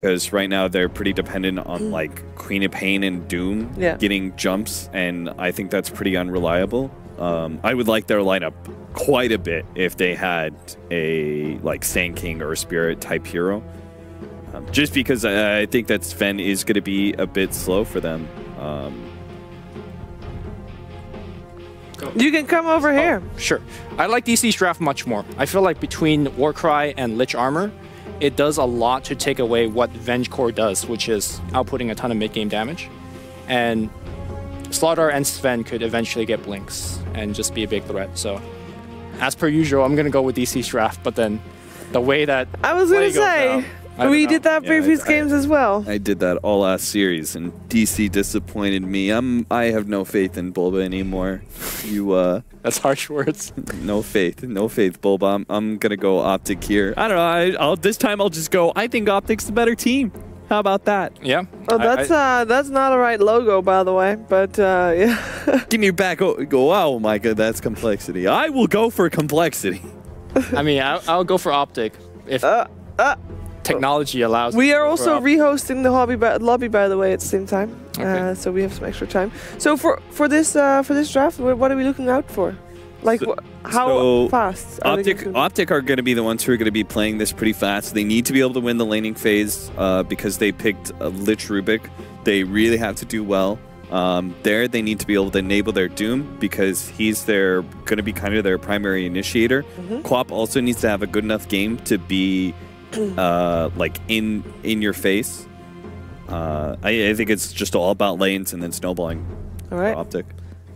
because right now they're pretty dependent on like Queen of Pain and Doom getting jumps, and I think that's pretty unreliable. I would like their lineup quite a bit if they had a like Sand King or a Spirit type hero, just because I think that Sven is going to be a bit slow for them. You can come over here. Sure. I like DC's draft much more. I feel like between Warcry and Lich Armor, it does a lot to take away what Venge Core does, which is outputting a ton of mid-game damage. And Slaughter and Sven could eventually get blinks and just be a big threat. So, as per usual, I'm going to go with DC's draft, but then the way that I was going to say, we did that previous games as well. I did that all last series, and DC disappointed me. I have no faith in Bulba anymore. That's harsh words. No faith, Bulba. I'm gonna go OpTic here. I don't know. This time I'll just go. I think OpTic's the better team. How about that? Yeah. Well, that's not a right logo, by the way. But yeah. Give me back. Oh my god, that's complexity. I will go for complexity. I mean, I'll go for OpTic if technology allows. We are also rehosting the lobby, by the way, at the same time. Okay. So we have some extra time. So for this draft, what are we looking out for? Like how fast? OpTic are going to be the ones who are going to be playing this pretty fast. They need to be able to win the laning phase because they picked Lich Rubik. They really have to do well. They need to be able to enable their Doom because he's going to be kind of their primary initiator. Quap also needs to have a good enough game to be like in your face. I think it's just all about lanes and then snowballing. All right. OpTic.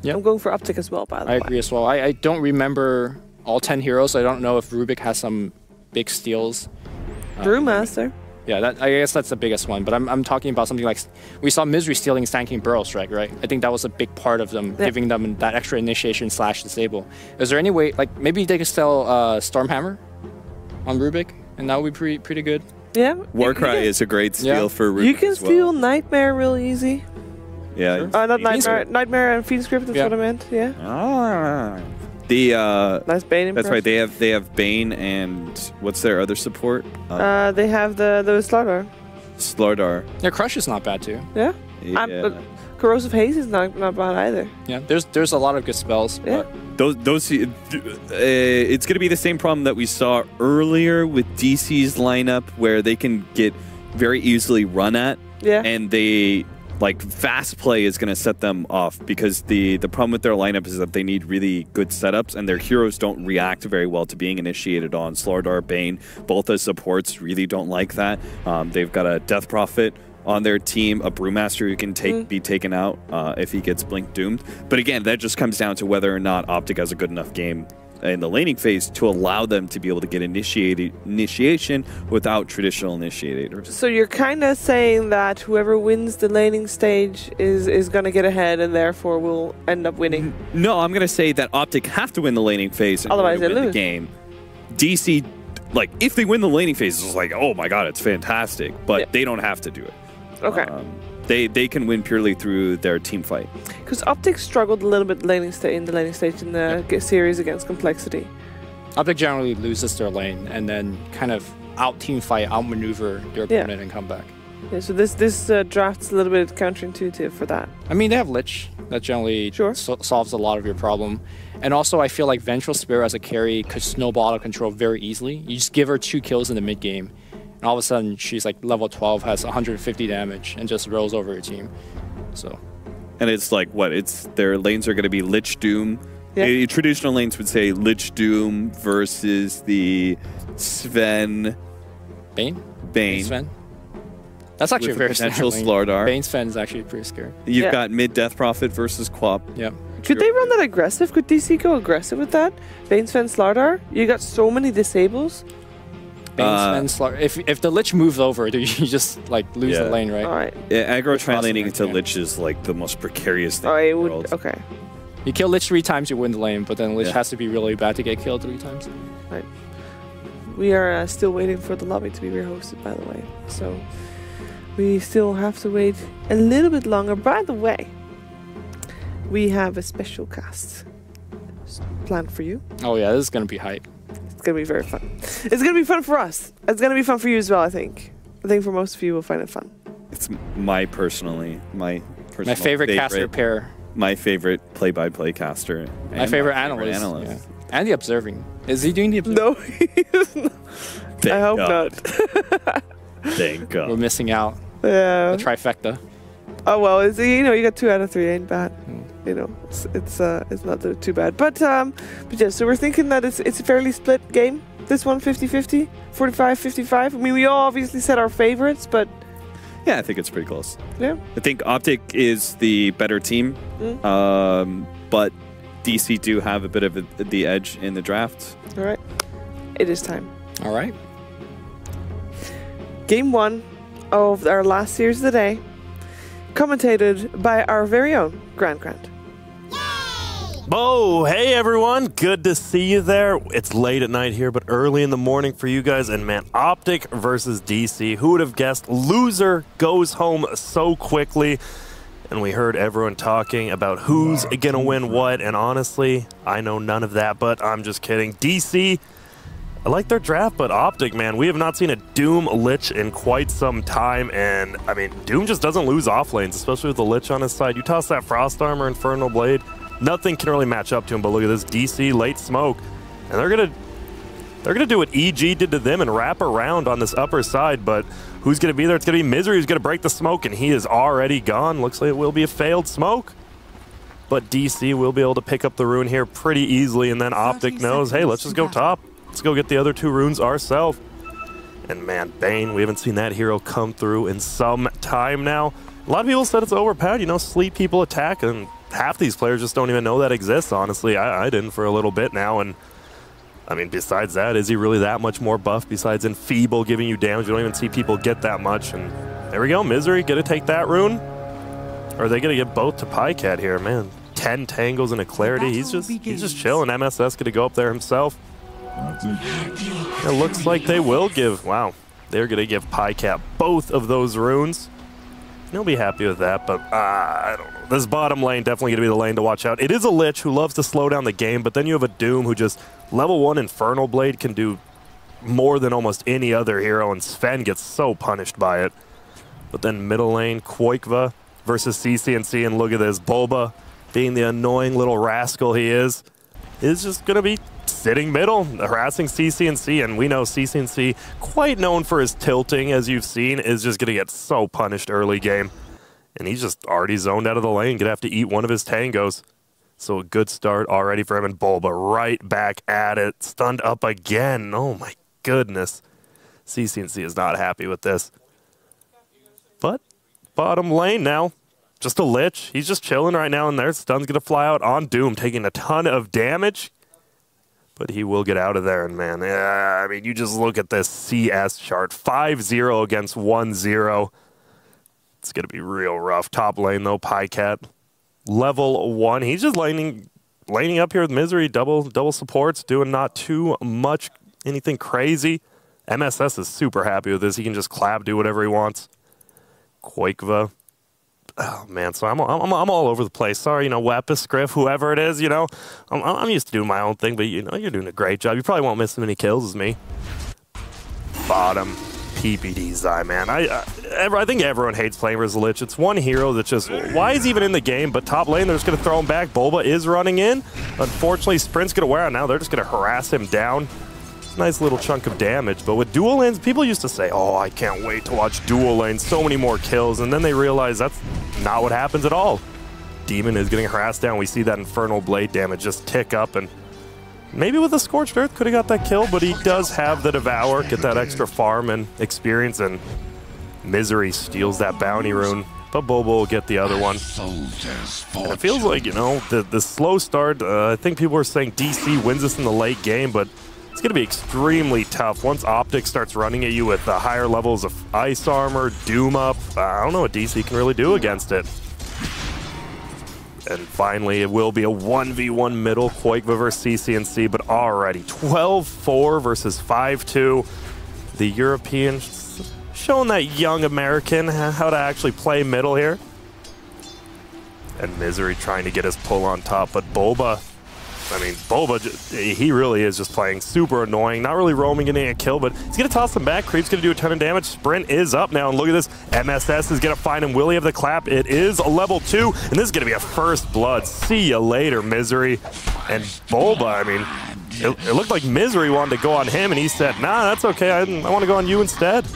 Yeah, I'm going for OpTic as well, by the way. I agree as well. I don't remember all 10 heroes. I don't know if Rubik has some big steals. Brewmaster. Yeah, I guess that's the biggest one. But I'm talking about something like we saw Misery stealing Sand King Burrow Strike, right? I think that was a big part of them, giving them that extra initiation / disable. Is there any way, like maybe they could sell Stormhammer on Rubik, and that would be pretty good. Yeah. Warcry is a great steal for Rubik. You can steal Nightmare real easy. Yeah. Not Nightmare and Phoenix Grip. That's what I meant. Yeah. Nice Bane. That's right. They have Bane and what's their other support? They have the Slardar. Slardar. Their Crush is not bad too. Yeah. Corrosive Haze is not bad either. Yeah. There's a lot of good spells. Yeah. Those it's going to be the same problem that we saw earlier with DC's lineup, where they can get very easily run at. Yeah. And they. Like, fast play is going to set them off because the problem with their lineup is that they need really good setups, and their heroes don't react very well to being initiated on. Slardar, Bane, both as supports really don't like that. They've got a Death Prophet on their team, a Brewmaster who can be taken out if he gets Blink Doomed. But again, that just comes down to whether or not OpTic has a good enough game in the laning phase to allow them to be able to get initiation without traditional initiators. So you're kind of saying that whoever wins the laning stage is going to get ahead and therefore will end up winning? No, I'm going to say that OpTic have to win the laning phase in otherwise order to they win lose the game. DC, like, if they win the laning phase, it's like, oh my god, it's fantastic. But they don't have to do it. Okay. They can win purely through their team fight. Because OpTic struggled a little bit in the laning stage in the series against Complexity. OpTic generally loses their lane and then kind of out-team fight, out-maneuver their opponent and come back. Yeah, so this draft's a little bit counterintuitive for that. I mean, they have Lich. That generally solves a lot of your problem. And also, I feel like Vengeful Spirit as a carry could snowball out of control very easily. You just give her 2 kills in the mid-game, and all of a sudden, she's like level 12, has 150 damage, and just rolls over her team. So, and it's like, what? Their lanes are going to be Lich Doom. Yeah. Traditional lanes would say Lich Doom versus the Sven... Bane? Sven. That's actually a very potential Slardar. Bane Sven is actually pretty scary. You've got mid Death Prophet versus Quap. Yeah. Could they run that aggressive? Could DC go aggressive with that? Bane Sven Slardar? You got so many disables. Bane Sven Slardar. If the Lich moves over, you just like lose the lane, right? All right. Yeah, aggro tri-laning into Lich is like the most precarious thing in the world. Okay. You kill Lich 3 times, you win the lane, but then Lich has to be really bad to get killed 3 times. Right. We are still waiting for the lobby to be rehosted, by the way. So we still have to wait a little bit longer. By the way, we have a special cast planned for you. Oh yeah, this is going to be hype. It's going to be very fun. It's going to be fun for us. It's going to be fun for you as well, I think. I think for most of you will find it fun. It's my personal favorite caster pair. My favorite play-by-play caster. My favorite analyst. Yeah. And the observing. Is he doing the observing? No, he is not. I hope not. Thank God. We're missing out. Yeah. The trifecta. Oh well, it's, you know, you got 2 out of 3, ain't bad. You know, it's not too bad. But yeah, so we're thinking that it's a fairly split game. This one 50-50, 45-55. I mean, we all obviously said our favorites, but yeah, I think it's pretty close. Yeah. I think OpTic is the better team, but DC do have a bit of the edge in the draft. All right, it is time. All right. Game 1 of our last series of the day, commentated by our very own Grant. Bo, hey everyone, good to see you there. It's late at night here, but early in the morning for you guys. And man, OpTic versus DC. Who would have guessed? Loser goes home so quickly. And we heard everyone talking about who's gonna win what. And honestly, I know none of that, but I'm just kidding. DC, I like their draft, but OpTic, man, we have not seen a Doom Lich in quite some time. And I mean, Doom just doesn't lose off lanes, especially with the Lich on his side. You toss that Frost Armor, Infernal Blade, nothing can really match up to him. But look at this DC late smoke, and they're gonna do what EG did to them and wrap around on this upper side. But who's gonna be there? It's gonna be Misery who's gonna break the smoke, and he is already gone. Looks like it will be a failed smoke, but DC will be able to pick up the rune here pretty easily. And then OpTic knows, hey, let's just go top. Let's go get the other 2 runes ourselves. And man, Bane, we haven't seen that hero come through in some time now. A lot of people said it's overpowered. You know, sleep people attack, and half these players just don't even know that exists, honestly. I didn't for a little bit now. And I mean, besides that, is he really that much more buff besides Enfeeble giving you damage? You don't even see people get that much. And there we go, Misery, gonna take that rune? Or are they gonna give both to Pycat here? Man, 10 tangles and a clarity. He's just chilling. MSS gonna go up there himself. It looks like they will give, wow, they're gonna give Pycat both of those runes. He'll be happy with that, but I don't know. This bottom lane definitely going to be the lane to watch out. It is a Lich who loves to slow down the game, but then you have a Doom who just level 1 Infernal Blade can do more than almost any other hero, and Sven gets so punished by it. But then middle lane, Quoikva versus CCNC, and look at this. Bulba, being the annoying little rascal he is just going to be sitting middle, harassing CCNC, and we know CCNC, quite known for his tilting, as you've seen, is just going to get so punished early game. And he's just already zoned out of the lane, going to have to eat one of his tangos. So a good start already for him, and Bulba right back at it, stunned up again. Oh my goodness. CCNC is not happy with this. But bottom lane now, just a Lich. He's just chilling right now, and their stun's going to fly out on Doom, taking a ton of damage. But he will get out of there, and man, I mean, you just look at this CS chart. 5-0 against 1-0. It's going to be real rough. Top lane, though, Pycat. Level 1. He's just laning up here with Misery. Double supports, doing not too much, anything crazy. MSS is super happy with this. He can just clap, do whatever he wants. Quoikva. Oh man, so I'm all over the place. Sorry, you know, Wepis, Griff, whoever it is, you know, I'm used to doing my own thing, but you know, you're doing a great job. You probably won't miss as many kills as me. Bottom, PPD Zai, man. I think everyone hates playing versus Lich. It's one hero that's just, why is he even in the game? But top lane, they're just gonna throw him back. Bulba is running in. Unfortunately, Sprint's gonna wear out now. They're just gonna harass him down. Nice little chunk of damage, but with dual lanes, people used to say, oh, I can't wait to watch dual lanes, so many more kills, and then they realize that's not what happens at all. Demon is getting harassed down. We see that Infernal Blade damage just tick up, and maybe with a Scorched Earth could have got that kill, but he does have the Devour, get that extra farm and experience, and Misery steals that bounty rune, but Bobo will get the other one. And it feels like, you know, the slow start, I think people were saying DC wins this in the late game, but it's going to be extremely tough once OpTic starts running at you with higher levels of ice armor, Doom up. I don't know what DC can really do against it. And finally, it will be a 1v1 middle, Quoikva versus CCNC, but already 12-4 versus 5-2. The European showing that young American how to actually play middle here. And Misery trying to get his pull on top, but Bulba I mean, Boba, he really is just playing super annoying, not really roaming, getting a kill, but he's going to toss him back. Creep's going to do a ton of damage. Sprint is up now, and look at this. MSS is going to find him. Will he have the clap? It is a level 2, and this is going to be a first blood. See ya later, Misery. And Boba, I mean, it looked like Misery wanted to go on him, and he said, nah, that's okay. I want to go on you instead.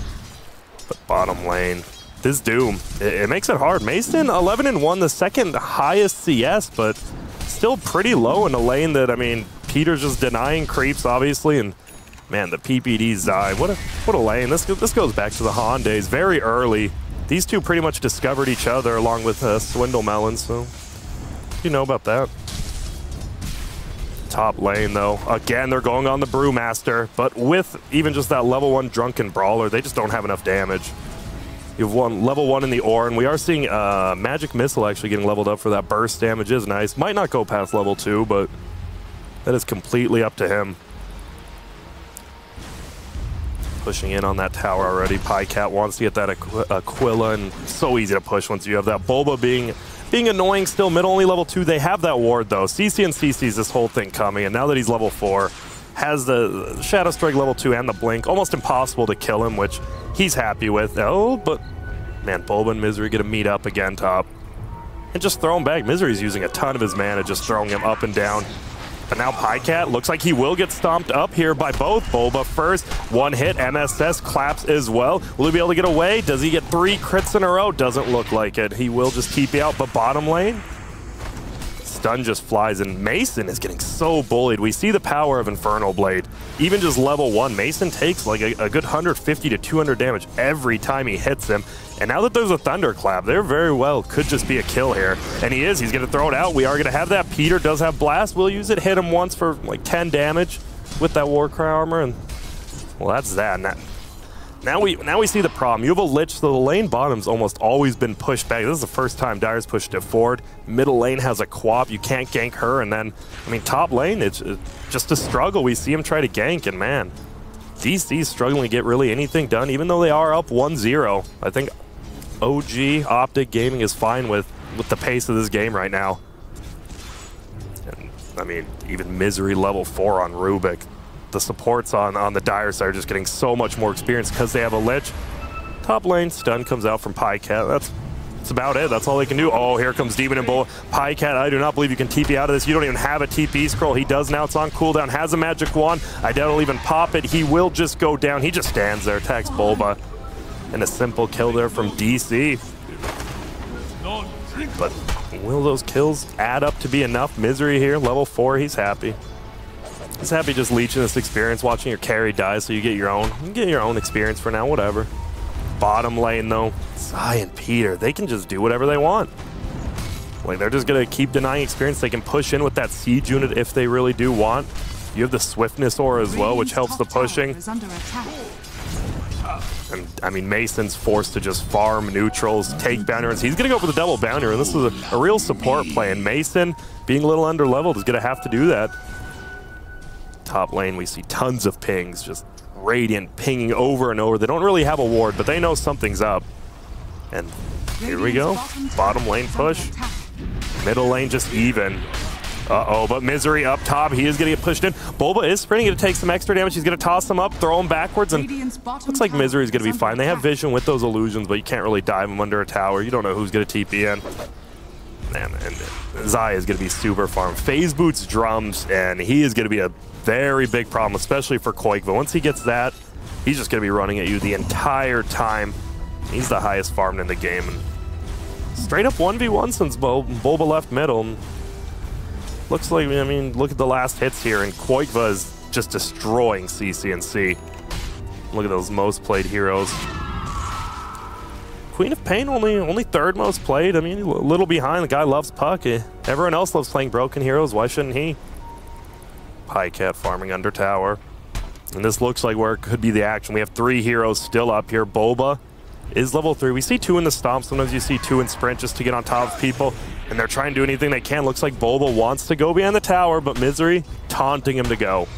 But bottom lane, this Doom, it makes it hard. Mason, 11-1, the second highest CS, but still pretty low in a lane that, I mean, Peter's just denying creeps, obviously, and man, the PPD Zai, what a lane. This goes back to the Han days, very early. These two pretty much discovered each other along with Swindle Melon, so what do you know about that? Top lane, though. Again, they're going on the Brewmaster, but with even just that level 1 Drunken Brawler, they just don't have enough damage. You have level 1 in the ore, and we are seeing Magic Missile actually getting leveled up for that burst damage is nice. Might not go past level 2, but that is completely up to him. Pushing in on that tower already. Pycat wants to get that Aquila, and so easy to push once you have that. Boba being annoying still, mid only level 2. They have that ward, though. CC and CC's this whole thing coming, and now that he's level 4, has the Shadow Strike level 2 and the Blink. Almost impossible to kill him, which he's happy with. Oh, but man, Boba and Misery get to meet up again top. And just throw him back. Misery's using a ton of his mana, just throwing him up and down. But now Pycat looks like he will get stomped up here by both. Boba first, 1 hit, MSS claps as well. Will he be able to get away? Does he get 3 crits in a row? Doesn't look like it. He will just TP out, but bottom lane, stun just flies, and Mason is getting so bullied. We see the power of Infernal Blade. Even just level 1, Mason takes like a good 150 to 200 damage every time he hits him. And now that there's a Thunderclap, there very well could just be a kill here. And he's going to throw it out. We are going to have that. Peter does have Blast. We'll use it, hit him once for like 10 damage with that Warcry armor. And well, that's that. Now we see the problem. You have a Lich, so the lane bottom's almost always been pushed back. This is the first time Dire's pushed it forward. Middle lane has a Quap. You can't gank her. And then, I mean, top lane, it's just a struggle. We see him try to gank, and man, DC's struggling to get really anything done, even though they are up 1-0. I think OG OpTic Gaming is fine with the pace of this game right now. And, I mean, even Misery level 4 on Rubik. The supports on the Dire side are just getting so much more experience because they have a Lich. Top lane, stun comes out from Pycat. That's about it. That's all they can do. Oh, here comes Demon and Bull. Pycat, I do not believe you can TP out of this. You don't even have a TP scroll. He does now. It's on cooldown. Has a magic wand. I doubt he'll even pop it. He will just go down. He just stands there, attacks Boba. And a simple kill there from DC. But will those kills add up to be enough? Misery here, level 4, he's happy. He's happy just leeching this experience, watching your carry die so you get your own. You can get your own experience for now, whatever. Bottom lane though, Zai and Peter, they can just do whatever they want. Like, they're just gonna keep denying experience. They can push in with that siege unit if they really do want. You have the swiftness aura as well, which helps the pushing. And I mean, Mason's forced to just farm neutrals, take bounty runs. He's going to go for the double bounty run. This is a real support play, and Mason, being a little under-leveled, is going to have to do that. Top lane, we see tons of pings, just Radiant pinging over and over. They don't really have a ward, but they know something's up. And here we go. Bottom lane push. Middle lane just even. Uh-oh, but Misery up top. He is going to get pushed in. Boba is sprinting to take some extra damage. He's going to toss him up, throw him backwards, and looks like Misery's going to be fine. They have vision with those illusions, but you can't really dive him under a tower. You don't know who's going to TP in. Man, and Zai is going to be super farmed. Phase boots drums, and he is going to be a very big problem, especially for Koik. But once he gets that, he's just going to be running at you the entire time. He's the highest farmed in the game. And straight up 1v1 since Boba left middle. Looks like, I mean, look at the last hits here, and Koikva is just destroying CCNC. Look at those most played heroes. Queen of Pain only third most played. I mean, a little behind. The guy loves Puck. Everyone else loves playing broken heroes. Why shouldn't he? Pycat farming under tower. And this looks like where it could be the action. We have 3 heroes still up here. Boba is level 3. We see 2 in the stomp. Sometimes you see 2 in sprint just to get on top of people. And they're trying to do anything they can. Looks like Boba wants to go behind the tower, but Misery taunting him to go.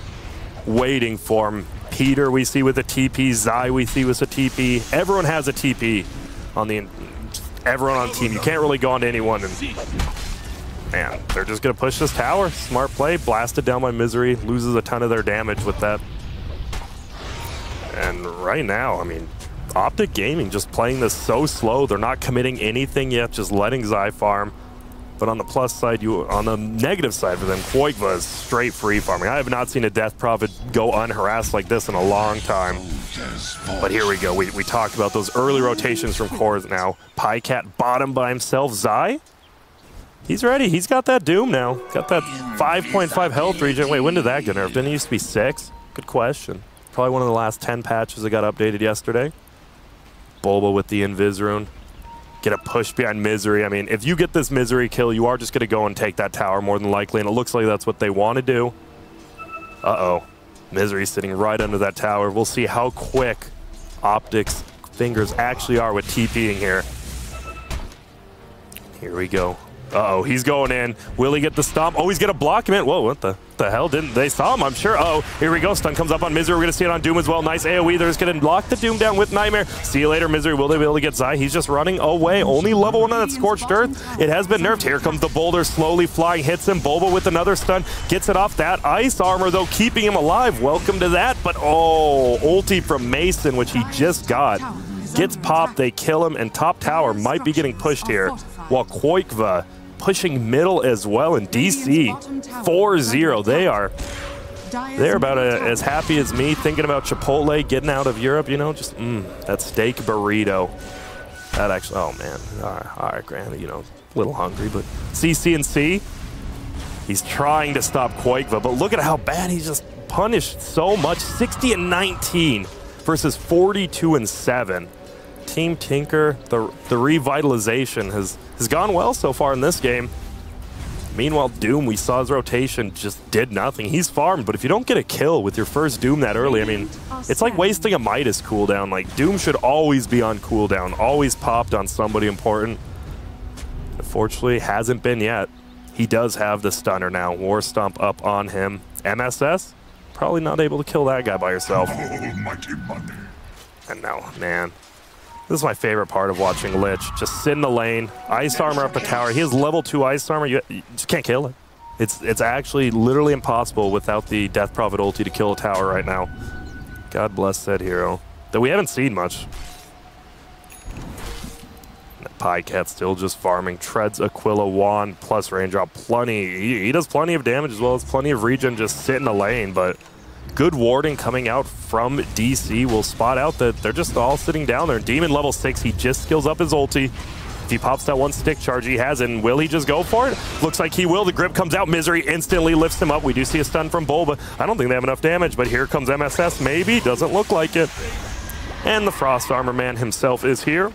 Waiting for him. Peter we see with a TP. Zai we see with a TP. Everyone has a TP on the... Everyone on team. You can't really go on to anyone. And man, they're just going to push this tower. Smart play, blasted down by Misery, loses a ton of their damage with that. And right now, I mean, OpTic Gaming just playing this so slow. They're not committing anything yet, just letting Zai farm. But on the plus side, on the negative side for them, Koikva is straight free farming. I have not seen a Death Prophet go unharassed like this in a long time. But here we go. We talked about those early rotations from cores now. Pycat bottom by himself. Zai, he's ready. He's got that Doom now. Got that 5.5 health regen. Wait, when did that get nerfed? Didn't it used to be 6? Good question. Probably one of the last 10 patches that got updated yesterday. Bulba with the Invis rune. Get a push behind Misery. I mean, if you get this Misery kill, you are just going to go and take that tower more than likely, and it looks like that's what they want to do. Uh-oh. Misery's sitting right under that tower. We'll see how quick OpTic's fingers actually are with TPing here. Here we go. Uh-oh, he's going in. Will he get the stomp? Oh, he's going to block him in. Whoa, what the hell? Didn't they saw him? I'm sure. Uh-oh, here we go. Stun comes up on Misery. We're going to see it on Doom as well. Nice AoE. They're just going to lock the Doom down with Nightmare. See you later, Misery. Will they be able to get Zai? He's just running away. Only level 1 on that Scorched Earth. It has been nerfed. Here comes the boulder slowly flying. Hits him. Bulba with another stun. Gets it off that ice armor, though, keeping him alive. Welcome to that. But, oh, ulti from Mason, which he just got. Gets popped. They kill him, and top tower might be getting pushed here. While Koikva pushing middle as well, and DC 4-0. They're about as happy as me thinking about Chipotle getting out of Europe, you know, just that steak burrito. That actually, oh man, all right, granted, you know, a little hungry, but CC&C, he's trying to stop Koikva, but look at how bad he's just punished so much. 60-19 versus 42-7. Team Tinker, the revitalization has gone well so far in this game. Meanwhile, Doom, we saw his rotation just did nothing. He's farmed, but if you don't get a kill with your first Doom that early, I mean, it's like wasting a Midas cooldown. Like, Doom should always be on cooldown, always popped on somebody important. Unfortunately, hasn't been yet. He does have the stunner now. War Stomp up on him. MSS, probably not able to kill that guy by yourself. And now, man, this is my favorite part of watching Lich. Just sit in the lane, ice armor up the tower. He has level 2 ice armor. You just can't kill it. It's actually literally impossible without the Death Prophet ulti to kill a tower right now. God bless said hero. That we haven't seen much. Pycat still just farming. Treads Aquila wand plus range drop. Plenty. He does plenty of damage as well as plenty of regen just sit in the lane, but good warding coming out from DC. Will spot out that they're just all sitting down there. Demon level 6, he just skills up his ulti. If he pops that one stick charge he has, and will he just go for it? Looks like he will. The grip comes out. Misery instantly lifts him up. We do see a stun from Bulba. I don't think they have enough damage, but here comes MSS. Maybe. Doesn't look like it. And the Frost Armor Man himself is here.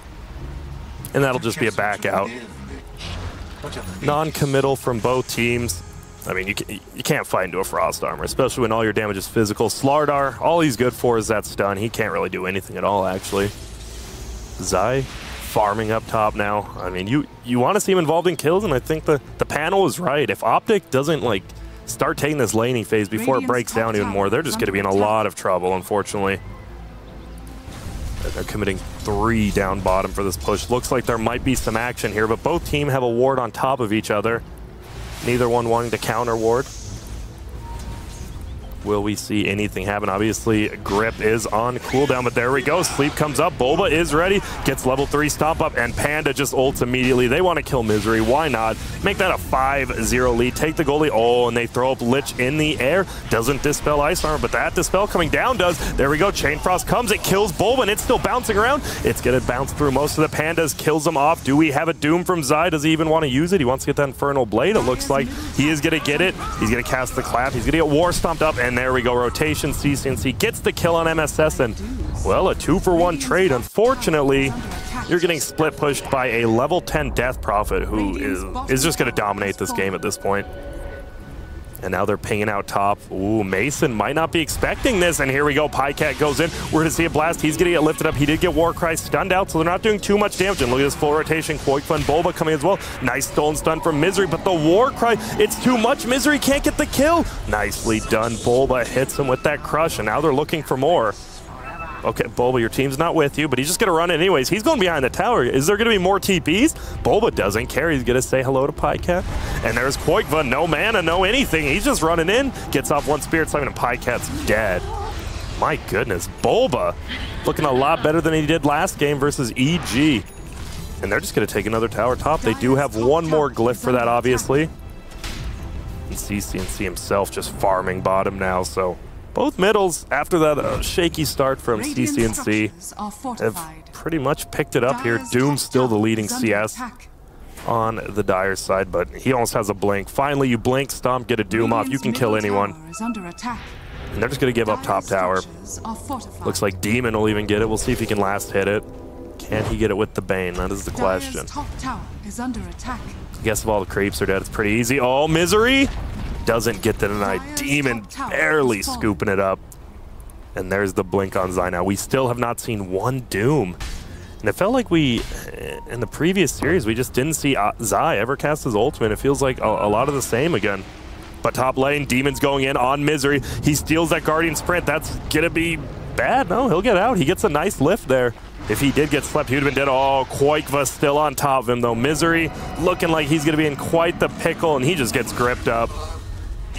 And that'll just be a back out. Non-committal from both teams. I mean, you can't fight into a Frost Armor, especially when all your damage is physical. Slardar, all he's good for is that stun. He can't really do anything at all, actually. Zai farming up top now. I mean, you want to see him involved in kills, and I think the panel is right. If OpTic doesn't, like, start taking this laning phase before it breaks down even more, they're just going to be in a lot of trouble, unfortunately. They're committing 3 down bottom for this push. Looks like there might be some action here, but both teams have a ward on top of each other. Neither one wanting to counter ward. Will we see anything happen? Obviously, Grip is on cooldown, but there we go. Sleep comes up. Bulba is ready. Gets level 3 stomp up, and Panda just ults immediately. They want to kill Misery. Why not? Make that a 5-0 lead. Take the goalie. Oh, and they throw up Lich in the air. Doesn't dispel Ice Armor, but that dispel coming down does. There we go. Chain Frost comes. It kills Bulba, and it's still bouncing around. It's going to bounce through most of the Pandas. Kills them off. Do we have a Doom from Zai? Does he even want to use it? He wants to get that Infernal Blade. It looks like he is going to get it. He's going to cast the Clap. He's going to get War Stomped up, and there we go. Rotation. CC&C gets the kill on MSS, and, well, a 2-for-1 trade. Unfortunately, you're getting split pushed by a level 10 Death Prophet who is just going to dominate this game at this point. And now they're pinging out top. Ooh, Mason might not be expecting this, and here we go. Pycat goes in. We're going to see a blast. He's going to get lifted up. He did get Warcry stunned out, so they're not doing too much damage. And look at this full rotation. Koikva and Bulba coming as well. Nice stolen stun from Misery, but the Warcry, it's too much. Misery can't get the kill. Nicely done. Bulba hits him with that crush, and now they're looking for more. Okay, Bulba, your team's not with you, but he's just going to run it anyways. He's going behind the tower. Is there going to be more TPs? Bulba doesn't care. He's going to say hello to Pycat. And there's Koikva. No mana, no anything. He's just running in. Gets off one Spirit Summon, and Pycat's dead. My goodness. Bulba looking a lot better than he did last game versus EG. And they're just going to take another tower top. They do have one more glyph for that, obviously. And CCNC himself just farming bottom now, so... Both middles, after that shaky start from CCNC, have pretty much picked it up here. Doom's still the leading CS on the Dire side, but he almost has a blink. Finally, you blink, stomp, get a Doom off. You can kill anyone. And they're just going to give up top tower. Looks like Demon will even get it. We'll see if he can last hit it. Can he get it with the Bane? That is the question. I guess if all the creeps are dead, it's pretty easy. Oh, Misery! Doesn't get the denied. Demon barely scooping it up. And there's the blink on Zai now. We still have not seen one Doom. And it felt like we, in the previous series, we just didn't see Zai ever cast his ultimate. It feels like a lot of the same again. But top lane, Demon's going in on Misery. He steals that Guardian Sprint. That's going to be bad. No, he'll get out. He gets a nice lift there. If he did get slept, he would have been dead. Oh, Koikva still on top of him, though. Misery looking like he's going to be in quite the pickle, and he just gets gripped up.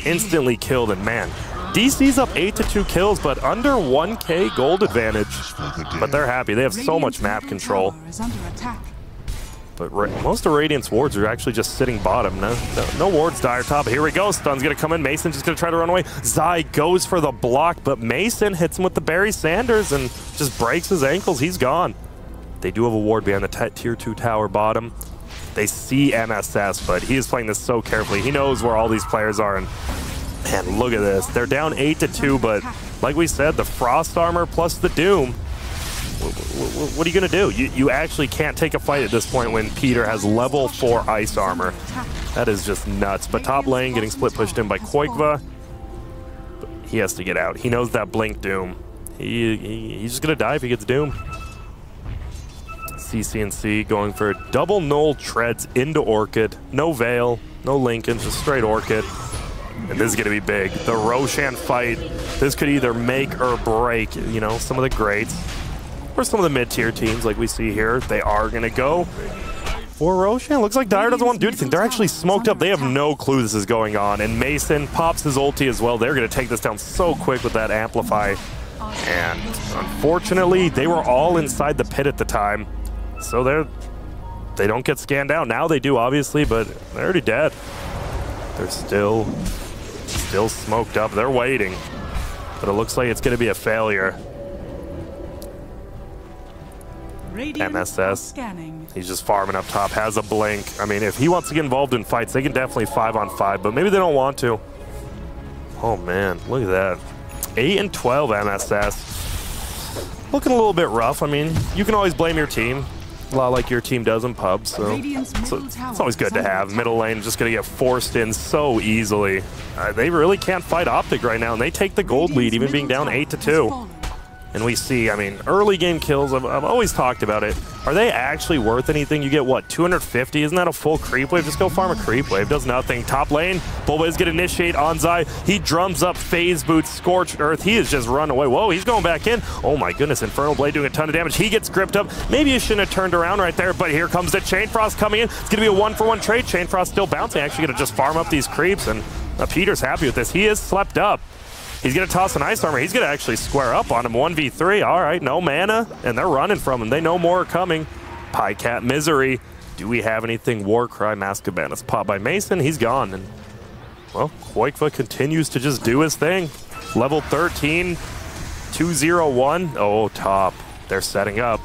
Instantly killed, and man, DC's up 8 to 2 kills, but under 1k gold advantage. But they're happy. They have so much map control. But most of Radiant's wards are actually just sitting bottom. No wards, Dire top. Here we go. Stun's going to come in. Mason just going to try to run away. Zai goes for the block, but Mason hits him with the Barry Sanders and just breaks his ankles. He's gone. They do have a ward behind the tier 2 tower bottom. They see MSS, but he is playing this so carefully. He knows where all these players are, and man, look at this. They're down 8 to 2, but like we said, the Frost Armor plus the Doom. What are you going to do? You actually can't take a fight at this point when Peter has level 4 Ice Armor. That is just nuts. But top lane getting split pushed in by Koikva. He has to get out. He knows that Blink Doom. He's just going to die if he gets Doom. CCNC going for double null treads into Orchid. No Veil, no Lincoln, just straight Orchid. And this is going to be big. The Roshan fight, this could either make or break, you know, some of the greats. Or some of the mid-tier teams like we see here. They are going to go for Roshan. Looks like Dire doesn't want to do anything. They're actually smoked up. They have no clue this is going on. And Mason pops his ulti as well. They're going to take this down so quick with that Amplify. And unfortunately, they were all inside the pit at the time. So they don't get scanned out. Now they do, obviously, but they're already dead. They're still smoked up. They're waiting. But it looks like it's going to be a failure. MSS, he's just farming up top, has a blink. I mean, if he wants to get involved in fights, they can definitely 5-on-5, but maybe they don't want to. Oh man, look at that. 8 and 12 MSS. Looking a little bit rough. I mean, you can always blame your team, a lot like your team does in pubs, so it's always good to have. Middle lane just going to get forced in so easily. They really can't fight OpTic right now, and they take the gold lead, even being down 8 to 2. And we see, I mean, early game kills, I've always talked about it. Are they actually worth anything? You get, what, 250? Isn't that a full creep wave? Just go farm a creep wave. Does nothing. Top lane, Bulba is going to initiate on Zai. He drums up Phase Boots, Scorched Earth. He has just run away. Whoa, he's going back in. Oh my goodness, Infernal Blade doing a ton of damage. He gets gripped up. Maybe he shouldn't have turned around right there, but here comes the Chain Frost coming in. It's going to be a 1-for-1 trade. Chain Frost still bouncing. Actually going to just farm up these creeps, and Peter's happy with this. He is slept up. He's going to toss an Ice Armor. He's going to actually square up on him. 1v3. All right, no mana. And they're running from him. They know more are coming. Pycat, Misery. Do we have anything? Warcry, Mask of Madness. Pop by Mason. He's gone. And, well, Koikva continues to just do his thing. Level 13. 2-0-1. Oh, top. They're setting up.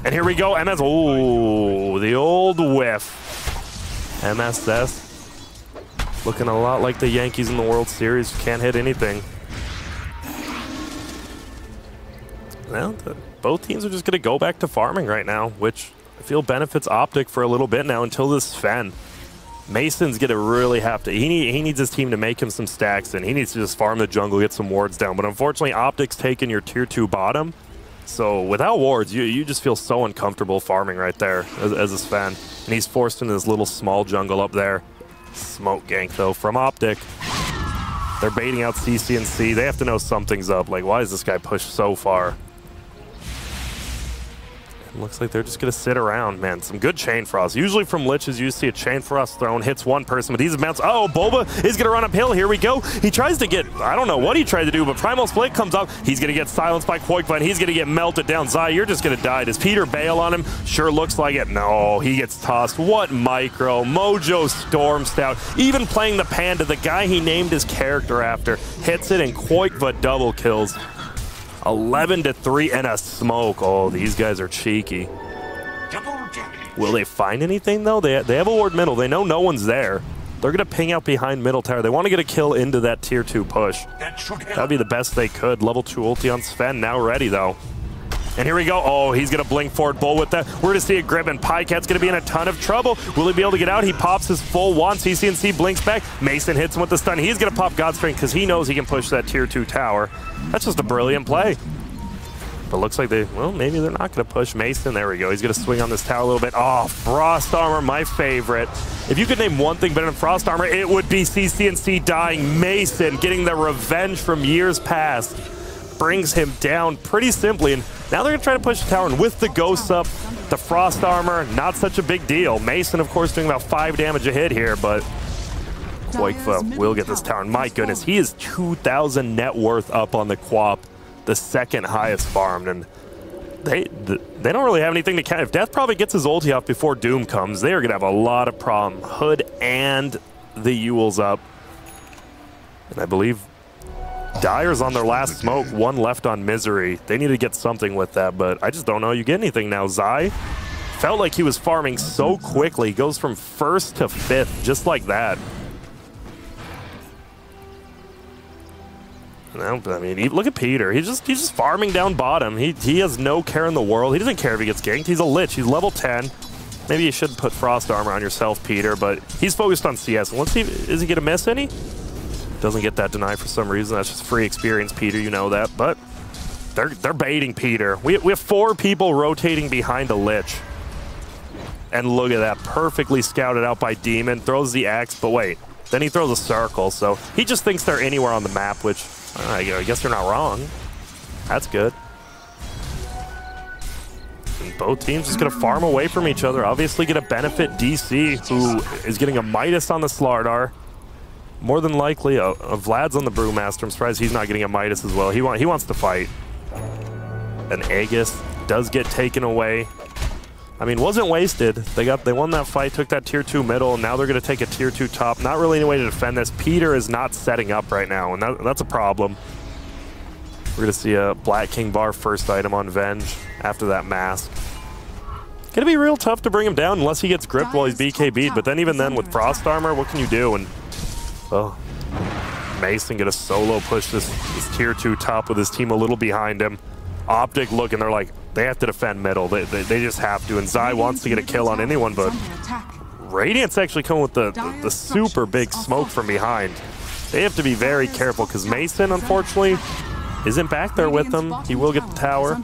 And here we go. MS. Oh, the old whiff. MSS. Looking a lot like the Yankees in the World Series. Can't hit anything. Well, both teams are just going to go back to farming right now, which I feel benefits OpTic for a little bit now until this Sven. Mason's going to really have to... He needs his team to make him some stacks, and he needs to just farm the jungle, get some wards down. But unfortunately, OpTic's taken your tier 2 bottom. So without wards, you just feel so uncomfortable farming right there as a Sven. And he's forced into this little small jungle up there. Smoke gank, though, from OpTic. They're baiting out CCNC. They have to know something's up. Like, why is this guy pushed so far? Looks like they're just going to sit around, man. Some good Chain Frost. Usually from Liches, you see a Chain Frost thrown, hits one person, but he's bounced. Oh, Boba is going to run uphill. Here we go. He tries to get, I don't know what he tried to do, but Primal Split comes up. He's going to get silenced by Quoikva, and he's going to get melted down. Zai, you're just going to die. Does Peter bail on him? Sure looks like it. No, he gets tossed. What micro. Mojo Storm Stout. Even playing the Panda, the guy he named his character after, hits it, and Quoikva double kills. 11-3 and a smoke. Oh, these guys are cheeky. Will they find anything, though? They have a ward middle. They know no one's there. They're going to ping out behind middle tower. They want to get a kill into that tier 2 push. That'd be the best they could. Level 2 ulti on Sven, now ready, though. And here we go. Oh, he's going to blink forward bull with that. We're going to see a grip, and Pycat's going to be in a ton of trouble. Will he be able to get out? He pops his full wand. CCNC blinks back. Mason hits him with the stun. He's going to pop God Strength because he knows he can push that tier 2 tower. That's just a brilliant play. But looks like they, well, maybe they're not going to push Mason. There we go. He's going to swing on this tower a little bit. Oh, Frost Armor, my favorite. If you could name one thing better than Frost Armor, it would be CCNC dying. Mason getting the revenge from years past. Brings him down pretty simply. And now they're going to try to push the tower. And with the Ghosts up, the Frost Armor, not such a big deal. Mason, of course, doing about 5 damage a hit here, but Quoikva will get this tower. And my goodness, he is 2,000 net worth up on the Quap. The second highest farmed, and they don't really have anything to count. If Death probably gets his ulti off before Doom comes, they are going to have a lot of problem. Hood and the Ewell's up. And I believe Dire's on their last smoke, one left on Misery. They need to get something with that, but I just don't know you get anything now. Zai felt like he was farming so quickly. He goes from 1st to 5th, just like that. No, I mean, look at Peter. He's just farming down bottom. He has no care in the world. He doesn't care if he gets ganked. He's a Lich. He's level 10. Maybe you shouldn't put Frost Armor on yourself, Peter, but he's focused on CS. And let's see, is he going to miss any? Doesn't get that denied for some reason. That's just free experience, Peter. You know that. But they're baiting Peter. We have 4 people rotating behind a Lich. And look at that. Perfectly scouted out by Demon. Throws the Axe, but wait. Then he throws a circle. So he just thinks they're anywhere on the map, which I guess they're not wrong. That's good. And both teams just going to farm away from each other. Obviously going to benefit DC, who is getting a Midas on the Slardar. More than likely, Vlad's on the Brewmaster. I'm surprised he's not getting a Midas as well. He wants to fight. And Aegis does get taken away. I mean, wasn't wasted. They won that fight, took that tier 2 middle, and now they're going to take a tier 2 top. Not really any way to defend this. Peter is not setting up right now, and that's a problem. We're going to see a Black King Bar first item on Venge after that mask. Going to be real tough to bring him down unless he gets gripped while he's BKB'd, but then even then with Frost Armor, what can you do? And, well, Mason going to solo push this tier 2 top with his team a little behind him. OpTic looking, they're like, they have to defend middle. They just have to. And Zai wants to get a kill on anyone, but Radiant's actually coming with the super big smoke from behind. They have to be very careful because Mason, unfortunately, isn't back there with them. He will get the tower.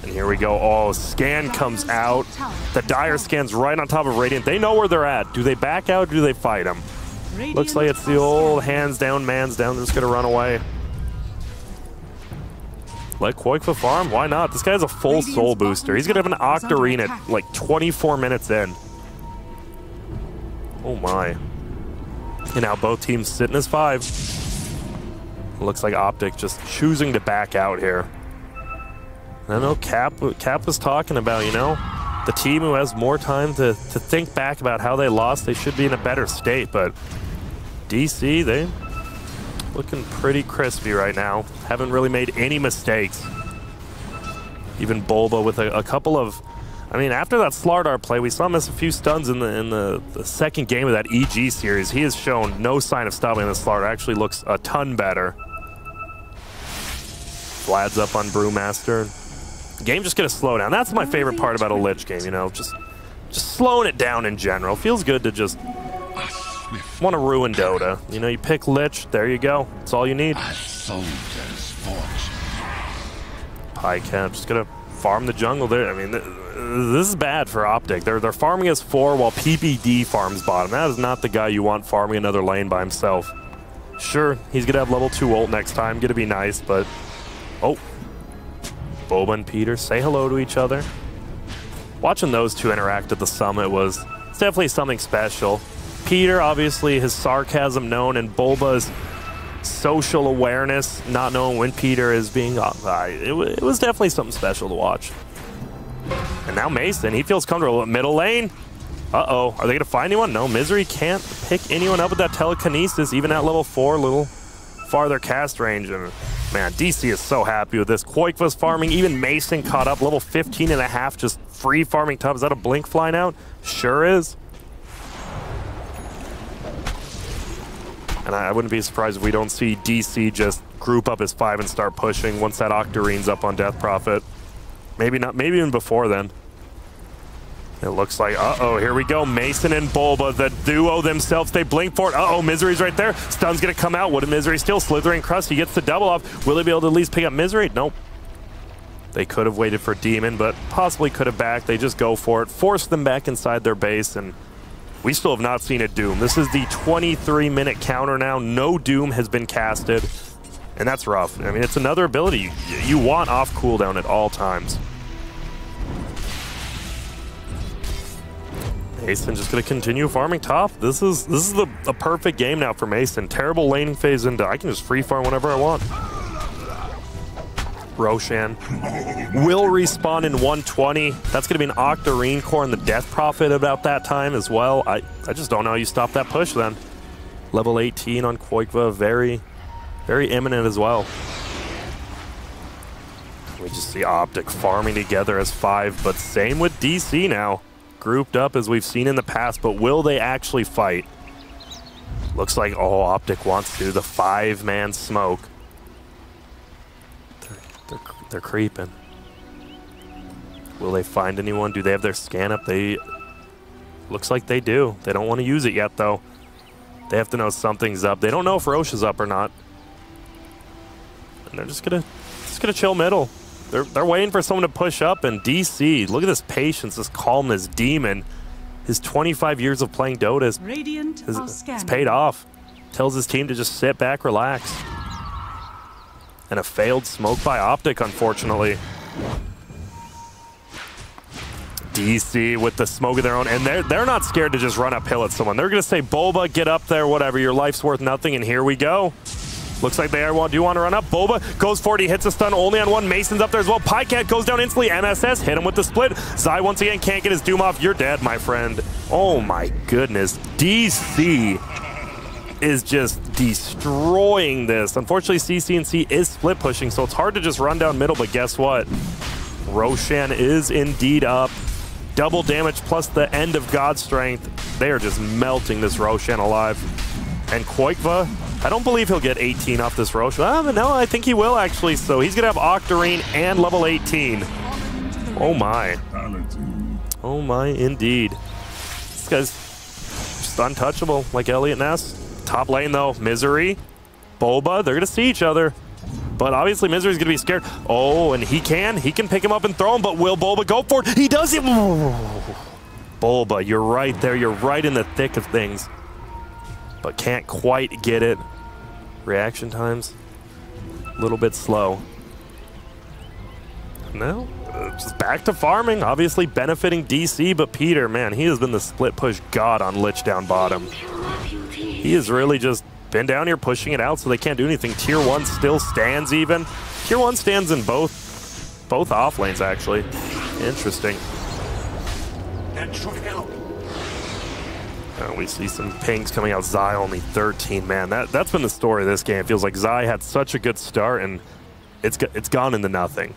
And here we go. Oh, Scan comes out. The Dire Scan's right on top of Radiant. They know where they're at. Do they back out or do they fight them? Looks like it's the old hands down, man's down. They're just going to run away. Let Quoikva farm? Why not? This guy has a full soul booster. He's going to have an Octarine at like 24 minutes in. Oh my. And now both teams sitting as 5. Looks like OpTic just choosing to back out here. I know Cap was talking about, you know, the team who has more time to think back about how they lost, they should be in a better state, but DC, they looking pretty crispy right now. Haven't really made any mistakes. Even Bulba with a couple of, I mean, after that Slardar play, we saw him miss a few stuns in the second game of that EG series. He has shown no sign of stopping the Slardar. Actually looks a ton better. Vlad's up on Brewmaster. The game just gonna slow down. That's my favorite part about a Lich game, you know, just slowing it down in general. Feels good to just want to ruin Dota. You know, you pick Lich, there you go. That's all you need. Pycat just gonna farm the jungle there. I mean, this is bad for OpTic. They're farming as 4 while PPD farms bottom. That is not the guy you want farming another lane by himself. Sure, he's gonna have level 2 ult next time. Gonna be nice, but oh, Boba and Peter say hello to each other. watching those two interact at the summit was definitely something special. Peter, obviously, his sarcasm known, and Bulba's social awareness, not knowing when Peter is being it was definitely something special to watch. And now Mason, he feels comfortable at middle lane. Uh-oh, are they going to find anyone? No, Misery can't pick anyone up with that telekinesis, even at level 4, a little farther cast range. And man, DC is so happy with this. Koikva's farming, even Mason caught up, level 15.5, just free farming top. Is that a blink flying out? Sure is. And I wouldn't be surprised if we don't see DC just group up his 5 and start pushing once that Octarine's up on Death Prophet. Maybe not, maybe even before then. It looks like, uh-oh, here we go. Mason and Bulba, the duo themselves, they blink for it. Uh-oh, Misery's right there. Stun's gonna come out. What a Misery still slithering crust. He gets the double off. Will they be able to at least pick up Misery? Nope. They could have waited for Demon, but possibly could have backed. They just go for it, force them back inside their base, and we still have not seen a Doom. This is the 23-minute counter now. No Doom has been casted, and that's rough. I mean, it's another ability you want off cooldown at all times. Mason just going to continue farming top. This is a perfect game now for Mason. Terrible laning phase into I can just free farm whenever I want. Roshan will respawn in 120. That's going to be an Octarine core in the Death Prophet about that time as well. I just don't know how you stop that push then. Level 18 on Koikva, very, very imminent as well. We just see OpTic farming together as 5, but same with DC now. Grouped up as we've seen in the past, but will they actually fight? Looks like, oh, OpTic wants to do the 5-man smoke. They're creeping. Will they find anyone? Do they have their scan up? Looks like they do. They don't want to use it yet, though. They have to know something's up. They don't know if Roche is up or not. And they're just gonna chill middle. They're waiting for someone to push up, and DC, look at this patience, this calmness. Demon, his 25 years of playing Dota has paid off. Tells his team to just sit back, relax. And a failed smoke by OpTic, unfortunately. DC with the smoke of their own, and they're not scared to just run uphill at someone. They're going to say, Bulba, get up there, whatever, your life's worth nothing, and here we go. Looks like they do want to run up. Bulba goes for it. He hits a stun only on one. Mason's up there as well. Pycat goes down instantly. MSS hit him with the split. Zai once again can't get his Doom off. You're dead, my friend. Oh my goodness. DC is just destroying this. Unfortunately, CCNC is split pushing, so it's hard to just run down middle, but guess what? Roshan is indeed up. Double damage plus the end of God Strength. They are just melting this Roshan alive. And Koikva, I don't believe he'll get 18 off this Roche. But no, I think he will actually. So he's going to have Octarine and level 18. Oh my. Oh my, indeed. This guy's just untouchable, like Elliot Ness. Top lane though, Misery, Bulba, they're going to see each other. But obviously Misery's going to be scared. Oh, and he can pick him up and throw him, but will Bulba go for it? He does it! Bulba, you're right there. You're right in the thick of things. But can't quite get it. Reaction times, a little bit slow. No, just back to farming, obviously benefiting DC, but Peter, man, he has been the split push god on Lich down bottom. He has really just been down here pushing it out so they can't do anything. Tier 1 still stands even. Tier 1 stands in both off lanes, actually. Interesting. That should help. We see some pings coming out. Zai only 13. Man, that's been the story of this game. It feels like Zai had such a good start, and it's gone into nothing.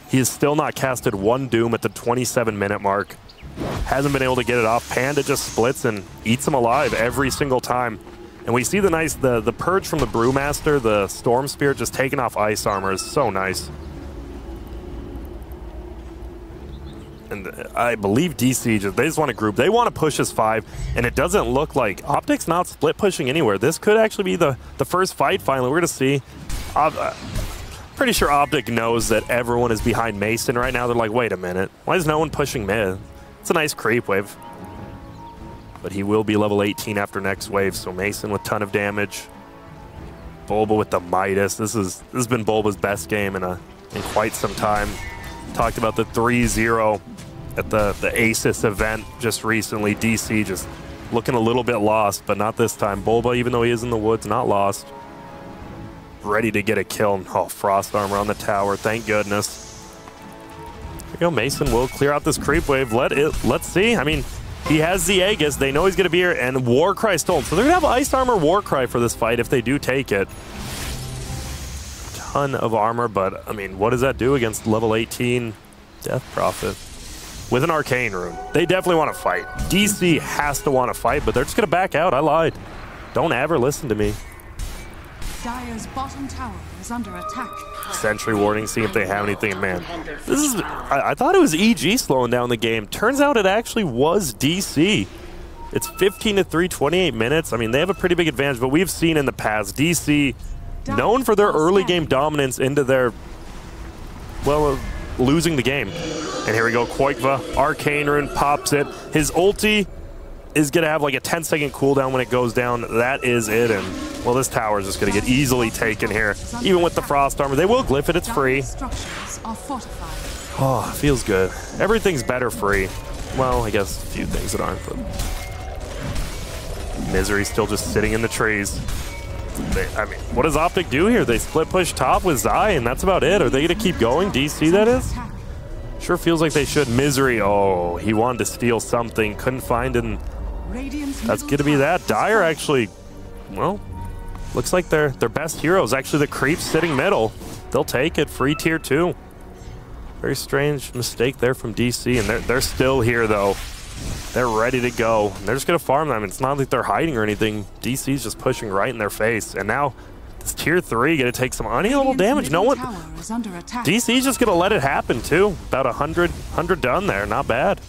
He has still not casted one Doom at the 27-minute mark. Hasn't been able to get it off. Panda just splits and eats him alive every single time. And we see the purge from the Brewmaster, the Storm Spear just taking off ice armor is so nice. And I believe DC, they just want to group. They want to push as 5, and it doesn't look like OpTic's not split pushing anywhere. This could actually be the first fight finally. We're going to see. Pretty sure OpTic knows that everyone is behind Mason right now. They're like, wait a minute. Why is no one pushing mid? It's a nice creep wave. But he will be level 18 after next wave, so Mason with ton of damage. Bulba with the Midas. This has been Bulba's best game in quite some time. Talked about the 3-0 at the ASIS event just recently. DC just looking a little bit lost, but not this time. Bulba, even though he is in the woods, not lost. Ready to get a kill. Oh, Frost Armor on the tower, thank goodness. Here we go, Mason will clear out this creep wave. Let's see. I mean, he has the Aegis. They know he's going to be here, and Warcry stolen. So they're going to have Ice Armor Warcry for this fight if they do take it. Ton of armor, but, I mean, what does that do against level 18 Death Prophet? With an Arcane Rune. They definitely want to fight. DC has to want to fight, but they're just going to back out. I lied. Don't ever listen to me. Dire's bottom tower is under attack. Sentry warding, see if they have anything. Man, this is... I thought it was EG slowing down the game. Turns out it actually was DC. It's 15-3, 28 minutes. I mean, they have a pretty big advantage, but we've seen in the past, DC, known for their early game dominance into their... well, losing the game. And here we go, Koikva, Arcane Rune pops it. His ulti is going to have like a 10-second cooldown when it goes down. That is it, and, well, this tower is just going to get easily taken here. Even with the Frost Armor, they will glyph it, it's free. Oh, feels good. Everything's better free. Well, I guess a few things that aren't, but... Misery's still just sitting in the trees. I mean, what does OpTic do here? They split push top with Zai, and that's about it. Are they going to keep going? DC, that is? Sure feels like they should. Misery, oh, he wanted to steal something. Couldn't find it. That's going to be that. Dire actually, well, looks like their best hero is actually the creep sitting middle. They'll take it. Free tier 2. Very strange mistake there from DC, and they're still here, though. They're ready to go. They're just going to farm them. It's not like they're hiding or anything. DC's just pushing right in their face. And now this tier 3 going to take some unequal damage. No one... DC's just going to let it happen, too. About 100 done there. Not bad.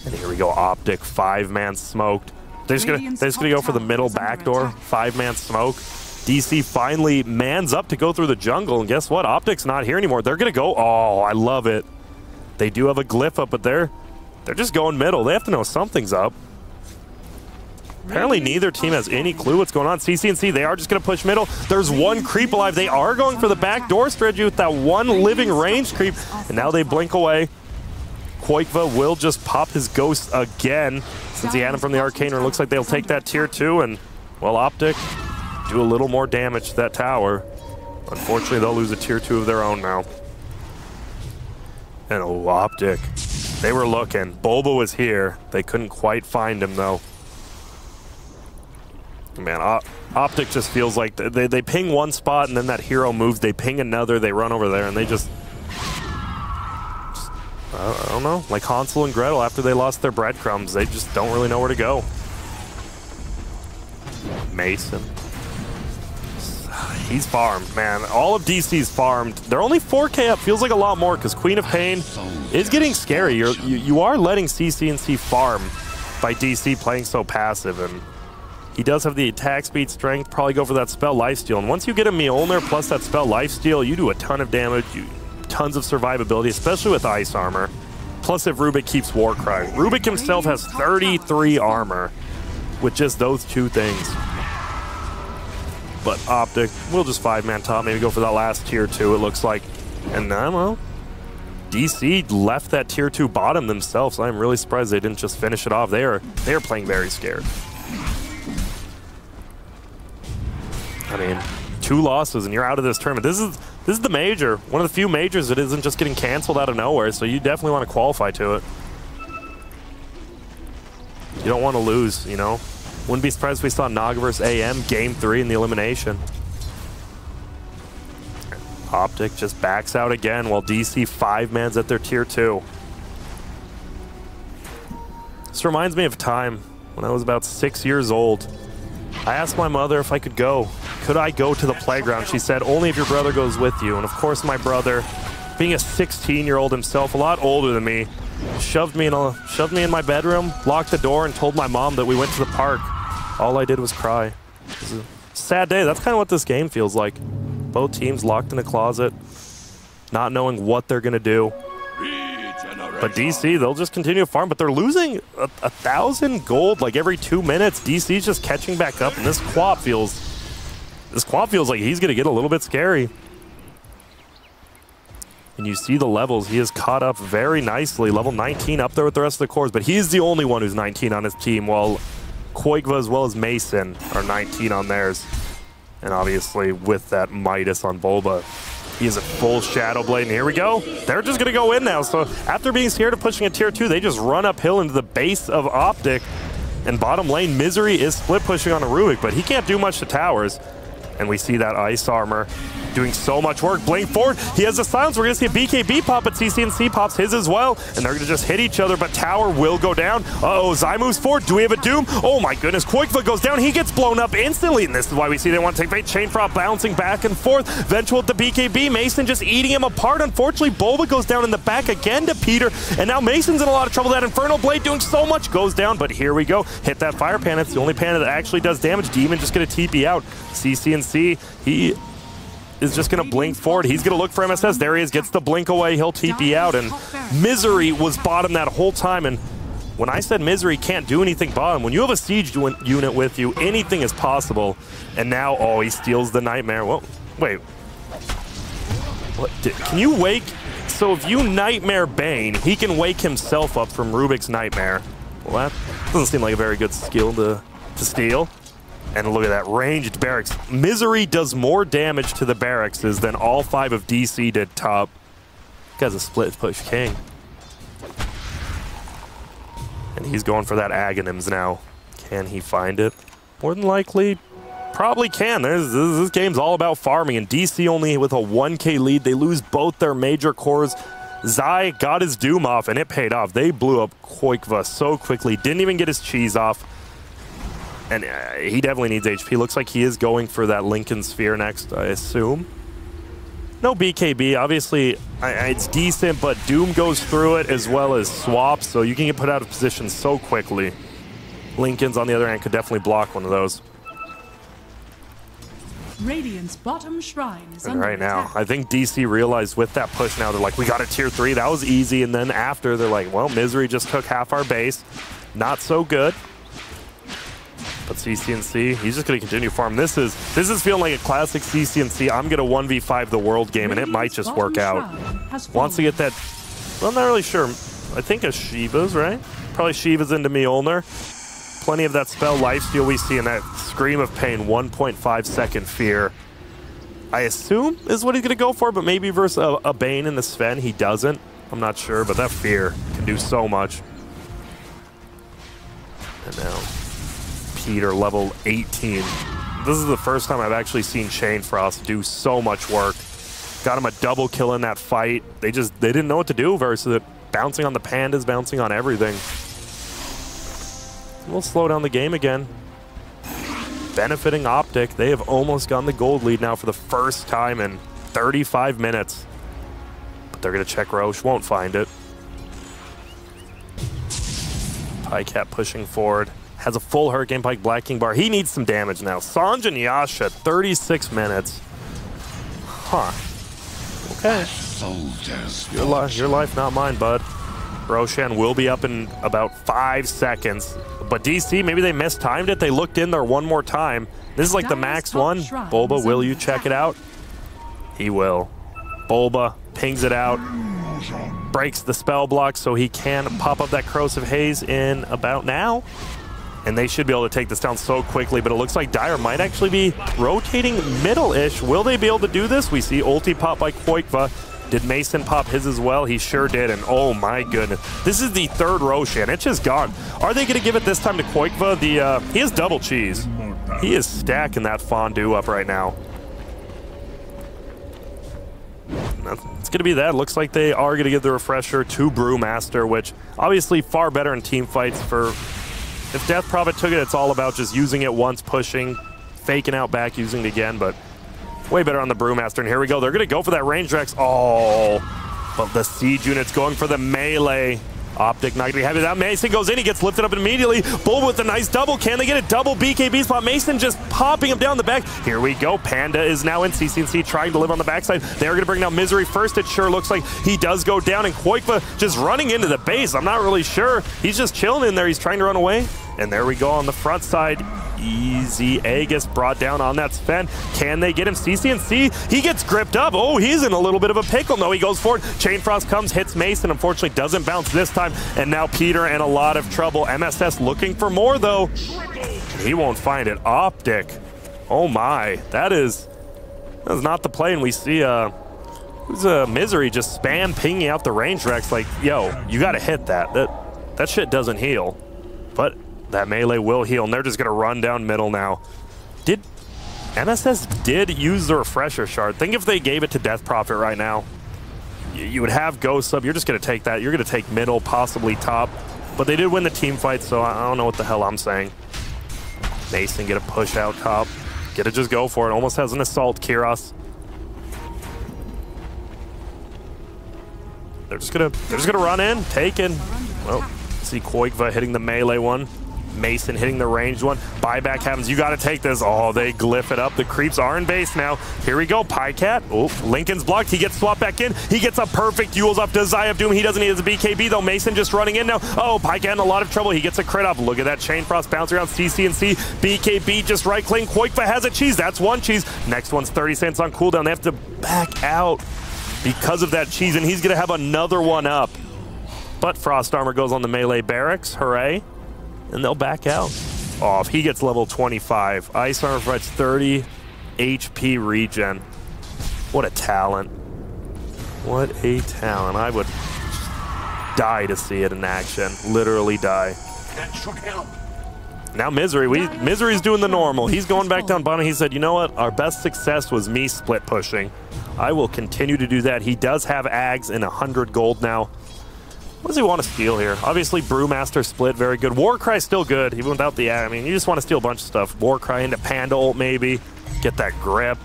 And here we go. OpTic, 5-man smoked. They're just going to go for the middle backdoor. 5-man smoke. DC finally mans up to go through the jungle. And guess what? OpTic's not here anymore. They're going to go... Oh, I love it. They do have a glyph up, but they're just going middle. They have to know something's up. Apparently neither team has any clue what's going on. CC&C, they are just going to push middle. There's one creep alive. They are going for the backdoor strategy with that one living range creep. And now they blink away. Koikva will just pop his ghost again. Since he had him from the Arcane, it looks like they'll take that tier 2. And, well, OpTic do a little more damage to that tower. Unfortunately, they'll lose a tier 2 of their own now. And, oh, OpTic. They were looking. Bulba was here. They couldn't quite find him, though. Man, OpTic just feels like they ping one spot, and then that hero moves. They ping another. They run over there, and they just I don't know. Like Hansel and Gretel after they lost their breadcrumbs. They just don't really know where to go. Mason. He's farmed, man. All of DC's farmed. They're only 4K up. Feels like a lot more because Queen of Pain is getting scary. You are letting CC&C farm by DC playing so passive, and he does have the attack speed strength. Probably go for that spell lifesteal. And once you get a Mjolnir plus that spell lifesteal, you do a ton of damage, tons of survivability, especially with ice armor. Plus if Rubik keeps Warcry. Rubik himself has 33 armor with just those two things. But OpTic will just 5-man top, maybe go for that last tier 2, it looks like. And well, DC left that tier 2 bottom themselves. I'm really surprised they didn't just finish it off. They are playing very scared. I mean, 2 losses and you're out of this tournament. This is the major. One of the few majors that isn't just getting canceled out of nowhere, so you definitely want to qualify to it. You don't want to lose, you know? Wouldn't be surprised if we saw Naga vs. AM Game 3 in the elimination. OpTic just backs out again while DC 5-mans at their tier 2. This reminds me of a time when I was about 6 years old. I asked my mother if I could go. Could I go to the playground? She said, only if your brother goes with you. And of course my brother, being a 16-year-old himself, a lot older than me, shoved me in my bedroom, locked the door, and told my mom that we went to the park. All I did was cry. It was a sad day. That's kind of what this game feels like. Both teams locked in a closet, not knowing what they're going to do. But DC, they'll just continue to farm, but they're losing 1,000 gold like every 2 minutes. DC's just catching back up, and this quap feels like he's going to get a little bit scary. And you see the levels. He has caught up very nicely. Level 19 up there with the rest of the cores, but he's the only one who's 19 on his team, while Koigva as well as Mason are 19 on theirs. And obviously with that Midas on Bulba, he is a full Shadow Blade, and here we go. They're just gonna go in now. So after being scared of pushing a tier 2, they just run uphill into the base of OpTic. And bottom lane, Misery is split pushing on a Rubik, but he can't do much to towers. And we see that Ice Armor doing so much work. Blink forward, he has the silence. We're gonna see a BKB pop, but CCNC pops his as well. And they're gonna just hit each other, but tower will go down. Uh-oh, Zai moves forward. Do we have a Doom? Oh my goodness, Koigva goes down. He gets blown up instantly. And this is why we see they want to take bait. Chain Frog bouncing back and forth. Vengeful with the BKB. Mason just eating him apart. Unfortunately, Bulba goes down in the back again to Peter. And now Mason's in a lot of trouble. That Infernal Blade doing so much goes down, but here we go. Hit that Fire Pan. It's the only Panda that actually does damage. Demon just gonna TP out. CCNC, he is just going to blink forward. He's going to look for MSS. There he is, gets the blink away. He'll TP out, and Misery was bottom that whole time. And when I said Misery can't do anything bottom, when you have a siege unit with you, anything is possible. And now, oh, he steals the Nightmare. Well, wait. What? Can you wake? So if you Nightmare Bane, he can wake himself up from Rubik's Nightmare. Well, that doesn't seem like a very good skill to steal. And look at that, ranged barracks. Misery does more damage to the barracks than all 5 of DC did top. Guy's a split push king. And he's going for that Aghanims now. Can he find it? More than likely, probably can. This game's all about farming, and DC only with a 1K lead. They lose both their major cores. Zai got his Doom off, and it paid off. They blew up Koigva so quickly. Didn't even get his cheese off. And he definitely needs HP. Looks like he is going for that Lincoln Sphere next, I assume. No BKB. Obviously, it's decent, but Doom goes through it as well as Swap, so you can get put out of position so quickly. Lincoln's, on the other hand, could definitely block one of those. Radiant's bottom shrine is And under right now, attack. I think DC realized with that push now, they're like, we got a tier 3. That was easy. And then after, they're like, well, Misery just took half our base. Not so good. But CCNC, he's just going to continue farm. This is feeling like a classic CCNC. I'm going to 1v5 the world game, and it might just work out. Wants to get that, well, I'm not really sure. I think a Shiva's, right? Probably Shiva's into Mjolnir. Plenty of that spell lifesteal we see in that Scream of Pain, 1.5 second fear. I assume is what he's going to go for, but maybe versus a Bane in the Sven, he doesn't. I'm not sure, but that fear can do so much. And now Peter, level 18. This is the first time I've actually seen Chain Frost do so much work. Got him a double kill in that fight. They didn't know what to do versus it. Bouncing on the pandas, bouncing on everything. We'll slow down the game again. Benefiting OpTic. They have almost gotten the gold lead now for the first time in 35 minutes. But they're going to check Roche. Won't find it. Pycat pushing forward. Has a full Hurricane Pike Black King bar. He needs some damage now. Sanjin Yasha, 36 minutes. Huh. Okay. Your life, not mine, bud. Roshan will be up in about 5 seconds. But DC, maybe they mistimed it. They looked in there one more time. This is like the max one. Bulba, will you check it out? He will. Bulba pings it out. Breaks the spell block so he can pop up that Corrosive Haze in about now. And they should be able to take this down so quickly, but it looks like Dire might actually be rotating middle-ish. Will they be able to do this? We see ulti pop by Koigva. Did Mason pop his as well? He sure did, and oh my goodness. This is the third Roshan. It's just gone. Are they going to give it this time to Koigva? He has double cheese. He is stacking that fondue up right now. It's going to be that. Looks like they are going to give the refresher to Brewmaster, which obviously far better in team fights for... If Death Prophet took it, it's all about just using it once, pushing, faking out back, using it again, but way better on the Brewmaster. And here we go. They're going to go for that range Rex. Oh, but the siege unit's going for the melee. OpTic not going to be happy with that. Mason goes in. He gets lifted up immediately. Bull with a nice double. Can they get a double BKB spot? Mason just popping him down the back. Here we go. Panda is now in. CCNC trying to live on the backside. They're going to bring down Misery first. It sure looks like he does go down. And Koigva just running into the base. I'm not really sure. He's just chilling in there. He's trying to run away. And there we go on the front side. Easy A gets brought down on that Sven. Can they get him? CC&C, he gets gripped up. Oh, he's in a little bit of a pickle. No, he goes for it. Chain Frost comes, hits Mason. Unfortunately, doesn't bounce this time. And now Peter in a lot of trouble. MSS looking for more, though. He won't find it. OpTic. Oh, my. That is not the play. And we see who's a Misery just spam pinging out the range Rex like, yo, you got to hit that. That shit doesn't heal. But that melee will heal, and they're just going to run down middle now. MSS did use the refresher shard. Think if they gave it to Death Prophet right now. You would have Ghost Sub. You're just going to take that. You're going to take middle, possibly top. But they did win the team fight, so I don't know what the hell I'm saying. Mason get a push out top. Get to just go for it. Almost has an assault, Kiros. They're just gonna run in, take in. Well, see Koikva hitting the melee one. Mason hitting the ranged one. Buyback happens. You got to take this. Oh, they glyph it up. The creeps are in base now. Here we go. Pycat. Oh, Lincoln's blocked. He gets swapped back in. He gets a perfect Yules up to Zai of Doom. He doesn't need his BKB, though. Mason just running in now. Oh, Pycat in a lot of trouble. He gets a crit up. Look at that Chain Frost bounce around CC&C. BKB just right clicking. Koikva has a cheese. That's one cheese. Next one's 30 seconds on cooldown. They have to back out because of that cheese, and he's going to have another one up. But Frost Armor goes on the melee barracks. Hooray. And they'll back out. Oh, if he gets level 25, Ice Armor provides 30 HP regen. What a talent. What a talent. I would die to see it in action. Literally die. That should help. Now Misery. Misery's doing the normal. He's going back down bottom. He said, you know what? Our best success was me split pushing. I will continue to do that. He does have Ags and 100 gold now. What does he want to steal here? Obviously, Brewmaster split, very good. Warcry still good, even without the I mean, you just want to steal a bunch of stuff. Warcry into Panda ult, maybe. Get that grip.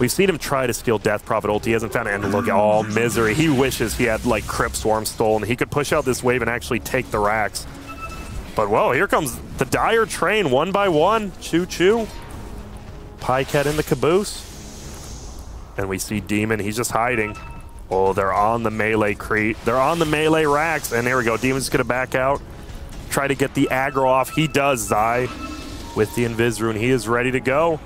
We've seen him try to steal Death Prophet ult. He hasn't found it. And look at all Misery. He wishes he had, like, Crypt Swarm stolen. He could push out this wave and actually take the racks. But, whoa, here comes the Dire train, one by one. Choo-choo. Pycat in the caboose. And we see Demon. He's just hiding. Oh, they're on the melee They're on the melee racks. And there we go. Demon's going to back out. Try to get the aggro off. He does, Zai. With the Invis Rune. He is ready to go.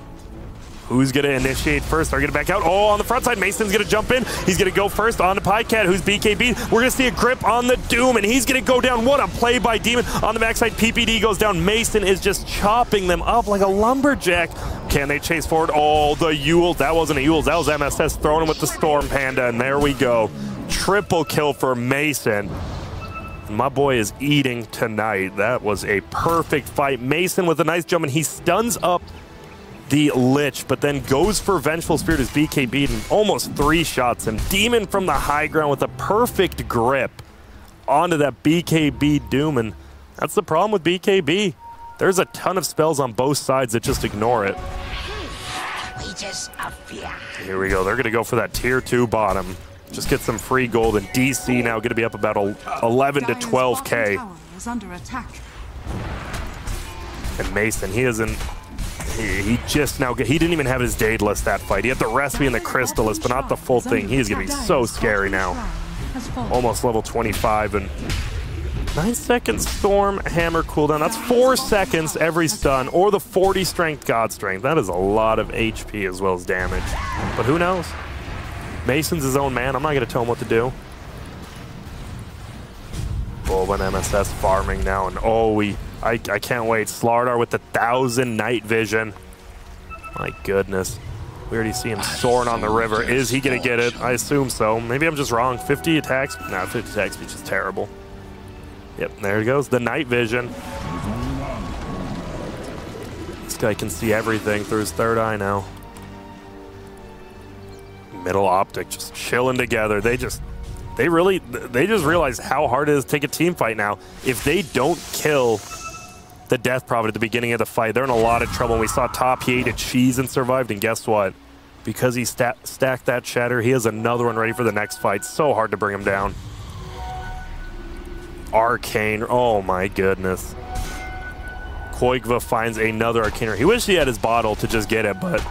Who's going to initiate first? They're going to back out. Oh, on the front side, Mason's going to jump in. He's going to go first on to Pycat, who's BKB. We're going to see a grip on the Doom, and he's going to go down. What a play by Demon. On the backside, PPD goes down. Mason is just chopping them up like a lumberjack. Can they chase forward? Oh, the Yules. That wasn't a Yules. That was MSS throwing him with the Storm Panda, and there we go. Triple kill for Mason. My boy is eating tonight. That was a perfect fight. Mason with a nice jump, and he stuns up the Lich, but then goes for Vengeful Spirit as BKB and almost 3 shots him. Demon from the high ground with a perfect grip onto that BKB Doom, and that's the problem with BKB. There's a ton of spells on both sides that just ignore it. Here we go. They're going to go for that tier 2 bottom. Just get some free gold, and DC now going to be up about 11 to 12k. And Mason, he isn't... He just now, he didn't even have his Daedalus that fight. He had the recipe and the Crystallis, but not the full thing. He is going to be so scary now. Almost level 25 and 9 seconds Storm Hammer cooldown. That's 4 seconds every stun, or the 40 strength God Strength. That is a lot of HP as well as damage. But who knows? Mason's his own man. I'm not going to tell him what to do. Bulba and MSS farming now, and oh, I can't wait. Slardar with the 1,000 night vision. My goodness. We already see him soaring on the river. Is he going to get it? I assume so. Maybe I'm just wrong. 50 attacks? Nah, 50 attack speed is terrible. Yep, there he goes. The night vision. This guy can see everything through his third eye now. Middle OpTic just chilling together. They just realize how hard it is to take a team fight now. If they don't kill the Death Prophet at the beginning of the fight, they're in a lot of trouble. We saw top, he ate a cheese and survived, and guess what? Because he stacked that shatter, he has another one ready for the next fight. So hard to bring him down. Arcane, oh my goodness. Koikva finds another Arcaner. He wished he had his bottle to just get it, but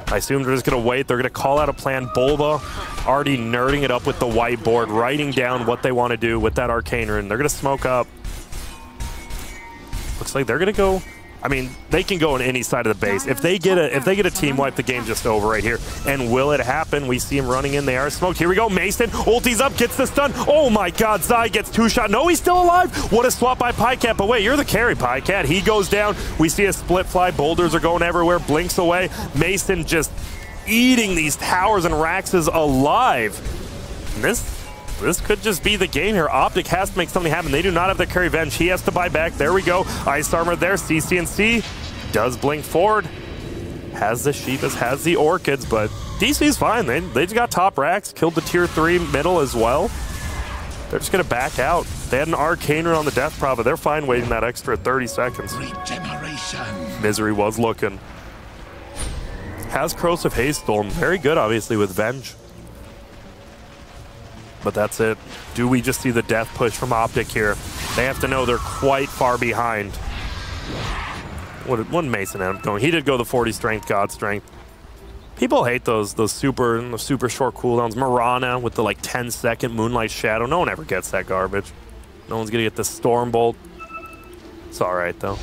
I assume they're just going to wait. They're going to call out a plan. Bulba already nerding it up with the whiteboard, writing down what they want to do with that Arcaner, and they're going to smoke up. Looks like they're going to go I mean, they can go on any side of the base. If they get a team wipe, the game's just over right here. And will it happen? We see him running in. They are smoked. Here we go. Mason ulties up, gets the stun. Oh my God, Zai gets 2-shot. No, he's still alive. What a swap by Pycat. But wait, you're the carry, Pycat. He goes down. We see a split fly. Boulders are going everywhere. Blinks away. Mason just eating these towers, and Rax is alive. And this could just be the game here. OpTic has to make something happen. They do not have the carry Venge. He has to buy back. There we go. Ice Armor there. CCNC does blink forward. Has the Shivas, has the Orchids, but DC's fine. They just got top Rax. Killed the tier 3 middle as well. They're just going to back out. They had an Arcaner on the Death Prophet. They're fine waiting that extra 30 seconds. Regeneration. Misery was looking. Has Corrosive Haste Storm. Very good, obviously, with Venge. But that's it. Do we just see the death push from OpTic here? They have to know they're quite far behind. What Mason ended up going? He did go the 40 strength, God strength. People hate those super short cooldowns. Mirana with the like 10-second Moonlight Shadow. No one ever gets that garbage. No one's gonna get the Storm Bolt. It's all right though.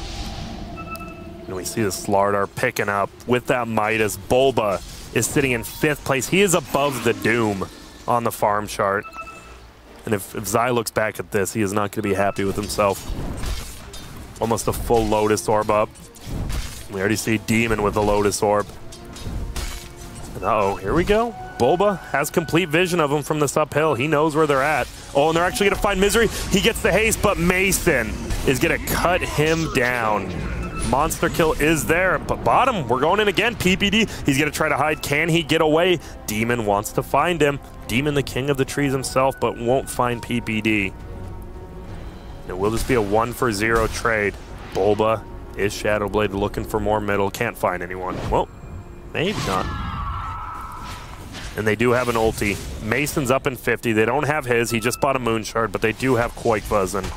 And we see the Slardar picking up with that Midas. Bulba is sitting in 5th place. He is above the Doom on the farm chart. And if Zai looks back at this, he is not going to be happy with himself. Almost a full Lotus Orb up. We already see Demon with the Lotus Orb. And uh-oh, here we go. Bulba has complete vision of him from this uphill. He knows where they're at. Oh, and they're actually going to find Misery. He gets the haste, but Mason is going to cut him down. Monster kill is there, but bottom, we're going in again. PPD, he's going to try to hide. Can he get away? Demon wants to find him. Demon, the king of the trees himself, but won't find PPD. It will just be a 1-for-0 trade. Bulba is Shadowblade looking for more middle. Can't find anyone. Well, maybe not. And they do have an ulti. Mason's up in 50. They don't have his. He just bought a Moon Shard, but they do have Quake and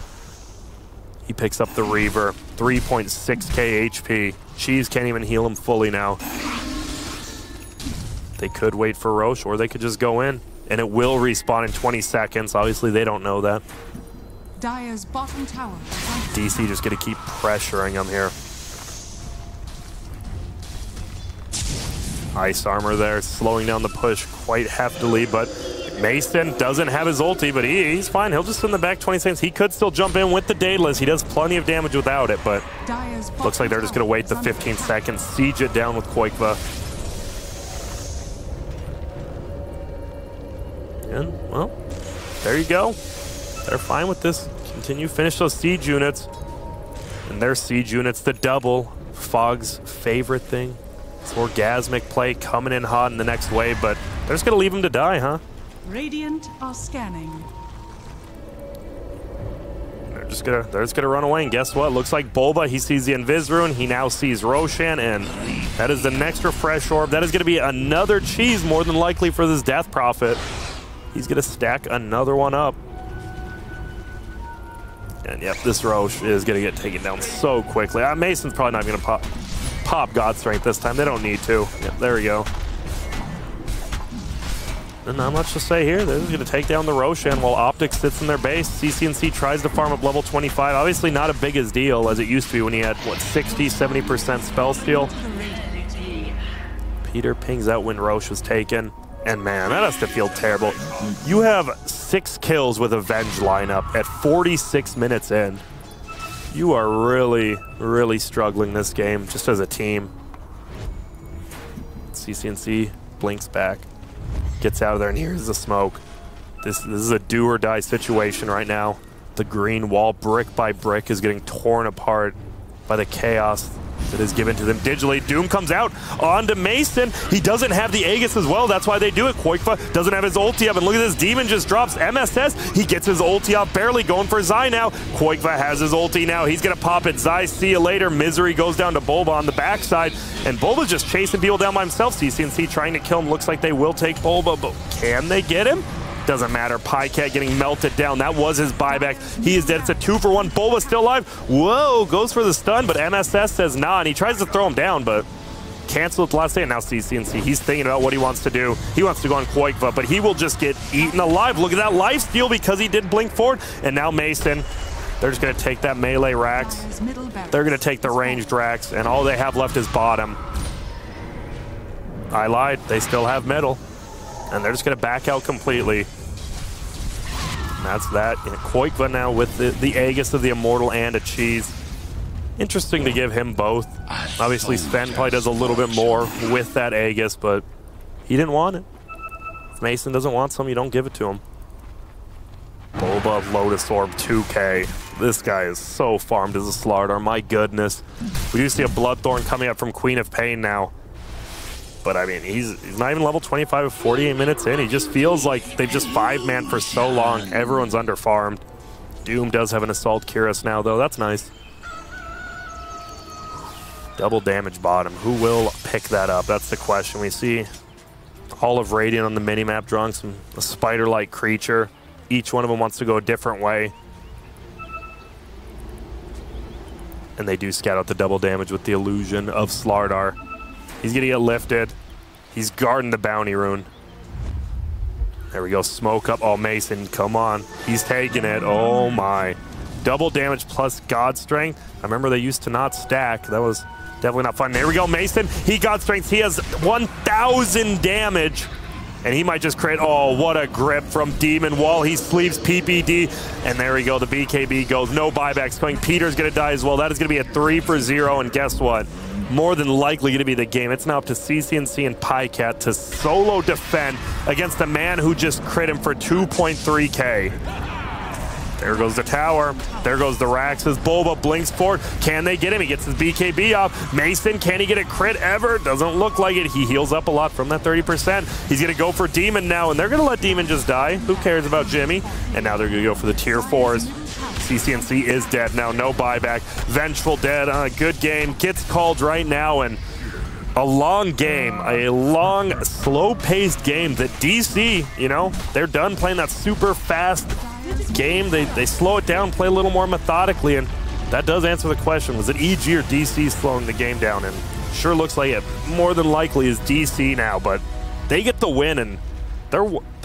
he picks up the Reaver. 3.6k HP. Cheese can't even heal him fully now. They could wait for Roche, or they could just go in. And it will respawn in 20 seconds. Obviously, they don't know that. Dire's bottom tower. DC just going to keep pressuring him here. Ice Armor there, slowing down the push quite heftily, but Mason doesn't have his ulti, but he's fine. He'll just sit in the back 20 seconds. He could still jump in with the Daedalus. He does plenty of damage without it, but looks like they're just going to wait the 15 seconds, siege it down with Quakeva. And, well, there you go. They're fine with this. Continue, finish those siege units. And their siege units, the double. Fog's favorite thing. It's orgasmic play coming in hot in the next wave, but they're just going to leave him to die, huh? Radiant are scanning. They're just gonna run away, and guess what? Looks like Bulba, he sees the Invis Rune, he now sees Roshan, and that is the next refresh orb. That is gonna be another cheese, more than likely, for this Death Prophet. He's gonna stack another one up. And yep, this Roche is gonna get taken down so quickly. Mason's probably not gonna pop God Strength this time. They don't need to. Yep, there we go. And not much to say here. They're just going to take down the Roshan while OpTic sits in their base. CCNC tries to farm up level 25. Obviously not a big as deal as it used to be when he had, what, 60, 70% spell steal. Peter pings out when Roche was taken. And man, that has to feel terrible. You have 6 kills with a Venge lineup at 46 minutes in. You are really, really struggling this game just as a team. CCNC blinks back. Gets out of there, and here's the smoke. This is a do or die situation right now. The green wall, brick by brick, is getting torn apart by the chaos that is given to them digitally. Doom comes out onto Mason. He doesn't have the Aegis as well. That's why they do it. Quakeva doesn't have his ulti up, and look at this. Demon just drops MSS. He gets his ulti off, barely going for Zai now. Quakeva has his ulti now. He's going to pop it. Zai, see you later. Misery goes down to Bulba on the backside, and Bulba's just chasing people down by himself. CCNC trying to kill him. Looks like they will take Bulba, but can they get him? Doesn't matter. Pycat getting melted down. That was his buyback. He is dead. It's a 2-for-1. Bulba's still alive. Whoa, goes for the stun, but MSS says nah, and he tries to throw him down, but cancel at the last day. And now CCNC, he's thinking about what he wants to do. He wants to go on Quakeva, but he will just get eaten alive. Look at that lifesteal because he did blink forward. And now Mason They're just going to take that melee Rax. They're going to take the ranged Rax, and all they have left is bottom. I lied. They still have middle, and they're just going to back out completely. And that's that. Koikva now with the Aegis of the Immortal and a cheese. Interesting to give him both. Obviously, Sven probably does a little bit more with that Aegis, but he didn't want it. If Mason doesn't want some, you don't give it to him. Boba, Lotus Orb, 2K. This guy is so farmed as a Slardar, my goodness. We do see a Bloodthorn coming up from Queen of Pain now. But I mean, he's not even level 25 with 48 minutes in. He just feels like they've just 5-man for so long. Everyone's underfarmed. Doom does have an Assault Cuirass now, though. That's nice. Double damage bottom. Who will pick that up? That's the question. We see all of Radiant on the minimap drawing a spider-like creature. Each one of them wants to go a different way. And they do scout out the double damage with the illusion of Slardar. He's going to get lifted. He's guarding the bounty rune. There we go. Smoke up. Oh, Mason, come on. He's taking it. Oh, my. Double damage plus God Strength. I remember they used to not stack. That was definitely not fun. There we go. Mason, he God Strength. He has 1,000 damage. And he might just crit. Oh, what a grip from Demon while he sleeves PPD. And there we go. The BKB goes. No buybacks going. Peter's going to die as well. That is going to be a 3 for 0. And guess what? More than likely going to be the game. It's now up to CCNC and Pycat to solo defend against the man who just crit him for 2.3K. There goes the tower. There goes the Raxes. Boba blinks forward. Can they get him? He gets his BKB off. Mason, can he get a crit ever? Doesn't look like it. He heals up a lot from that 30%. He's going to go for Demon now, and they're going to let Demon just die. Who cares about Jimmy? And now they're going to go for the tier 4s. CCNC is dead now. No buyback. Vengeful dead. Good game. Gets called right now, and a long game. A long, slow-paced game that DC, you know, they're done playing that super fast game. They slow it down, play a little more methodically, and that does answer the question. Was it EG or DC slowing the game down? And sure looks like it more than likely is DC now, but they get the win, and they're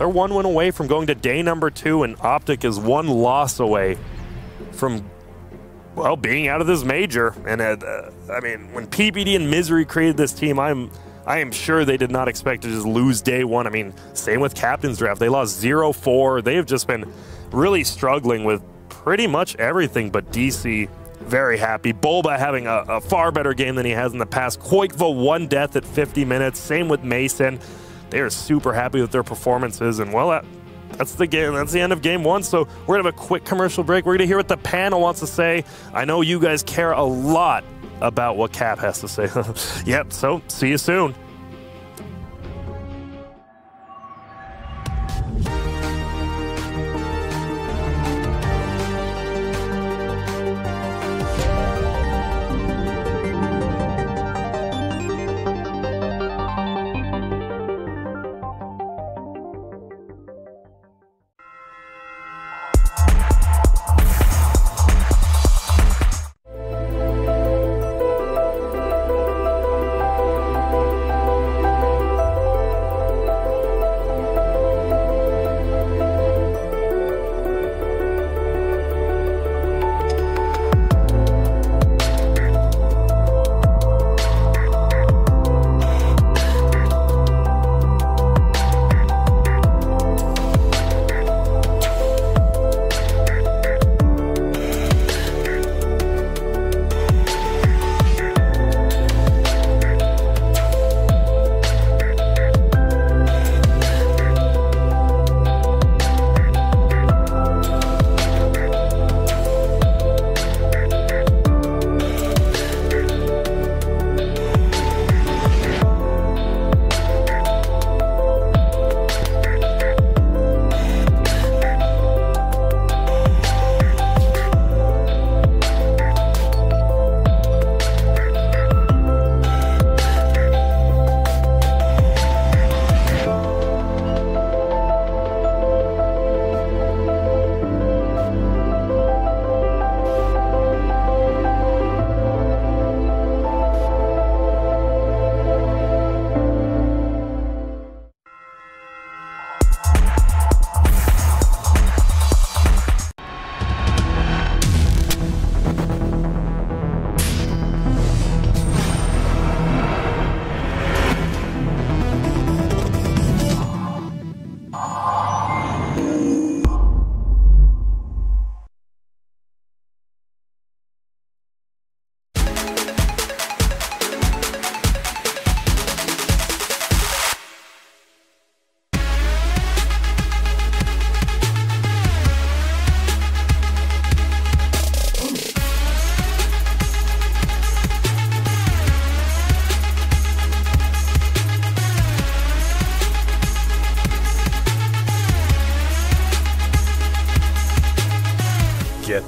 one win away from going to day number 2, and OpTic is 1 loss away from, well, being out of this major. And I mean, when PPD and Misery created this team, I am sure they did not expect to just lose day 1. I mean, same with Captain's Draft. They lost 0-4. They have just been really struggling with pretty much everything, but DC very happy. Bulba having a far better game than he has in the past. Koikva 1 death at 50 minutes. Same with Mason. They are super happy with their performances, and well, that's the game. That's the end of game 1. So we're gonna have a quick commercial break. We're gonna hear what the panel wants to say. I know you guys care a lot about what Cap has to say. Yep. So see you soon.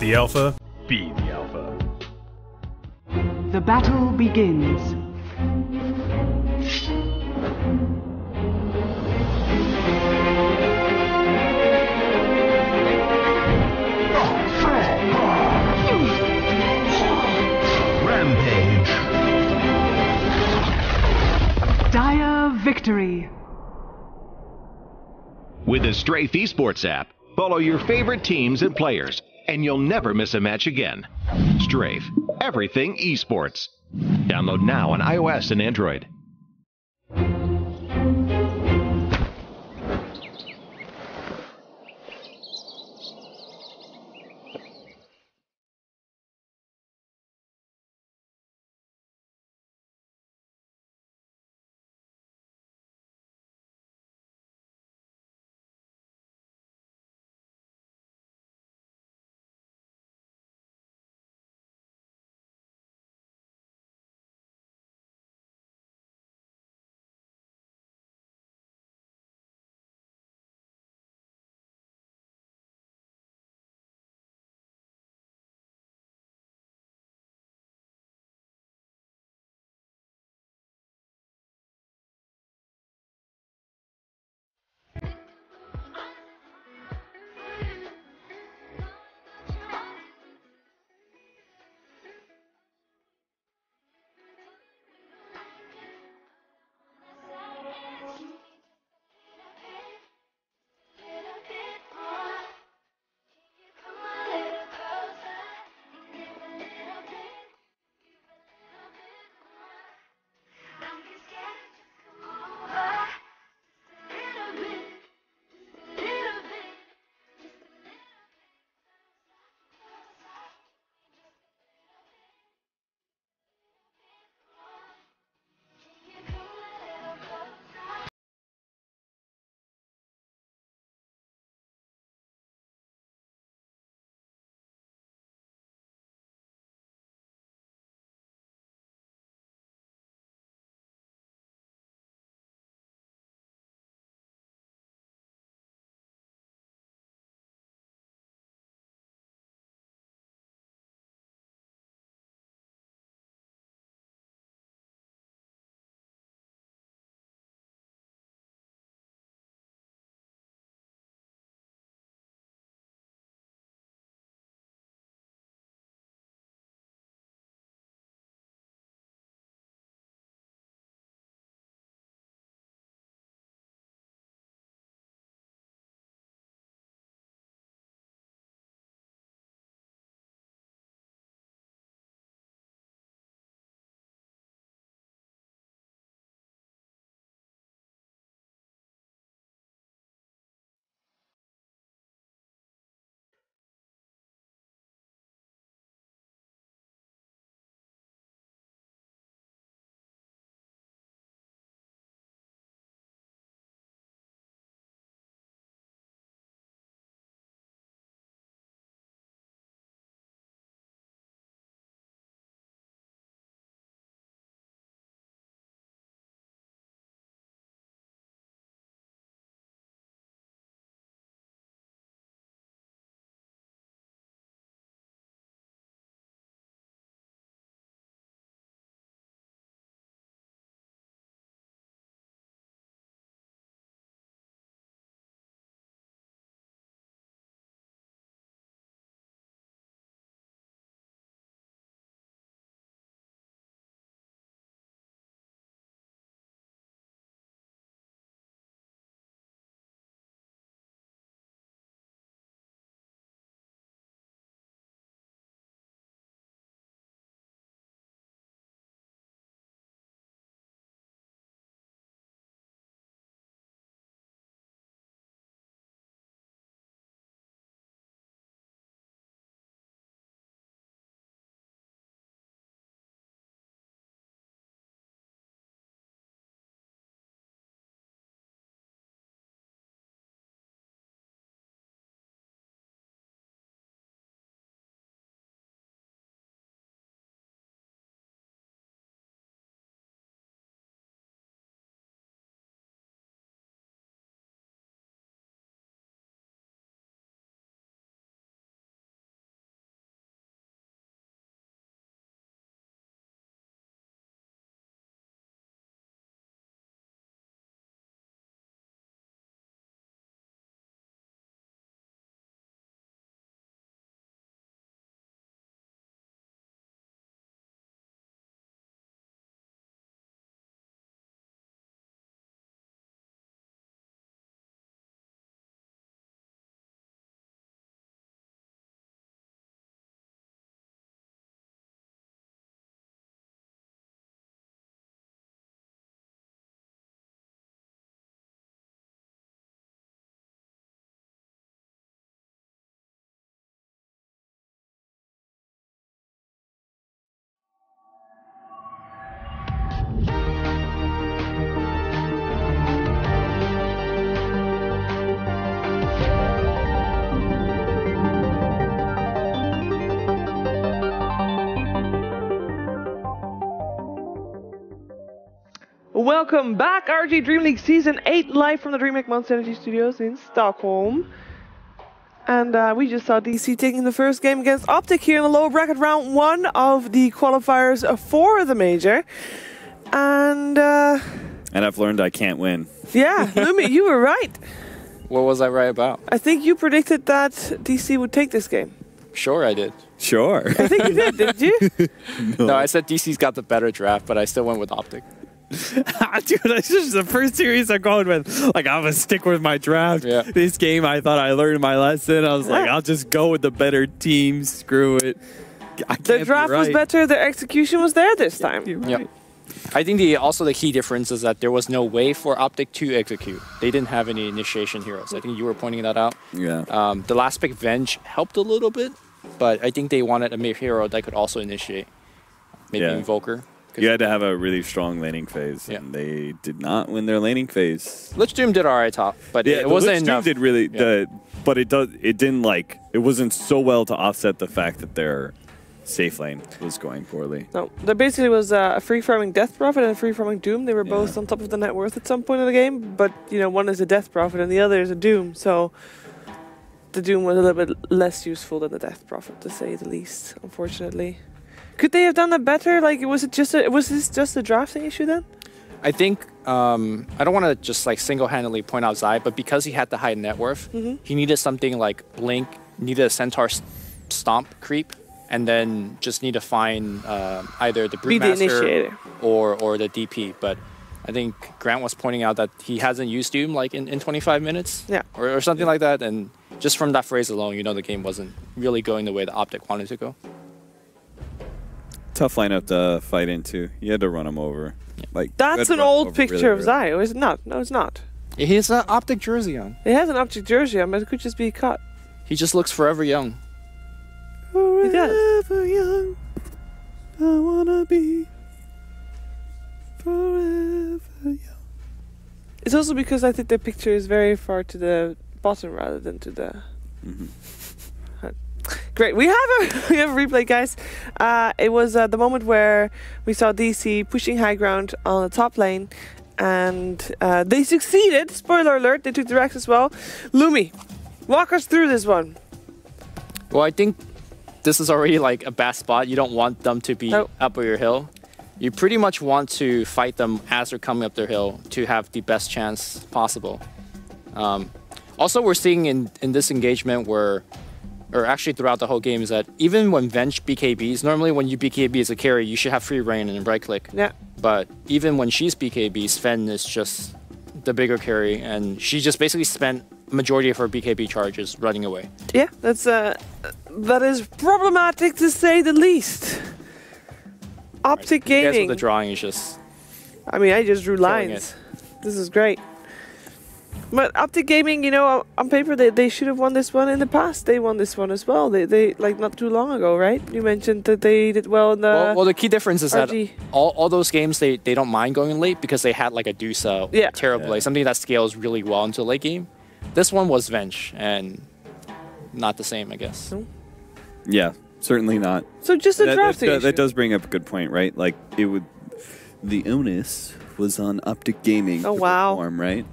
the alpha, be the alpha. The battle begins. Rampage. Dire victory. With the Strafe Esports app, follow your favorite teams and players, and you'll never miss a match again. Strafe, everything esports. Download now on iOS and Android. Welcome back, ROG DreamLeague Season 8, live from the DreamHack Monster Energy Studios in Stockholm. And we just saw DC taking the first game against OpTic here in the lower bracket, round 1 of the qualifiers for the major. And I've learned I can't win. Yeah, Lumi, you were right. What was I right about? I think you predicted that DC would take this game. Sure, I did. Sure. I think you did, didn't you? No, I said DC's got the better draft, but I still went with OpTic. Dude, that's just the first series I'm going with. Like, I'm going to stick with my draft. Yeah. This game, I thought I learned my lesson. I was like, I'll just go with the better team. Screw it. The draft was better. The execution was there this time. You're right. Yep. I think also the key difference is that there was no way for OpTic to execute. They didn't have any initiation heroes. I think you were pointing that out. Yeah. The last pick, Venge, helped a little bit, but I think they wanted a hero that could also initiate. Maybe Invoker. You had to have a really strong laning phase, and they did not win their laning phase. Lich Doom did alright top, but it wasn't enough. Lich Doom did really, but it didn't like, it wasn't so well to offset the fact that their safe lane was going poorly. No, there basically was a free farming Death Prophet and a free farming Doom. They were both on top of the net worth at some point in the game, but you know, one is a Death Prophet and the other is a Doom, so the Doom was a little bit less useful than the Death Prophet, to say the least, unfortunately. Could they have done that better? Like, was this just a drafting issue then? I think I don't want to just like single-handedly point out Zai, but because he had the high net worth, he needed something like Blink, needed a Centaur Stomp creep, and then just need to find either the Brewmaster or the DP. But I think Grant was pointing out that he hasn't used Doom like in 25 minutes, or something like that, and just from that phrase alone, you know the game wasn't really going the way the OpTic wanted to go. Tough lineup to fight into. You had to run him over. Like, that's an old picture of Zai, or is it not? No, it's not. He has an OpTic jersey on. He has an OpTic jersey on, but it could just be cut. He just looks forever young. He does. Forever young, I wanna be forever young. It's also because I think the picture is very far to the bottom rather than to the... Great, we have a replay, guys. It was the moment where we saw DC pushing high ground on the top lane, and they succeeded. Spoiler alert, they took the Rex as well. Lumi, walk us through this one. Well, I think this is already like a bad spot. You don't want them to be up your hill. You pretty much want to fight them as they're coming up their hill to have the best chance possible. Also, we're seeing in this engagement where, or actually throughout the whole game, is that even when Venge BKBs, normally when you BKB as a carry, you should have free reign and right click. Yeah. But even when she's BKB, Sven is just the bigger carry, and she just basically spent majority of her BKB charges running away. Yeah, that's that is problematic to say the least. OpTic Gaming. I guess with the drawing is just... I mean, I just drew lines. This is great. But OpTic Gaming, you know, on paper they should have won this one in the past. They won this one as well. They like not too long ago, right? You mentioned that they did well in the... Well, the key difference is RG. that all those games, they don't mind going late because they had like a Dusa, Terrorblade, something that scales really well into late game. This one was Venge, and not the same, I guess. No. Yeah, certainly not. So just a drafting issue. That does bring up a good point, right? Like, it would... The onus was on OpTic Gaming to perform, right?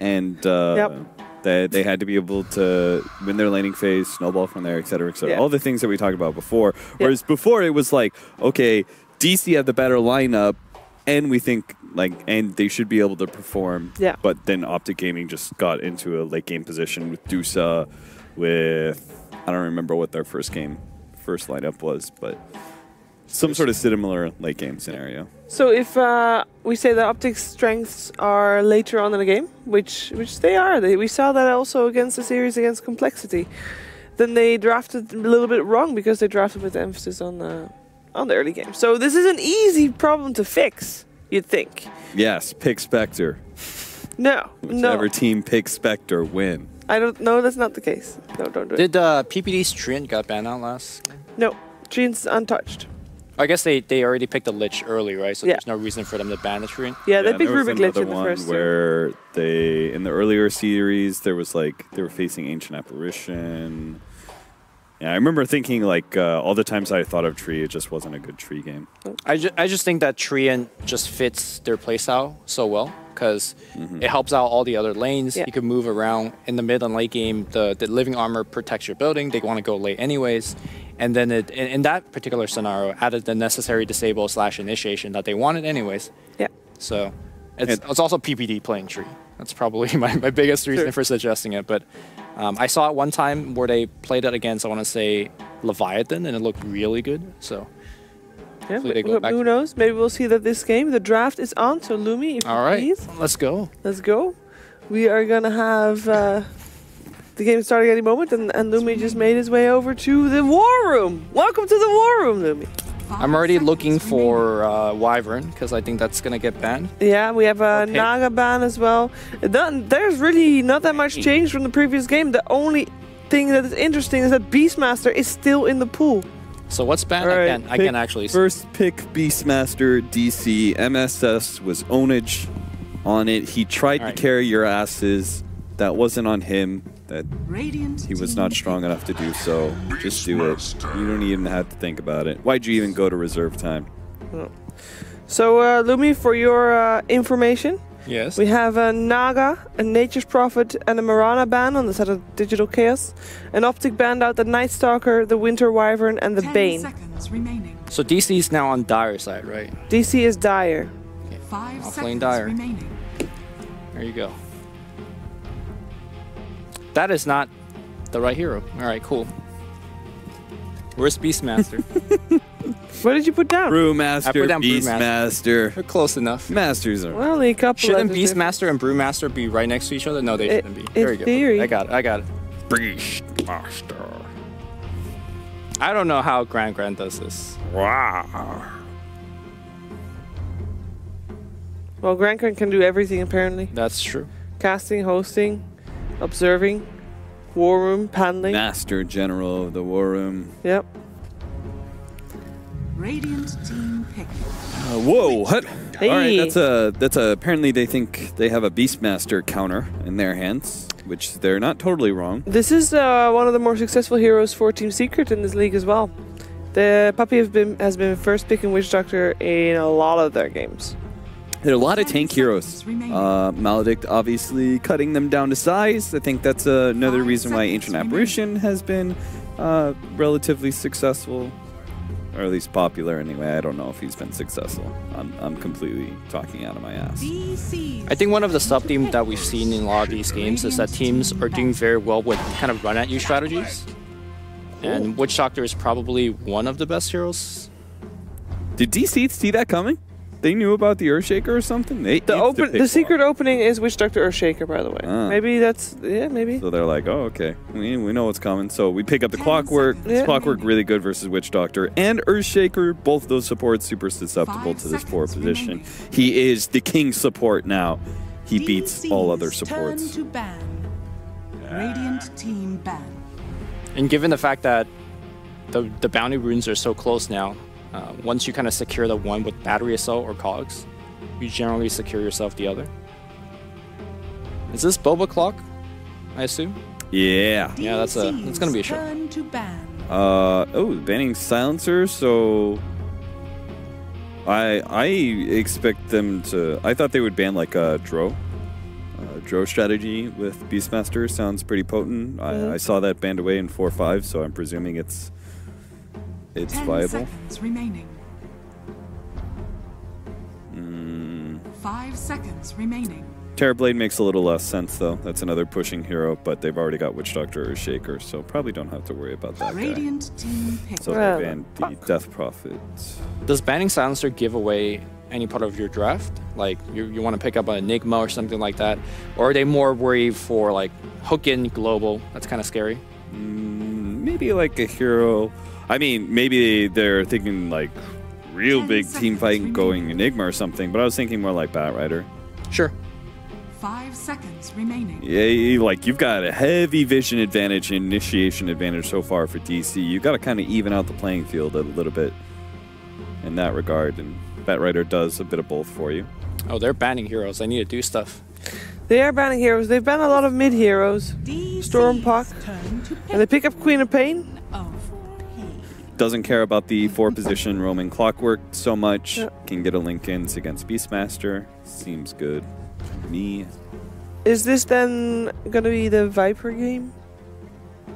And they had to be able to win their laning phase, snowball from there, et cetera, et cetera. All the things that we talked about before. Whereas before it was like, okay, DC had the better lineup, and we think like, and they should be able to perform. Yeah. But then OpTic Gaming just got into a late game position with Dusa, with I don't remember what their first lineup was, but some sort of similar late game scenario. So if we say that OpTic's strengths are later on in the game, which they are, we saw that also against the series against Complexity, then they drafted a little bit wrong because they drafted with emphasis on the early game. So this is an easy problem to fix, you'd think. Yes, pick Spectre. No, Whichever team picks Spectre win. I don't know. That's not the case. No, don't do it. Did PPD's Treant got banned out last game? No, Treant's untouched. I guess they already picked the Lich early, right? So there's no reason for them to ban the Treant. Yeah, they picked Rubik Lich in the first where they, in the earlier series, there was like, they were facing Ancient Apparition, Yeah, I remember thinking like all the times I thought of Tree, it just wasn't a good Tree game. I just think that Treant just fits their playstyle so well because it helps out all the other lanes. Yeah. You can move around in the mid and late game. The living armor protects your building. They want to go late anyways. And then in that particular scenario, added the necessary disable / initiation that they wanted anyways. Yeah. So it's also PPD playing Tree. That's probably my biggest reason for suggesting it. But I saw it one time where they played it against, I want to say, Leviathan, and it looked really good. So Yeah, they go back who knows? Maybe we'll see that this game, the draft is on. So Lumi, if all right, you please. let's go. Let's go. We are going to have the game starting any moment, and Lumi just made his way over to the War Room. Welcome to the War Room, Lumi. I'm already looking for Wyvern because I think that's going to get banned. Yeah, we have a Naga ban as well. There's really not that much change from the previous game. The only thing that is interesting is that Beastmaster is still in the pool. So what's banned? Right, I can actually see. First pick Beastmaster, DC, MSS was ownage on it. He tried to carry your asses. That wasn't on him. That he was not strong enough to do so. Just do it. You don't even have to think about it. Why'd you even go to reserve time? So, Lumi, for your information, Yes. we have a Naga, a Nature's Prophet, and a Marana ban on the side of Digital Chaos. An OpTic banned out the Night Stalker, the Winter Wyvern, and the 10 Bane. seconds remaining. So DC's now on Dire side, right? DC is Dire. 5 Offlane seconds Dire. remaining. There you go. That is not the right hero. All right, cool. Where's Beastmaster? What did you put down? Brewmaster, I put down Beastmaster. They're close enough. Masters are. Well, only a couple. Shouldn't letters Beastmaster and Brewmaster be right next to each other? No, they shouldn't be. There we go. theory. I got it. Beastmaster. I don't know how Grand does this. Wow. Well, Grankern can do everything apparently. That's true. Casting, hosting, observing, war room, paneling. Master General of the War Room. Yep. Radiant team pick. Whoa! What? Hey. All right, that's a. Apparently, they think they have a Beastmaster counter in their hands, which they're not totally wrong. This is one of the more successful heroes for Team Secret in this league as well. The puppy has been first picking Witch Doctor in a lot of their games. There are a lot of tank heroes. Maledict obviously cutting them down to size. I think that's another reason why Ancient Apparition has been relatively successful, or at least popular anyway. I don't know if he's been successful. I'm completely talking out of my ass. I think one of the sub-themes that we've seen in a lot of these games is that teams are doing very well with kind of run-at-you strategies. And Witch Doctor is probably one of the best heroes. Did DC see that coming? They knew about the Earthshaker or something? The secret opening is Witch Doctor Earthshaker, by the way. Maybe that's, yeah, maybe. So they're like, oh, okay, we know what's coming. So we pick up the Clockwork. Yeah. Clockwork really good versus Witch Doctor and Earthshaker. Both those supports super susceptible to this 4 position. He is the king support now. He beats all other supports. Turn to ban. Radiant team ban. And given the fact that the bounty runes are so close now, once you kind of secure the one with battery assault or cogs, you generally secure yourself the other. Is this Boba Clock? I assume. Yeah. Yeah, that's gonna be a show. Turn to ban. Banning Silencer. So I expect them to. I thought they would ban like a Dro. Dro strategy with Beastmaster sounds pretty potent. I saw that banned away in 4.5, so I'm presuming it's 10 viable. seconds remaining. 5 seconds remaining. Terrorblade makes a little less sense though. That's another pushing hero, but they've already got Witch Doctor or Shaker, so probably don't have to worry about that Radiant team pick. guy. So they banned the Death Prophet. Does banning Silencer give away any part of your draft? Like you want to pick up an Enigma or something like that? Or are they more worried for like hook in global? That's kind of scary. Maybe like a hero. I mean, maybe they're thinking like real 10 big team seconds fight going remaining. Enigma or something, but I was thinking more like Batrider. Sure. 5 seconds remaining. Yeah, like you've got a heavy vision advantage and initiation advantage so far for DC. You've got to kind of even out the playing field a little bit in that regard, and Batrider does a bit of both for you. Oh, they're banning heroes. They need to do stuff. They are banning heroes. They've banned a lot of mid heroes. DC's Stormpock. turn to pick. And they pick up Queen of Pain. Of doesn't care about the 4-position roaming clockwork so much. Yeah. Can get a Linken's against Beastmaster. Seems good to me. Is this then gonna be the Viper game?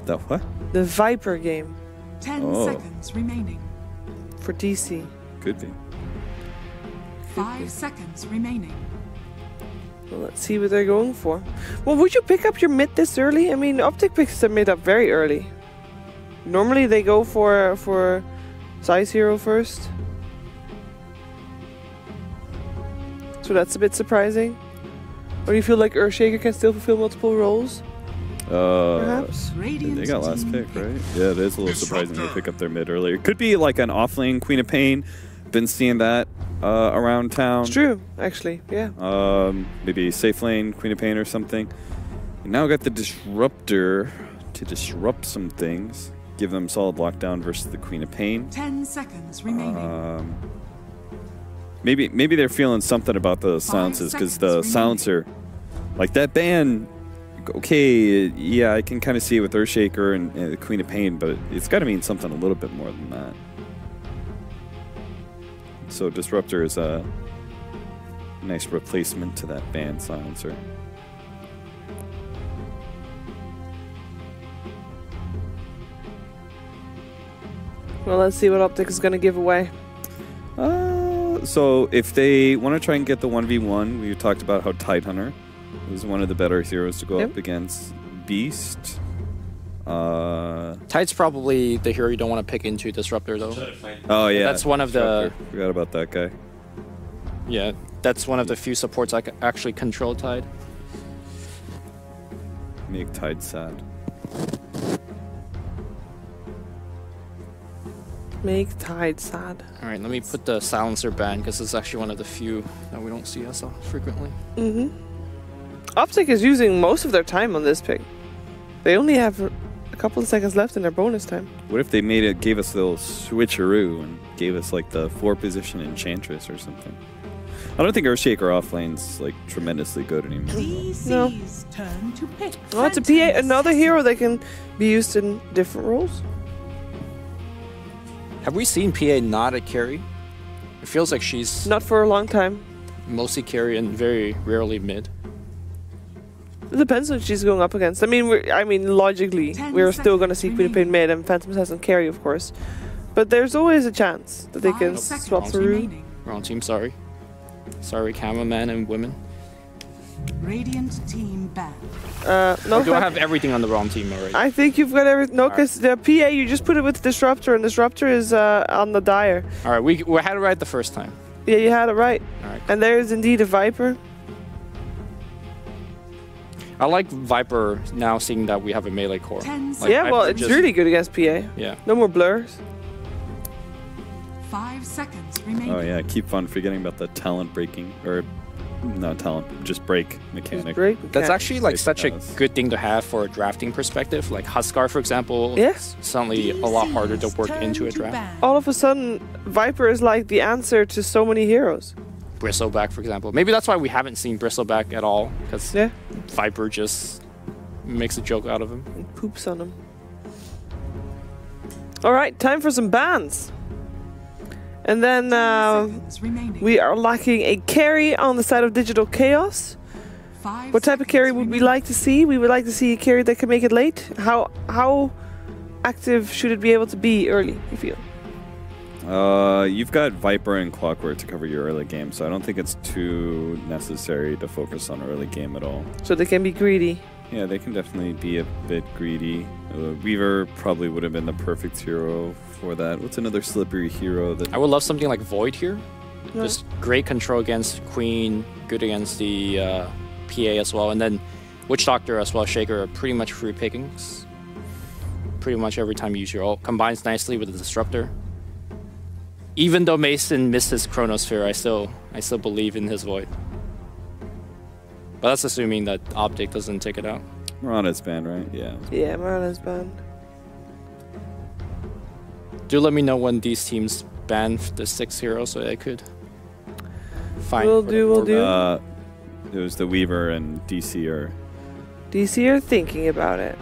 The what? The Viper game 10 seconds remaining. for DC. Could be. 5 seconds remaining. Well, let's see what they're going for. Well, would you pick up your mid this early? I mean, OpTic picks their mid up very early. Normally they go for size hero first. So that's a bit surprising. Or do you feel like Earthshaker can still fulfill multiple roles? Perhaps? Radiant They got last team pick, right? Yeah, it is a little surprising to pick up their mid earlier. Could be like an offlane Queen of Pain. Been seeing that around town. It's true, actually, yeah. Maybe safe lane Queen of Pain or something. And now got the Disruptor to disrupt some things. Give them solid lockdown versus the Queen of Pain. 10 seconds remaining. Maybe they're feeling something about the silences because the silencer, like that ban. Okay, yeah, I can kind of see it with Earthshaker and the Queen of Pain, but it's got to mean something a little bit more than that. So Disruptor is a nice replacement to that ban silencer. Well, let's see what OpTic is going to give away. So if they want to try and get the 1v1, we talked about how Tidehunter is one of the better heroes to go up against Beast. Tide's probably the hero you don't want to pick into Disruptor, though. Oh, yeah. That's one of the... Forgot about that guy. Yeah, that's one of the few supports I can actually control Tide. Make Tide sad. Make Tide sad. Alright, let me put the silencer ban, because it's actually one of the few that we don't see as frequently. OpTic is using most of their time on this pick. They only have a couple of seconds left in their bonus time. What if they gave us a little switcheroo and gave us like the 4-position Enchantress or something? I don't think Earthshaker offlane's like tremendously good anymore. DC's turn to pick. Oh, it's a PA, another hero that can be used in different roles. Have we seen PA not a carry? It feels like she's Not for a long time. mostly carry and very rarely mid. It depends what she's going up against. I mean, logically, 10 we're still going to seconds see Queen of Pain mid and Phantom Assassin carry, of course. But there's always a chance that they 5 can seconds swap through. remaining. Wrong team, sorry. Sorry, cameraman and women. Radiant team ban. No, Or do I have everything on the wrong team already? I think you've got everything. No, because the PA, you just put it with Disruptor, and Disruptor is on the Dire. Alright, we had it right the first time. Yeah, you had it right. Alright. And there is indeed a Viper. I like Viper now, seeing that we have a melee core. 10 Like, seconds. Yeah, well, Viper it's just- really good against PA. Yeah. No more blurs. 5 seconds remaining. Oh yeah, keep on forgetting about the talent breaking, or not talent, just break mechanic. Great. That's actually like Great such a house. good thing to have for a drafting perspective. Like Huskar, for example, Yes. suddenly a lot harder to work into a draft. All of a sudden, Viper is like the answer to so many heroes. Bristleback, for example. Maybe that's why we haven't seen Bristleback at all, because Yeah. Viper just makes a joke out of him. And poops on them. Alright, time for some bans. And then 10 seconds remaining. we are lacking a carry on the side of Digital Chaos. 5 What type of carry seconds would we remaining. like to see? We would like to see a carry that can make it late. How active should it be able to be early, you feel? You've got Viper and Clockwork to cover your early game, so I don't think it's too necessary to focus on early game at all. So they can be greedy. Yeah, they can definitely be a bit greedy. Weaver probably would have been the perfect hero for that. What's another slippery hero that... I would love something like Void here. Just great control against Queen, good against the PA as well, and then Witch Doctor as well, Shaker are pretty much free pickings. Pretty much every time you use your ult. Combines nicely with the Disruptor. Even though Mason missed his Chronosphere, I still believe in his Void. But that's assuming that OpTic doesn't take it out. Mirana's banned, right? Yeah. Yeah, Marlon's banned. Do let me know when these teams ban the 6 heroes so I could find. We'll do. It was the Weaver and DC are... DC are thinking about it.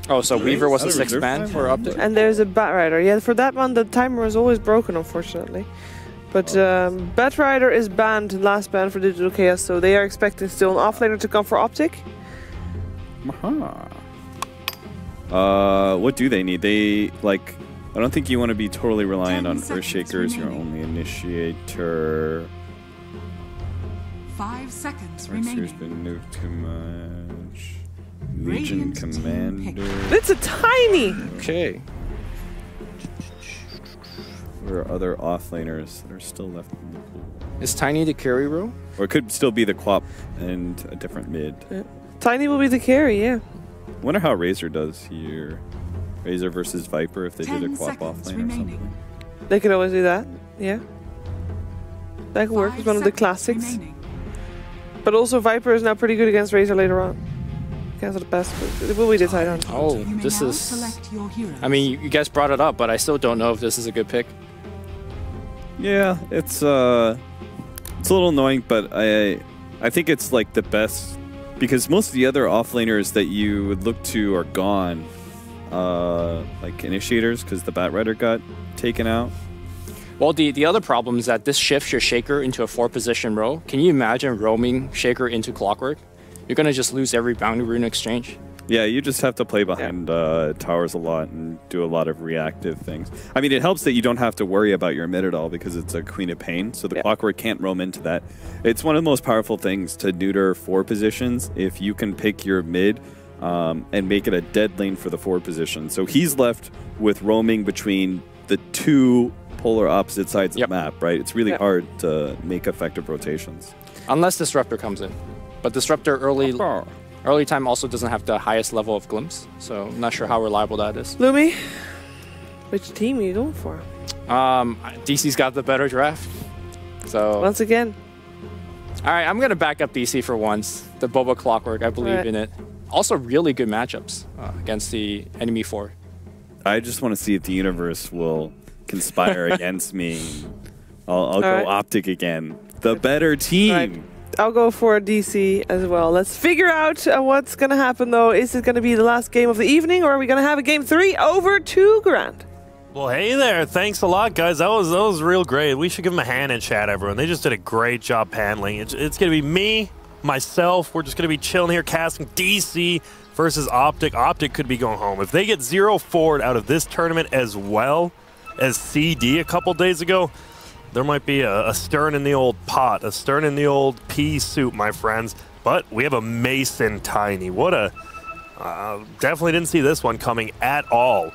Oh, so Weaver was a Is that a 6th reserve man time for or- OpTic? And there's a Bat Rider. Yeah, for that one, the timer is always broken, unfortunately. But Bat Rider is banned, last ban for Digital Chaos, so they are expecting still an offlaner to come for OpTic. What do they need? They, like, I don't think you want to be totally reliant on Earthshaker as your only initiator. 5 seconds Earthshaker's remaining. been moved too much. Legion Radiant team Commander. It's a tiny! Okay. There are other offlaners that are still left in the pool. Is Tiny the carry row? Or it could still be the Quap and a different mid. Tiny will be the carry, yeah. Wonder how Razor does here. Razor versus Viper if they did a 10 Quap seconds offlane or remaining. something. They could always do that, yeah. That could work. 5 It's one of the seconds classics. remaining. But also Viper is now pretty good against Razor later on. Against the best, but it will be the tight end. Oh, You may this now is... select your heroes. I mean, you guys brought it up, but I still don't know if this is a good pick. Yeah, it's a little annoying, but I think it's like the best because most of the other offlaners that you would look to are gone, like initiators, because the Bat Rider got taken out. Well, the other problem is that this shifts your Shaker into a 4-position row. Can you imagine roaming Shaker into Clockwork? You're gonna just lose every bounty rune exchange. Yeah, you just have to play behind towers a lot and do a lot of reactive things. I mean, it helps that you don't have to worry about your mid at all because it's a Queen of Pain, so the Clockwork can't roam into that. It's one of the most powerful things to neuter 4 positions if you can pick your mid and make it a dead lane for the 4 position. So he's left with roaming between the 2 polar opposite sides of the map, right? It's really hard to make effective rotations. Unless Disruptor comes in. But Disruptor early time also doesn't have the highest level of glimpse, so I'm not sure how reliable that is. Lumi, which team are you going for? DC's got the better draft. So Once again. Alright, I'm gonna back up DC for once. The Boba Clockwork, I believe in it. Also really good matchups against the enemy 4. I just want to see if the universe will conspire against me. I'll go OpTic again. The better team. Right. I'll go for DC as well. Let's figure out what's going to happen, though. Is it going to be the last game of the evening, or are we going to have a game 3 over $2 grand? Well, hey there. Thanks a lot, guys. That was real great. We should give them a hand in chat, everyone. They just did a great job paneling. It's going to be me, myself. We're just going to be chilling here, casting DC versus OpTic. OpTic could be going home. If they get 0-4 out of this tournament as well as CD a couple days ago, there might be a stirring in the old pot, a stirring in the old pea soup, my friends. But we have a Mason Tiny. What a... definitely didn't see this one coming at all.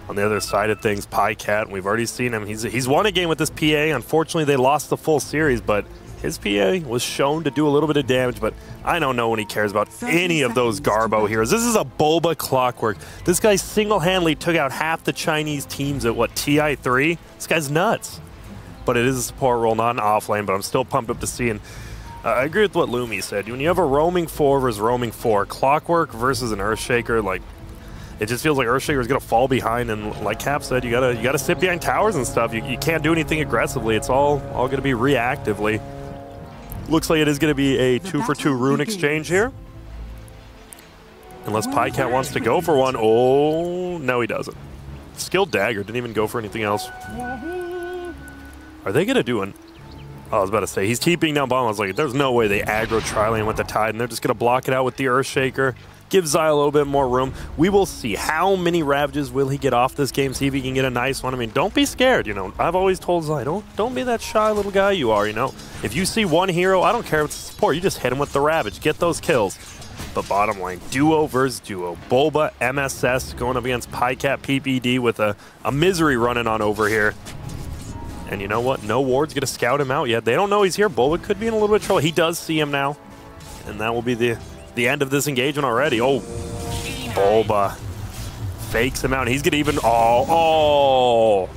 On the other side of things, PyCat, we've already seen him. He's won a game with this PA. Unfortunately, they lost the full series, but his PA was shown to do a little bit of damage, but I don't know when he cares about any of those Garbo heroes. This is a Boba Clockwork. This guy single-handedly took out half the Chinese teams at, what, TI3? This guy's nuts. But it is a support role, not an offlane, but I'm still pumped up to see. And I agree with what Lumi said. When you have a roaming 4 versus roaming 4, Clockwork versus an Earthshaker, like, it just feels like Earthshaker is going to fall behind. And like Cap said, you gotta sit behind towers and stuff. You can't do anything aggressively. It's all going to be reactively. Looks like it is going to be a 2-for-2 rune exchange here. Unless PyCat wants to go for one. Oh, no, he doesn't. Skilled Dagger, didn't even go for anything else. Are they going to do an... Oh, I was about to say, he's TPing down bottom. I was like, there's no way they aggro Trilane with the Tide, and they're just going to block it out with the Earthshaker. Give Zai a little bit more room. We will see how many Ravages will he get off this game, see if he can get a nice one. I mean, don't be scared, you know. I've always told Zai, don't be that shy little guy you are, you know. If you see one hero, I don't care if it's support, you just hit him with the Ravage, get those kills. But bottom line, duo versus duo. Boba, MSS going up against PyCat, PPD with a misery running on over here. And you know what? No ward's going to scout him out yet. They don't know he's here. Boba could be in a little bit of trouble. He does see him now. And that will be the end of this engagement already. Oh, Boba fakes him out. He's going to even... Oh!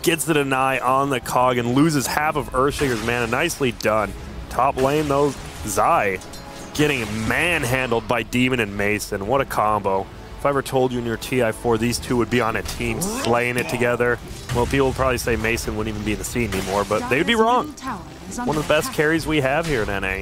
Gets the deny on the cog and loses half of Earthshaker's mana. Nicely done. Top lane, though, Zai getting manhandled by Demon and Mason. What a combo. If I ever told you in your TI4 these two would be on a team slaying it together, well, people would probably say Mason wouldn't even be in the scene anymore, but they would be wrong. One of the best carries we have here in NA.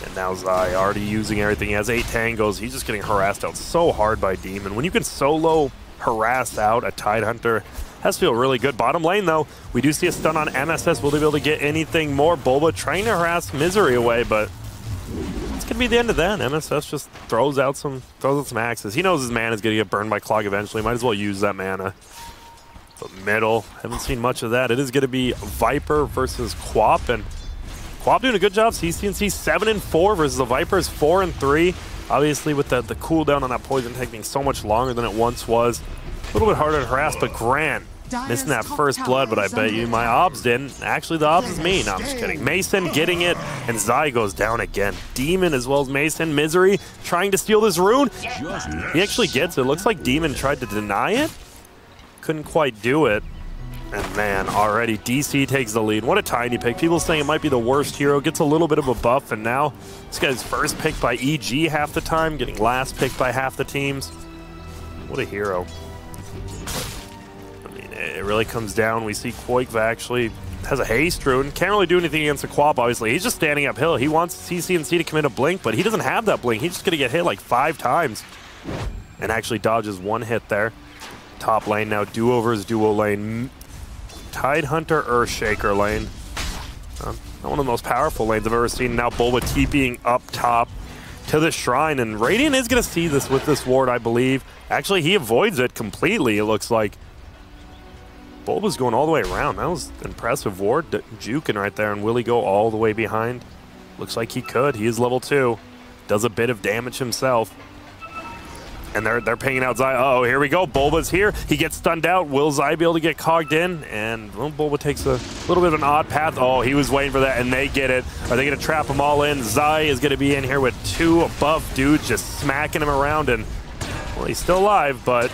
And now Zai already using everything. He has 8 tangos. He's just getting harassed out so hard by Demon. When you can solo harass out a Tidehunter, has to feel really good. Bottom lane, though, we do see a stun on MSS. Will they be able to get anything more? Bulba trying to harass Misery away, but it's going to be the end of that. MSS just throws out some axes. He knows his mana is going to get burned by Clog eventually. Might as well use that mana. But middle, haven't seen much of that. It is going to be Viper versus Quap, and Quap doing a good job. CCNC 7-4 versus the Vipers 4-3. Obviously, with the cooldown on that poison tech being so much longer than it once was, a little bit harder to harass, but Grant missing that first blood, but I bet you my obs didn't. Actually, the obs is me. No, I'm just kidding. Mason getting it, and Zai goes down again. Demon as well as Mason. Misery trying to steal this rune. He actually gets it. Looks like Demon tried to deny it. Couldn't quite do it. And man, already DC takes the lead. What a tiny pick. People saying it might be the worst hero. Gets a little bit of a buff, and now this guy's first picked by EG half the time, getting last picked by half the teams. What a hero. I mean, it really comes down. We see Koikva actually has a haste rune. Can't really do anything against the Quap, obviously. He's just standing uphill. He wants CCNC to commit a blink, but he doesn't have that blink. He's just going to get hit like 5 times. And actually dodges 1 hit there. Top lane now, duo versus duo lane. Tidehunter Earthshaker lane. Not one of the most powerful lanes I've ever seen. Now Bulba TPing up top to the shrine, and Radiant is going to see this with this ward, I believe. Actually, he avoids it completely, it looks like. Bulba's going all the way around. That was an impressive ward. Juking right there, and will he go all the way behind? Looks like he could. He is level 2. Does a bit of damage himself. And they're pinging out Zai. Uh-oh, here we go. Bulba's here. He gets stunned out. Will Zai be able to get cogged in? And well, Bulba takes a little bit of an odd path. Oh, he was waiting for that, and they get it. Are they going to trap them all in? Zai is going to be in here with 2 buff dudes just smacking him around. And, well, he's still alive, but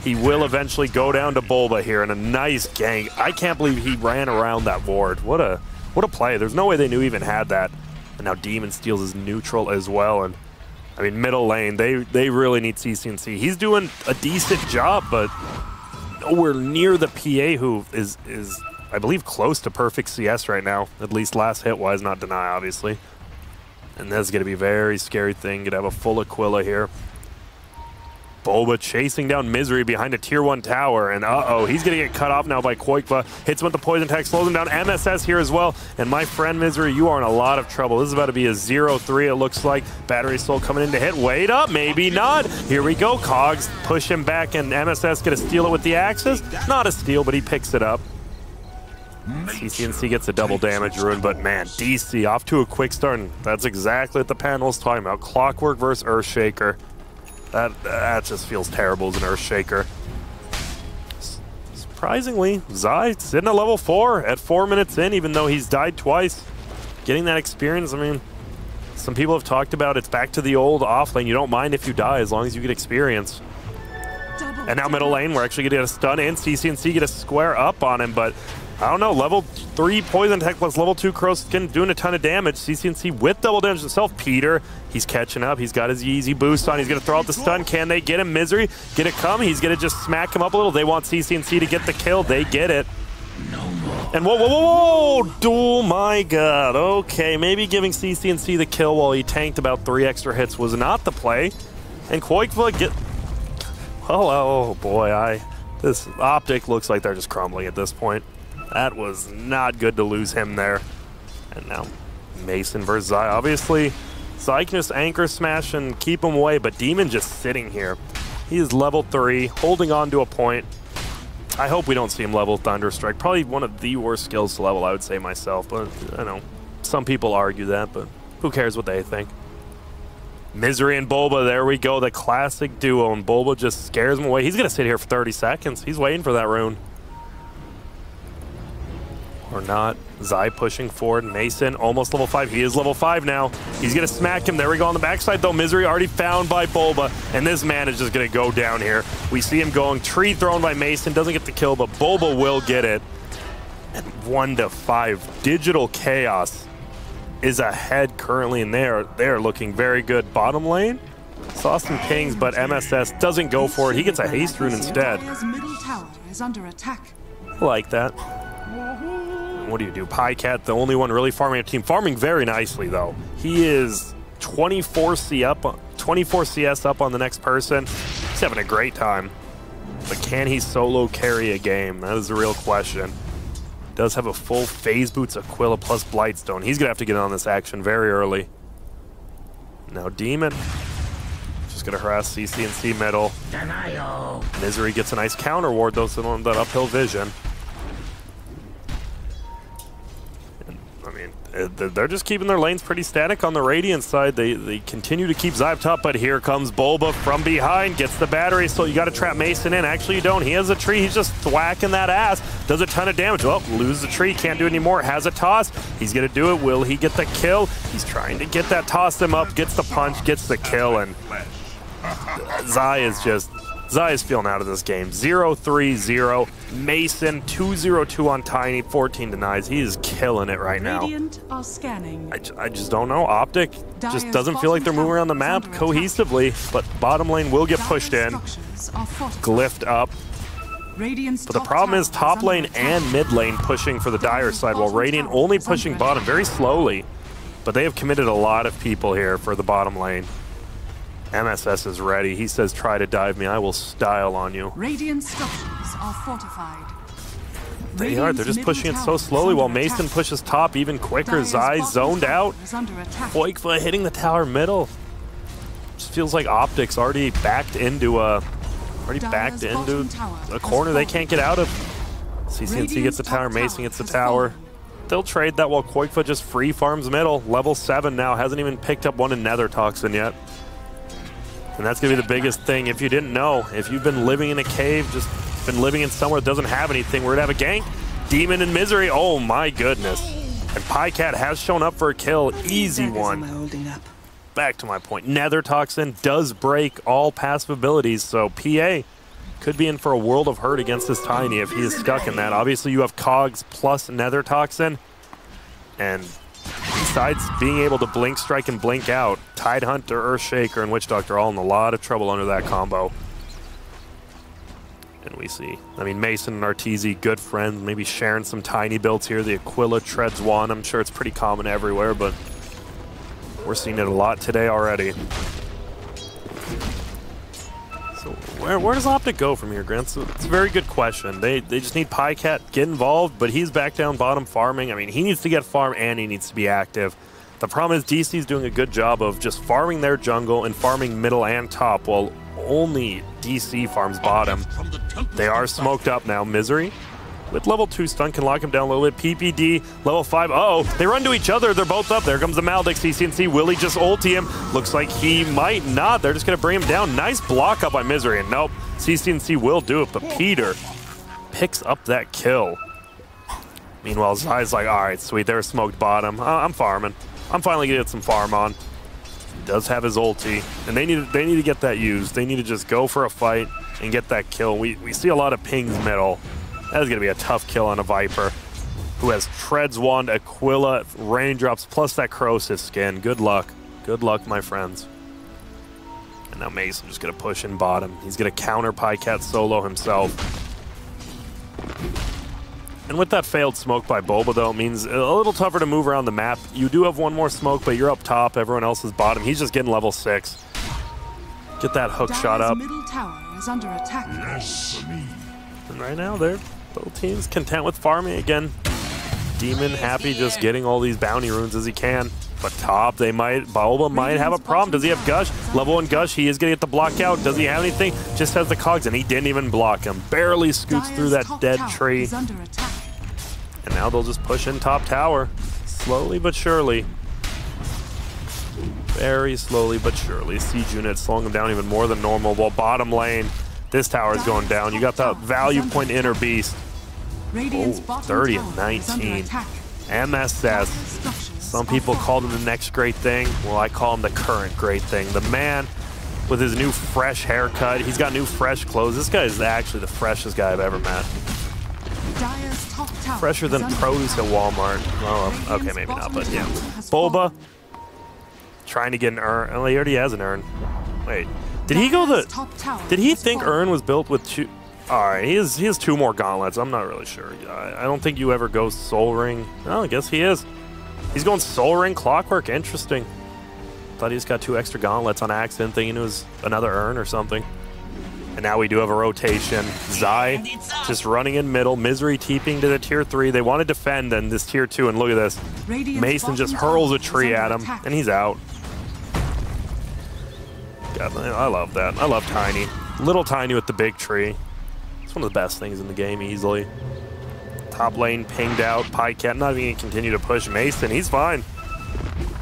he will eventually go down to Bulba here in a nice gank. I can't believe he ran around that ward. What a play. There's no way they knew he even had that. And now Demon steals his neutral as well. And I mean, middle lane, they really need CCNC. He's doing a decent job, but nowhere near the PA, who is I believe, close to perfect CS right now. At least last hit-wise, not deny, obviously. And that's going to be a very scary thing. Going to have a full Aquila here. Bulba chasing down Misery behind a tier 1 tower, and uh-oh, he's going to get cut off now by Koikva. Hits him with the poison tech, slows him down. MSS here as well, and my friend Misery, you are in a lot of trouble. This is about to be a 0-3, it looks like. Battery Soul coming in to hit. Wait up, maybe not. Here we go. Cogs push him back, and MSS going to steal it with the axes. Not a steal, but he picks it up. CCNC gets a double damage rune, but man, DC off to a quick start, and that's exactly what the panel is talking about. Clockwork versus Earthshaker. That just feels terrible as an Earthshaker. Surprisingly, Zai sitting at level 4 at 4 minutes in, even though he's died twice. Getting that experience, I mean, some people have talked about it's back to the old offlane. You don't mind if you die as long as you get experience. And now middle lane, we're actually going to get a stun in. CCNC get a square up on him, but I don't know, level 3 poison tech plus level 2 Crowskin doing a ton of damage. CCNC with double damage himself. Peter, he's catching up. He's got his easy boost on. He's going to throw out the stun. Can they get him? Misery, get it come. He's going to just smack him up a little. They want CCNC to get the kill. They get it. And whoa, whoa, whoa, whoa! Oh my god. Okay, maybe giving CCNC the kill while he tanked about 3 extra hits was not the play. And Koikva get... Oh boy, this OpTic looks like they're just crumbling at this point. That was not good to lose him there. And now Mason versus Zai. Obviously, Zai can just anchor smash and keep him away, but Demon just sitting here. He is level 3, holding on to a point. I hope we don't see him level Thunderstrike. Probably one of the worst skills to level, I would say myself. But I know some people argue that, but who cares what they think. Misery and Bulba, there we go. The classic duo, and Bulba just scares him away. He's going to sit here for 30 seconds. He's waiting for that rune. Or not. Zai pushing forward. Mason almost level 5. He is level 5 now. He's going to smack him. There we go on the backside, though. Misery already found by Bulba, and this man is just going to go down here. We see him going. Tree thrown by Mason. Doesn't get the kill, but Bulba will get it. And 1-5. Digital Chaos is ahead currently, and they are looking very good. Bottom lane, saw some pings, but MSS doesn't go for it. He gets a haste rune instead. Dire's middle tower is under attack. Like that. what do you do? Pycat, the only one really farming a team. Farming very nicely, though. He is 24 CS up on the next person. He's having a great time. But can he solo carry a game? That is the real question. Does have a full Phase Boots, Aquila plus Blightstone. He's going to have to get on this action very early. Now Demon. Just going to harass CC middle. Misery gets a nice counter ward, though, so that uphill vision. They're just keeping their lanes pretty static on the Radiant side. They continue to keep Zyve top, but here comes Bulba from behind, gets the battery, so you got to trap Mason in. Actually, you don't. He has a tree. He's just thwacking that ass. Does a ton of damage. Well, lose the tree. Can't do anymore. Has a toss. He's going to do it. Will he get the kill? He's trying to get that, toss him up, gets the punch, gets the kill, and Zai is feeling out of this game. 0-3-0. Mason 2-0-2 on Tiny, 14 denies. He is killing it right now. Are scanning. I just don't know. OpTic just doesn't feel like they're moving around the map cohesively, but bottom lane will get pushed in. Glyphed up. But the problem is top lane and mid lane pushing for the Dire side, while Radiant only pushing bottom very slowly. But they have committed a lot of people here for the bottom lane. MSS is ready. He says, try to dive me. I will style on you. Radiant structures are fortified. They are. They're just pushing it so slowly while Mason pushes top even quicker. Zai zoned out. Boikva hitting the tower middle. Just feels like OpTic's already backed into a corner they can't get out of. CCNC gets the tower. Mason gets the tower. They'll trade that while Boikva just free farms middle. Level 7 now. Hasn't even picked up one in Nether Toxin yet. And that's going to be the biggest thing. If you didn't know, if you've been living in a cave, just been living in somewhere that doesn't have anything, we're going to have a gank. Demon and Misery. Oh, my goodness. And Pycat has shown up for a kill. Easy one. Back to my point. Nether Toxin does break all passive abilities, so PA could be in for a world of hurt against this Tiny if he is stuck in that. Obviously, you have Cogs plus Nether Toxin. And besides being able to blink strike and blink out, Tidehunter, Earthshaker, and Witch Doctor all in a lot of trouble under that combo. And we see, I mean, Mason and Arteezy, good friends, maybe sharing some Tiny builds here. The Aquila treads one. I'm sure it's pretty common everywhere, but we're seeing it a lot today already. So where does OpTic go from here, Grant? So it's a very good question. They just need Pycat get involved, but he's back down bottom farming. I mean, he needs to get farm and he needs to be active. The problem is DC's doing a good job of just farming their jungle and farming middle and top, while only DC farms bottom. They are smoked up now. Misery with level 2 stun can lock him down a little bit. PPD, level 5. Uh-oh, they run to each other. They're both up. There comes the Maldic. CCNC. Will he just ulti him? Looks like he might not. They're just going to bring him down. Nice block up by Misery. And nope, CCNC will do it, but Peter picks up that kill. Meanwhile, Zai's like, all right, sweet. They're smoked bottom. I'm farming. I'm finally going to get some farm on. He does have his ulti, and they need to get that used. They need to just go for a fight and get that kill. We see a lot of pings middle. That is going to be a tough kill on a Viper who has Treads Wand, Aquila, Raindrops, plus that Corrosive skin. Good luck. Good luck, my friends. And now Mason just going to push in bottom. He's going to counter Pycat solo himself. And with that failed smoke by Bulba, though, it means a little tougher to move around the map. You do have one more smoke, but you're up top. Everyone else is bottom. He's just getting level 6. Get that hook shot up. Middle tower is under attack. And right now, both teams content with farming again. Demon happy just getting all these bounty runes as he can. But top, Bulba might have a problem. Does he have Gush? Level 1 Gush, he is going to get the block out. Does he have anything? Just has the Cogs, and he didn't even block him. Barely scoots through that dead tree. And now they'll just push in top tower. Slowly but surely. Very slowly but surely. Siege unit slowing them down even more than normal. While bottom lane, this tower is going down. You got that value point Inner Beast. Oh, 30 and 19. MSS. Some people called him the next great thing. Well, I call him the current great thing. The man with his new fresh haircut. He's got new fresh clothes. This guy is actually the freshest guy I've ever met. Fresher than produce at Walmart. Oh, okay, maybe not, but yeah. Bulba trying to get an urn. Oh, he already has an urn. Wait, did he think urn was built with 2? All right, he has 2 more gauntlets. I'm not really sure. I don't think you ever go Soul Ring. Oh, I guess he is. He's going Soul Ring Clockwork. Interesting. Thought he just got 2 extra gauntlets on accident, thinking it was another urn or something. And now we do have a rotation. Zai just running in middle. Misery TPing to the tier 3. They want to defend in this tier 2, and look at this. Mason just hurls a tree at him, and he's out. God, I love that. I love Tiny. Little Tiny with the big tree. It's one of the best things in the game, easily. Top lane pinged out. Pycat not even going to continue to push Mason. He's fine.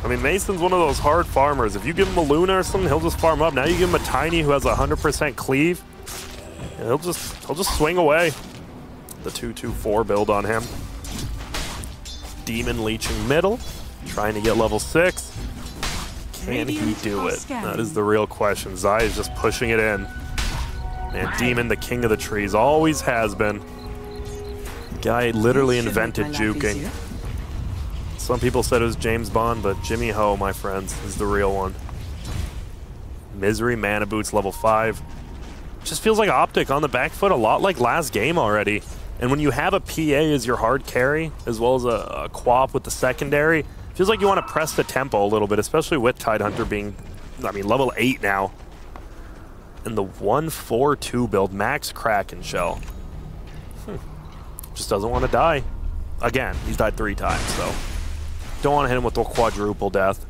I mean, Mason's one of those hard farmers. If you give him a Luna or something, he'll just farm up. Now you give him a Tiny who has 100% cleave, and he'll just swing away. The 2-2-4 build on him. Demon leeching middle, trying to get level 6. Can he do it? That is the real question. Zai is just pushing it in. Man, Demon, the king of the trees, always has been. Guy literally invented juking. Some people said it was James Bond, but Jimmy Ho, my friends, is the real one. Misery, Mana Boots, level 5. Just feels like OpTic on the back foot, a lot like last game already. And when you have a PA as your hard carry, as well as a Quap with the secondary, feels like you want to press the tempo a little bit, especially with Tidehunter being, I mean, level 8 now. And the 1-4-2 build, max Kraken Shell. Just doesn't want to die. Again, he's died 3 times, so don't want to hit him with the quadruple death.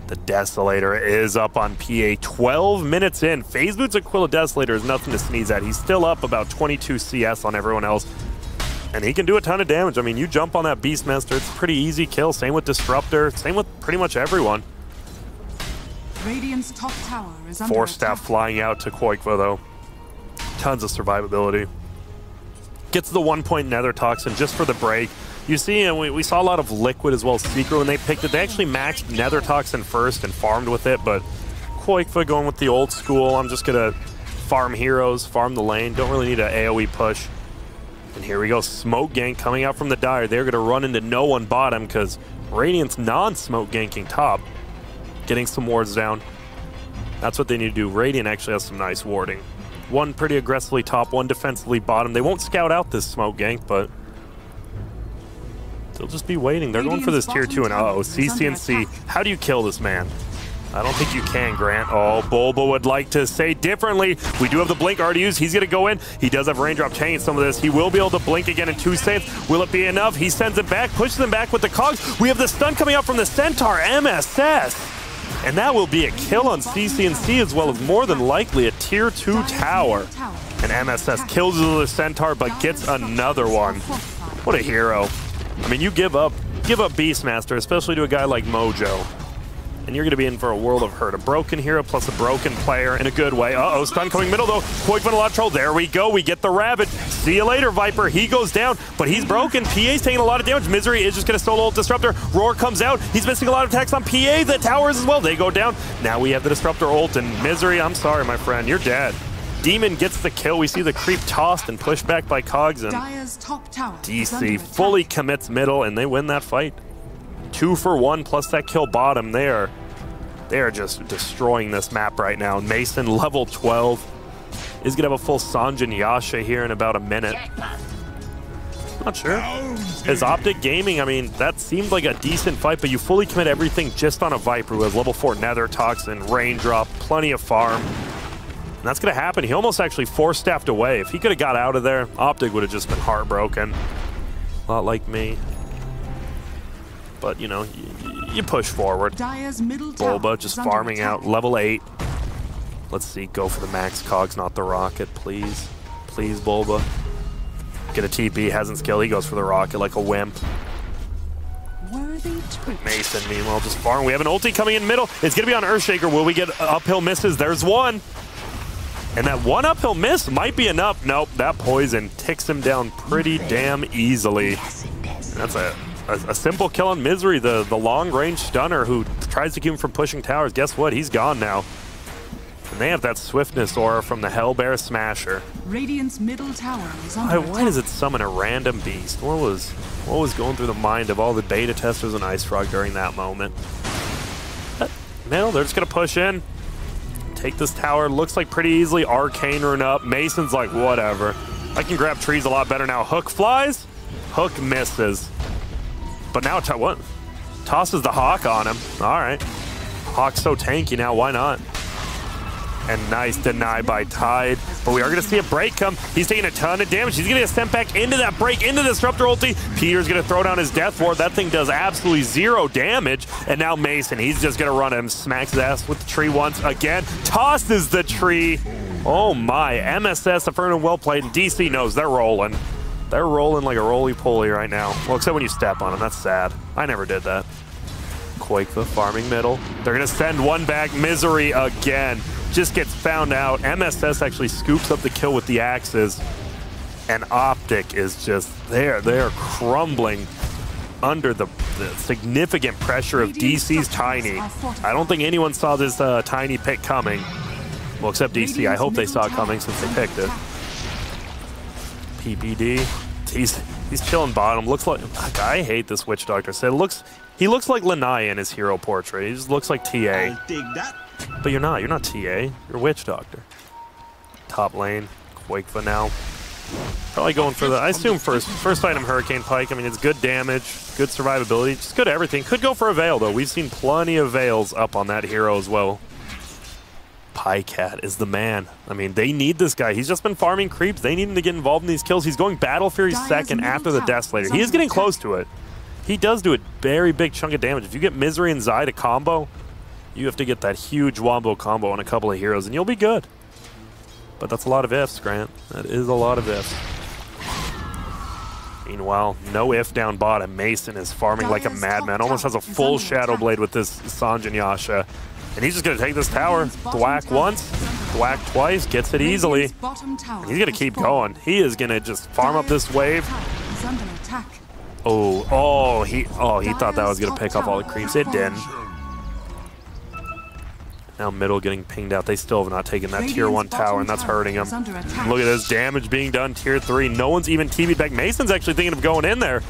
The Desolator is up on PA 12 minutes in. Phase Boots Aquila Desolator is nothing to sneeze at. He's still up about 22 CS on everyone else. And he can do a ton of damage. I mean, you jump on that Beastmaster, it's a pretty easy kill. Same with Disruptor, same with pretty much everyone. Radiant's top tower is under Force Staff flying out to Koikva, though. Tons of survivability. Gets the 1-point Nether Toxin just for the break. You see, and we saw a lot of Liquid as well as Secret when they picked it. They actually maxed Nether Toxin first and farmed with it, but Koikva going with the old school. I'm just going to farm heroes, farm the lane. Don't really need an AoE push. And here we go, Smoke Gank coming out from the Dire. They're going to run into no one bottom because Radiant's non-smoke ganking top. Getting some wards down. That's what they need to do. Radiant actually has some nice warding. One pretty aggressively top, one defensively bottom. They won't scout out this smoke gank, but they'll just be waiting. They're going for this tier 2, and uh-oh, CC&C. How do you kill this man? I don't think you can, Grant. Oh, Bulba would like to say differently. We do have the blink already used. He's going to go in. He does have raindrop chain some of this. He will be able to blink again in 2 seconds. Will it be enough? He sends it back, pushes him back with the cogs. We have the stun coming out from the Centaur, MSS. And that will be a kill on CC&C, as well as more than likely a tier 2 tower. And MSS kills the Centaur, but gets another one. What a hero. I mean, you give up Beastmaster, especially to a guy like Mojo, and you're going to be in for a world of hurt. A broken hero plus a broken player in a good way. Uh-oh, stun coming middle, though. Koikva a lot of trouble. There we go. We get the Rabbit. See you later, Viper. He goes down, but he's broken. PA's taking a lot of damage. Misery is just going to solo ult Disruptor. Roar comes out. He's missing a lot of attacks on PA. The towers as well. They go down. Now we have the Disruptor ult, and Misery, I'm sorry, my friend. You're dead. Demon gets the kill. We see the creep tossed and pushed back by Cogs, and DC fully commits middle, and they win that fight. 2 for 1 plus that kill bottom. They are just destroying this map right now. Mason, level 12, is going to have a full Sanjin Yasha here in about a minute. Not sure. As OpTic Gaming, I mean, that seemed like a decent fight, but you fully commit everything just on a Viper who has level 4 Nether Toxin, Raindrop, plenty of farm. And that's going to happen. He almost actually Force-staffed away. If he could have got out of there, OpTic would have just been heartbroken. A lot like me. But, you know, you push forward. Bulba just farming out, level 8. Let's see, go for the max cogs, not the rocket, please. Please, Bulba. Get a TP, hasn't skill, he goes for the rocket like a wimp. Mason, meanwhile, just farm. We have an ulti coming in middle. It's going to be on Earthshaker. Will we get uphill misses? There's one. And that one uphill miss might be enough. Nope, that poison ticks him down pretty damn easily. And that's a simple kill on Misery, the long-range stunner who tries to keep him from pushing towers. Guess what? He's gone now. And they have that swiftness aura from the Hellbear Smasher. Radiant's middle tower is under Why does it summon a random beast? What was going through the mind of all the beta testers and Ice Frog during that moment? Middle, they're just going to push in. take this tower. Looks like pretty easily. Arcane rune up. Mason's like, whatever. I can grab trees a lot better now. Hook flies. Hook misses. But now, what? Tosses the Hawk on him. All right. Hawk's so tanky now. Why not? And nice deny by Tide. But we are going to see a break come. He's taking a ton of damage. He's going to get sent back into that break, into the Disruptor ulti. Peter's going to throw down his Death Ward. That thing does absolutely 0 damage. And now Mason, he's just going to run him. Smacks his ass with the tree once again. Tosses the tree. Oh my. MSS, Affirmative, well played. And DC knows they're rolling. They're rolling like a roly-poly right now. Well, except when you step on them. That's sad. I never did that. Quakefa farming middle. They're going to send one back. Misery again. Just gets found out. MSS actually scoops up the kill with the axes. And OpTic is just there. They're crumbling under the significant pressure of DC's Tiny. I don't think anyone saw this Tiny pick coming. Well, except DC. I hope they saw it coming since they picked it. PPD. He's chilling bottom. Looks like... I hate this Witch Doctor. He looks like Lanai in his hero portrait. He just looks like TA. I'll dig that. But you're not. You're not TA. You're Witch Doctor. Top lane. Quakefa now. Probably going for the... I assume first item Hurricane Pike. I mean, it's good damage, good survivability, just good everything. Could go for a Veil, though. We've seen plenty of Veils up on that hero as well. Pycat is the man. I mean, they need this guy. He's just been farming creeps. They need him to get involved in these kills. He's going Battle Fury second after the Desolator. He is getting close to it. He does do a very big chunk of damage. If you get Misery and Zai to combo, you have to get that huge wombo combo on a couple of heroes, and you'll be good. But that's a lot of ifs, Grant. That is a lot of ifs. Meanwhile, no if down bottom. Mason is farming like a madman. Almost has a full Shadow Blade with this Sange and Yasha. And he's just going to take this tower. Thwack once, thwack twice, gets it easily. And he's going to keep going. He is going to just farm up this wave. He thought that was going to pick up all the creeps. It didn't. Now middle getting pinged out. They still have not taken that tier 1 tower, and that's hurting them. Look at this damage being done tier 3. No one's even TV'd back. Mason's actually thinking of going in there.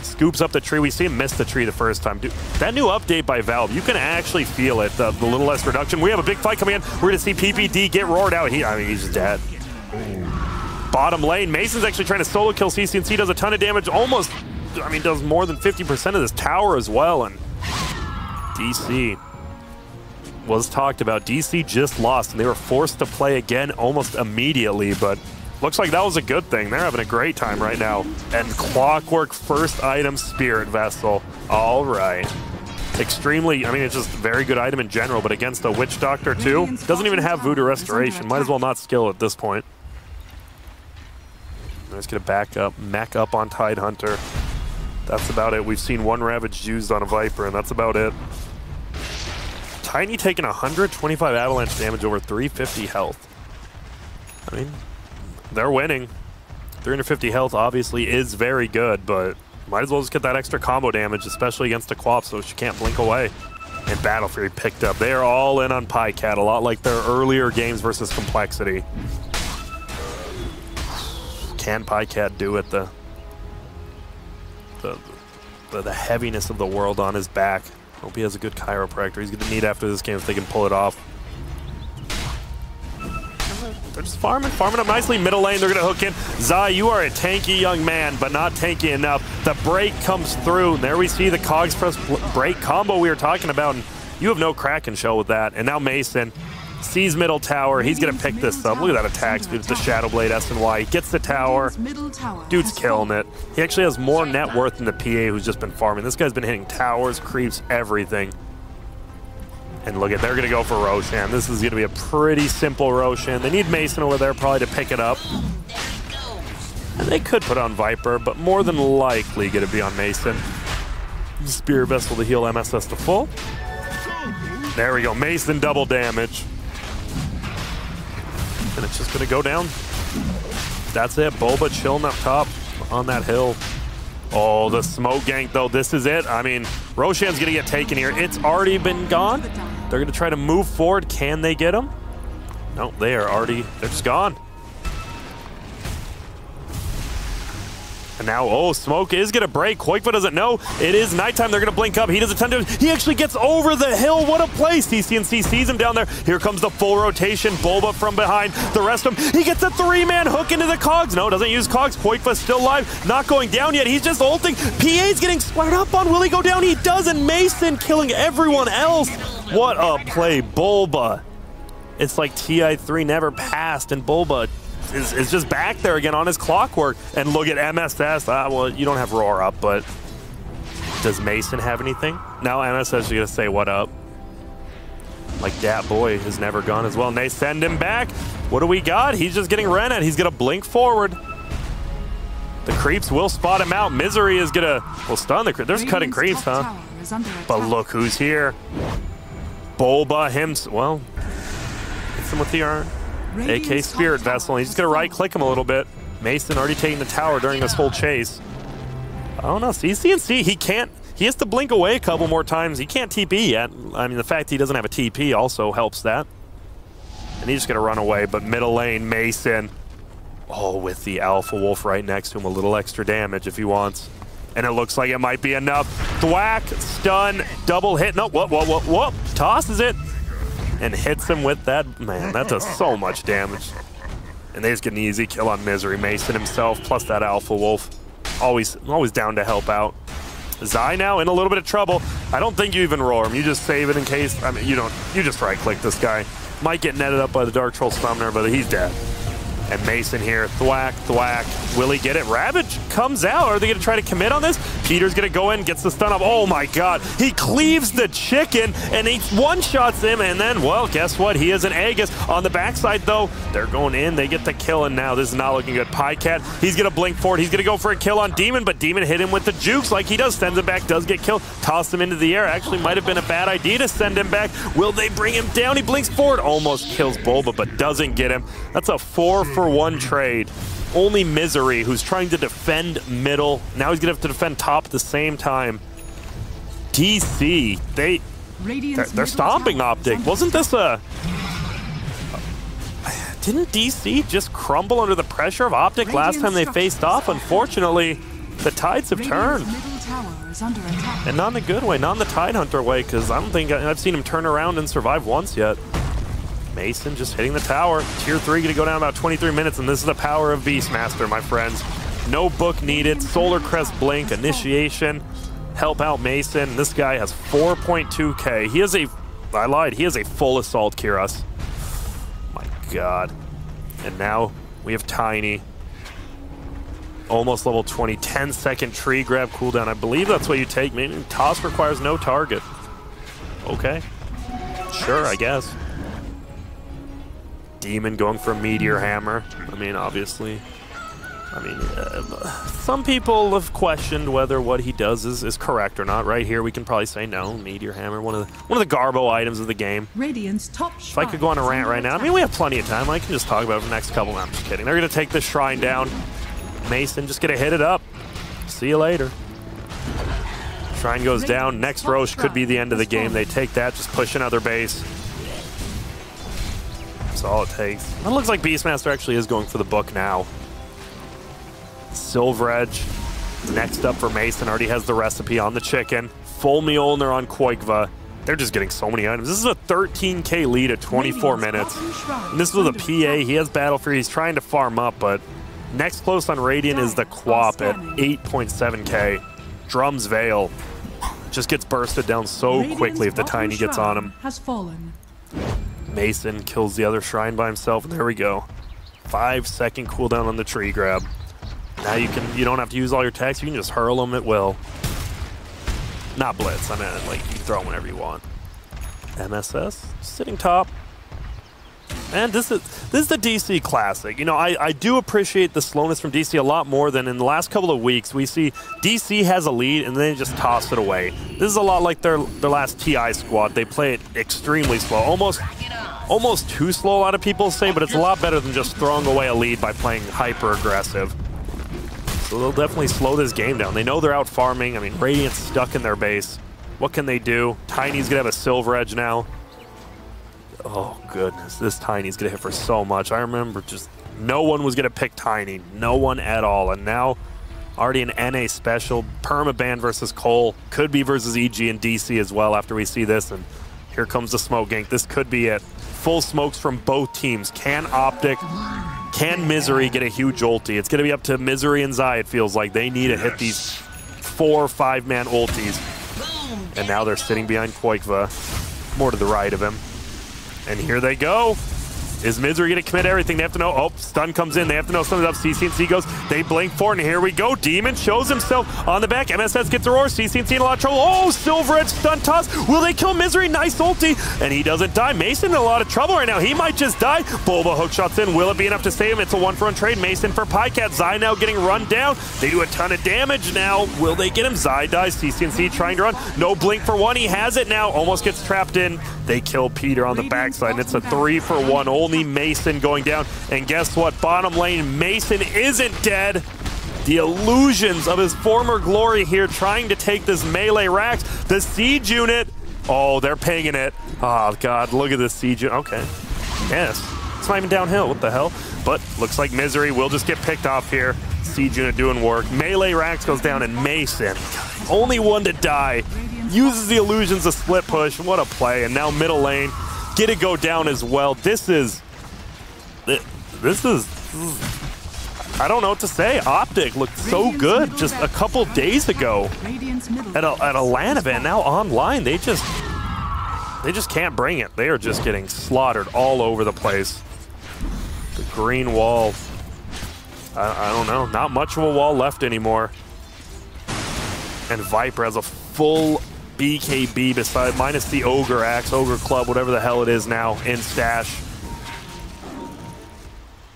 Scoops up the tree. We see him miss the tree the first time. Dude, that new update by Valve, you can actually feel it, the little less reduction. We have a big fight coming in. We're going to see PPD get roared out. He's just dead. Bottom lane, Mason's actually trying to solo kill CC&C. Does a ton of damage. Almost, does more than 50% of this tower as well. And DC was talked about. DC just lost, and they were forced to play again almost immediately, but looks like that was a good thing. They're having a great time right now. And Clockwork first item Spirit Vessel. All right. Extremely, it's just a very good item in general, but against a Witch Doctor too. Doesn't even have Voodoo Restoration. Might as well not skill at this point. They're just going to back up, mech up on Tidehunter. That's about it. We've seen one Ravage used on a Viper, and that's about it. Tiny taking 125 avalanche damage over 350 health. They're winning. 350 health obviously is very good, but might as well just get that extra combo damage, especially against a Quap, so she can't blink away. And Battle Fury picked up. They are all in on Pycat, a lot like their earlier games versus Complexity. Can Pycat do it? The heaviness of the world on his back. Hope he has a good chiropractor. He's going to need after this game if they can pull it off. They're just farming up nicely. Middle lane, they're going to hook in. Zai, you are a tanky young man, but not tanky enough. The break comes through. And there we see the Cogs Press break combo we were talking about. And you have no Kraken shell with that. And now Mason sees middle tower. He's going to pick this up. Look at that attack speed with the Shadow Blade S&Y. He gets the tower. Dude's killing it. He actually has more net worth than the PA who's just been farming. This guy's been hitting towers, creeps, everything. And look at, they're going to go for Roshan. This is going to be a pretty simple Roshan. They need Mason over there probably to pick it up. And they could put on Viper, but more than likely going to be on Mason. Spear Vessel to heal MSS to full. There we go. Mason double damage. And it's just going to go down. That's it. Boba chilling up top on that hill. Oh, the smoke gank, though. This is it. Roshan's going to get taken here. It's already been gone. They're going to try to move forward. Can they get him? No, they're just gone. And now, oh, Smoke is going to break. Koikva doesn't know. It is nighttime. They're going to blink up. He doesn't tend to. He actually gets over the hill. What a play. CCNC sees him down there. Here comes the full rotation. Bulba from behind. The rest of him. He gets a 3-man hook into the cogs. No, doesn't use cogs. Koikva's still alive. Not going down yet. He's just ulting. PA's getting squared up on. Will he go down? He does. And Mason killing everyone else. What a play. Bulba. It's like TI3 never passed, and Bulba is just back there again on his clockwork. And look at MSS. Well, you don't have Roar up, but does Mason have anything? Now MSS is going to say, what up? Like that boy has never gone as well. And they send him back. What do we got? He's just getting ran at. He's going to blink forward. The creeps will spot him out. Misery is going to, well, stun the creeps. There's cutting creeps, huh? But look who's here. Bulba, well, hits him with the iron. AK Spirit Vessel. He's just going to right-click him a little bit. Mason already taking the tower during this whole chase. I don't know. CCNC, he has to blink away a couple more times. He can't TP yet. I mean, the fact he doesn't have a TP also helps that. And he's just going to run away. But middle lane, Mason. Oh, with the Alpha Wolf right next to him. A little extra damage if he wants. And it looks like it might be enough. Thwack, stun, double hit. No, whoop. Tosses it. And hits him with that. Man, that does so much damage. And they just get an easy kill on Misery. Mason himself, plus that Alpha Wolf. Always down to help out. Zai now in a little bit of trouble. I don't think you even roar him. You just save it in case. I mean, you just right-click this guy. Might get netted up by the Dark Troll Summoner, but he's dead. And Mason here, thwack. Will he get it? Ravage comes out. Are they going to try to commit on this? Peter's going to go in, gets the stun up. Oh my god. He cleaves the chicken and he one-shots him. And then, well, guess what? He is an Aegis. On the backside, though, they're going in. They get the kill, and now this is not looking good. Pycat, he's going to blink forward. He's going to go for a kill on Demon, but Demon hit him with the jukes like he does. Sends him back, does get killed. Toss him into the air. Actually, might have been a bad idea to send him back. Will they bring him down? He blinks forward. Almost kills Bulba, but doesn't get him. That's a 4-for-1 trade. Only Misery, who's trying to defend middle. Now he's going to have to defend top at the same time. DC, they're stomping OpTic. Wasn't this a... Didn't DC just crumble under the pressure of OpTic last time they faced off? Unfortunately, the tides have turned. And not in a good way, not in the Tide Hunter way, because I don't think I've seen him turn around and survive once yet. Mason just hitting the tower. Tier 3 going to go down about 23 minutes, and this is the power of Beastmaster, my friends. No book needed. Solar Crest Blink, Initiation, help out Mason. This guy has 4.2k. He has a... I lied. He has a full Assault Kyros. My god. And now we have Tiny. Almost level 20. 10-second tree grab cooldown. I believe that's what you take. Maybe toss requires no target. Okay. Sure, I guess. Demon going for a Meteor Hammer. I mean, obviously. I mean, some people have questioned whether what he does is correct or not. Right here, we can probably say no. Meteor Hammer, one of the Garbo items of the game. Radiant's top if I could go on a rant right now, I mean, we have plenty of time. I can just talk about it for the next couple. I'm just kidding. They're going to take this shrine down. Mason just going to hit it up. See you later. Shrine goes down. Next Roche could be the end of the game. They take that, just push another base. That's all it takes. It looks like Beastmaster actually is going for the book now. Silver Edge. Next up for Mason. Already has the recipe on the chicken. Full Mjolnir on Koikva. They're just getting so many items. This is a 13k lead at 24 minutes. And this was a PA. He has Battle Fury. He's trying to farm up, but next close on Radiant is the Quap at 8.7k. Drum's Veil just gets bursted down so quickly if the Tiny gets on him. Has fallen. Mason kills the other shrine by himself. There we go. 5-second cooldown on the tree grab. Now you don't have to use all your attacks. You can just hurl them at will. Not blitz. I mean, like, you can throw them whenever you want. MSS sitting top. And this is the DC classic. You know, I do appreciate the slowness from DC a lot more than in the last couple of weeks. We see DC has a lead and then they just toss it away. This is a lot like their last TI squad. They play it extremely slow, almost too slow, a lot of people say, but it's a lot better than just throwing away a lead by playing hyper aggressive. So they'll definitely slow this game down. They know they're out farming. I mean, Radiant's stuck in their base. What can they do? Tiny's gonna have a Silver Edge now. Oh, goodness. This Tiny's going to hit for so much. I remember just no one was going to pick Tiny. No one at all. And now Already an NA special. Permaban versus Cole. Could be versus EG and DC as well after we see this. And here comes the smoke gank. This could be it. Full smokes from both teams. Can OpTic, can Misery get a huge ulti? It's going to be up to Misery and Zai, it feels like. They need to hit these 4 or 5-man ultis. And now they're sitting behind Koikva, more to the right of him. And here they go. Is Misery going to commit everything? They have to know. Oh, stun comes in. They have to know something's up. CCNC goes. They blink for it, and here we go. Demon shows himself on the back. MSS gets a roar. CCNC in a lot of trouble. Oh, Silver Edge stun toss. Will they kill Misery? Nice ulti. And he doesn't die. Mason in a lot of trouble right now. He might just die. Bulba hook shots in. Will it be enough to save him? It's a 1-for-1 trade. Mason for Pycat. Zai now getting run down. They do a ton of damage now. Will they get him? Zai dies. CCNC trying to run. No blink for one. He has it now. Almost gets trapped in. They kill Peter on the backside, and it's a 3-for-1. Only Mason going down. And guess what? Bottom lane, Mason isn't dead. The illusions of his former glory here trying to take this melee Rax. The siege unit. Oh, they're pinging it. Oh, God. Look at this siege unit. Okay. Yes. It's not even downhill. What the hell? But looks like Misery will just get picked off here. Siege unit doing work. Melee Rax goes down, and Mason, only one to die, uses the illusions of split push. What a play. And now middle lane, get it go down as well. This is, I don't know what to say. OpTic looked so good just a couple days ago at a LAN event. Now online, they just can't bring it. They are just getting slaughtered all over the place. The green wall, I don't know, not much of a wall left anymore. And Viper has a full BKB beside, minus the Ogre Axe, Ogre Club, whatever the hell it is now, in stash.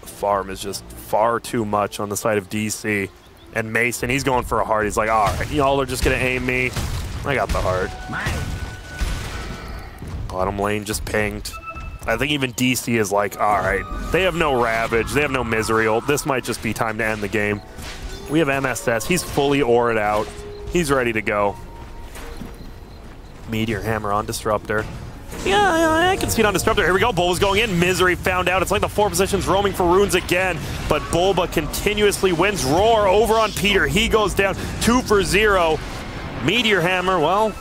The farm is just far too much on the side of DC. And Mason, he's going for a heart. He's like, all right, y'all are just going to aim me. I got the heart. Bottom lane just pinged. I think even DC is like, all right, they have no Ravage, they have no Misery ult. This might just be time to end the game. We have MSS. He's fully aured out. He's ready to go. Meteor Hammer on Disruptor. Yeah, I can see it on Disruptor. Here we go. Bulba's going in. Misery found out. It's like the 4 positions roaming for runes again. But Bulba continuously wins. Roar over on Peter. He goes down 2 for 0. Meteor Hammer, well,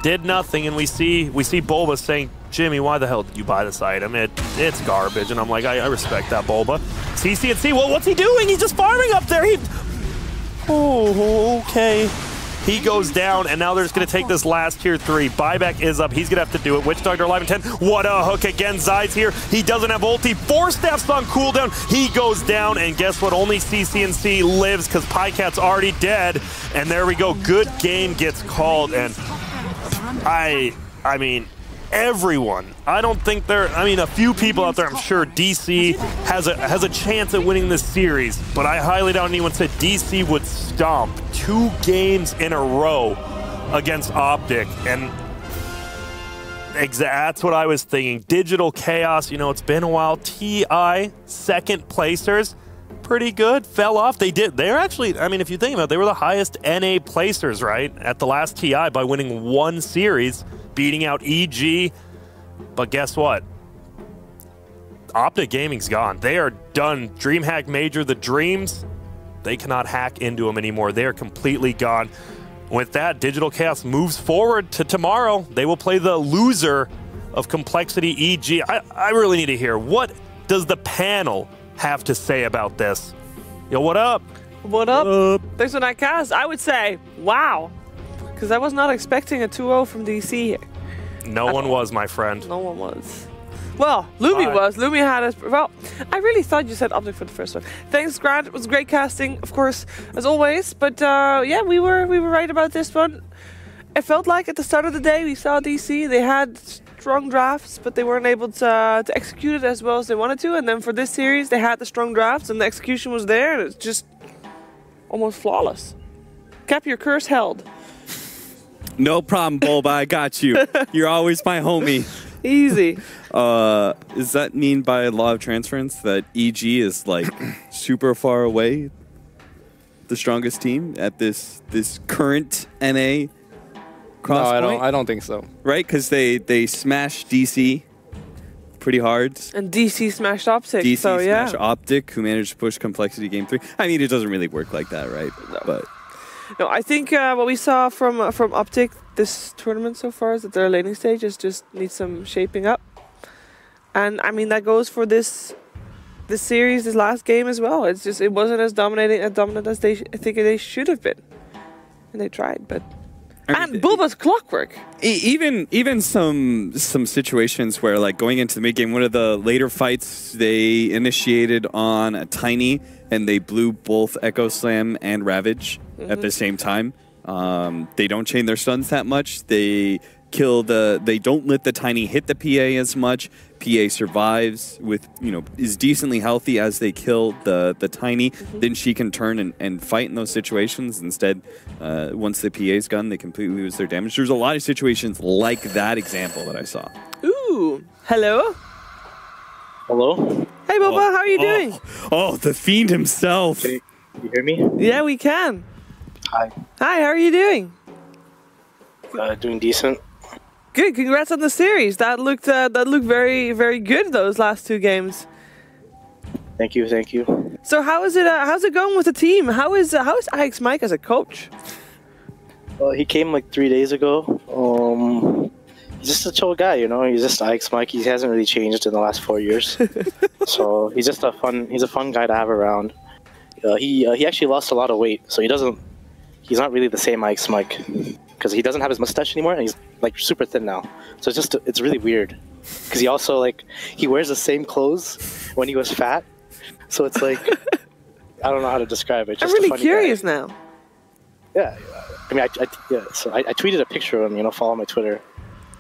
did nothing. And we see Bulba saying, Jimmy, why the hell did you buy this item? It's garbage. And I'm like, I respect that, Bulba. CCNC, well, what's he doing? He's just farming up there. Oh, okay. He goes down, and now they're just going to take this last tier 3. Buyback is up. He's going to have to do it. Witch Doctor alive in 10. What a hook again. Zai's here. He doesn't have ulti. 4 staffs on cooldown. He goes down, and guess what? Only CCNC lives because Pycat's already dead. And there we go. Good game gets called, and I mean, everyone. I don't think a few people out there, I'm sure DC has a chance at winning this series, but I highly doubt anyone said DC would stomp 2 games in a row against OpTic, and that's what I was thinking. Digital Chaos, you know, it's been a while. TI, second placers, pretty good. Fell off. They're actually, I mean, if you think about it, they were the highest NA placers, right, at the last TI by winning 1 series, beating out EG. But guess what? OpTic Gaming's gone. They are done. DreamHack Major, the Dreams, they cannot hack into them anymore. They are completely gone. With that, Digital Chaos moves forward to tomorrow. They will play the loser of Complexity EG. I really need to hear, what does the panel have to say about this? Yo, what up? What up? Thanks for that cast. I would say, wow. Because I was not expecting a 2-0 from DC here. No one was, my friend. No one was. Well, Lumi was. Lumi had us. Well, I really thought you said OpTic for the first one. Thanks, Grant. It was great casting, of course, as always. But yeah, we were right about this one. It felt like at the start of the day we saw DC. They had strong drafts, but they weren't able to execute it as well as they wanted to. And then for this series, they had the strong drafts, and the execution was there, and it's just almost flawless. Cap, your curse held. No problem, Bulba. I got you. You're always my homie. Easy. Does that mean by law of transference that EG is like super far away, the strongest team at this current NA cross point? I don't think so. Right, because they smashed DC pretty hard. And DC smashed OpTic. DC so, yeah. smashed OpTic, who managed to push Complexity Game 3. I mean, it doesn't really work like that, right? No. But No, I think what we saw from OpTic this tournament so far is that their laning stages just need some shaping up. And I mean, that goes for this series, this last game as well. It's just, it wasn't as dominant as I think they should have been. And they tried, but... And Bulba's clockwork. Even some situations where, like, going into the mid game, one of the later fights they initiated on a Tiny and they blew both Echo Slam and Ravage at the same time. They don't chain their stuns that much. They kill they don't let the Tiny hit the PA as much. PA survives with, is decently healthy as they kill the Tiny. Then she can turn and fight in those situations. Instead, once the PA's gone, they completely lose their damage. There's a lot of situations like that example that I saw. Ooh. Hello? Hello? Hey, Boba, how are you doing? Oh, the Fiend himself. Can you hear me? Yeah, we can. Hi. Hi, how are you doing? Doing decent. Good, congrats on the series. That looked very, very good, those last 2 games. Thank you, thank you. So how's it going with the team? How is Ix Mike as a coach? Well, he came like 3 days ago. He's just a chill guy, He's just Ix Mike. He hasn't really changed in the last 4 years. So he's just a fun guy to have around. He actually lost a lot of weight, so he's not really the same Ix Mike. Because he doesn't have his mustache anymore, and he's like super thin now. So it's really weird. Because he also he wears the same clothes when he was fat. So it's like, I don't know how to describe it. Just I'm really curious now. Yeah, I mean, So I tweeted a picture of him. Follow my Twitter.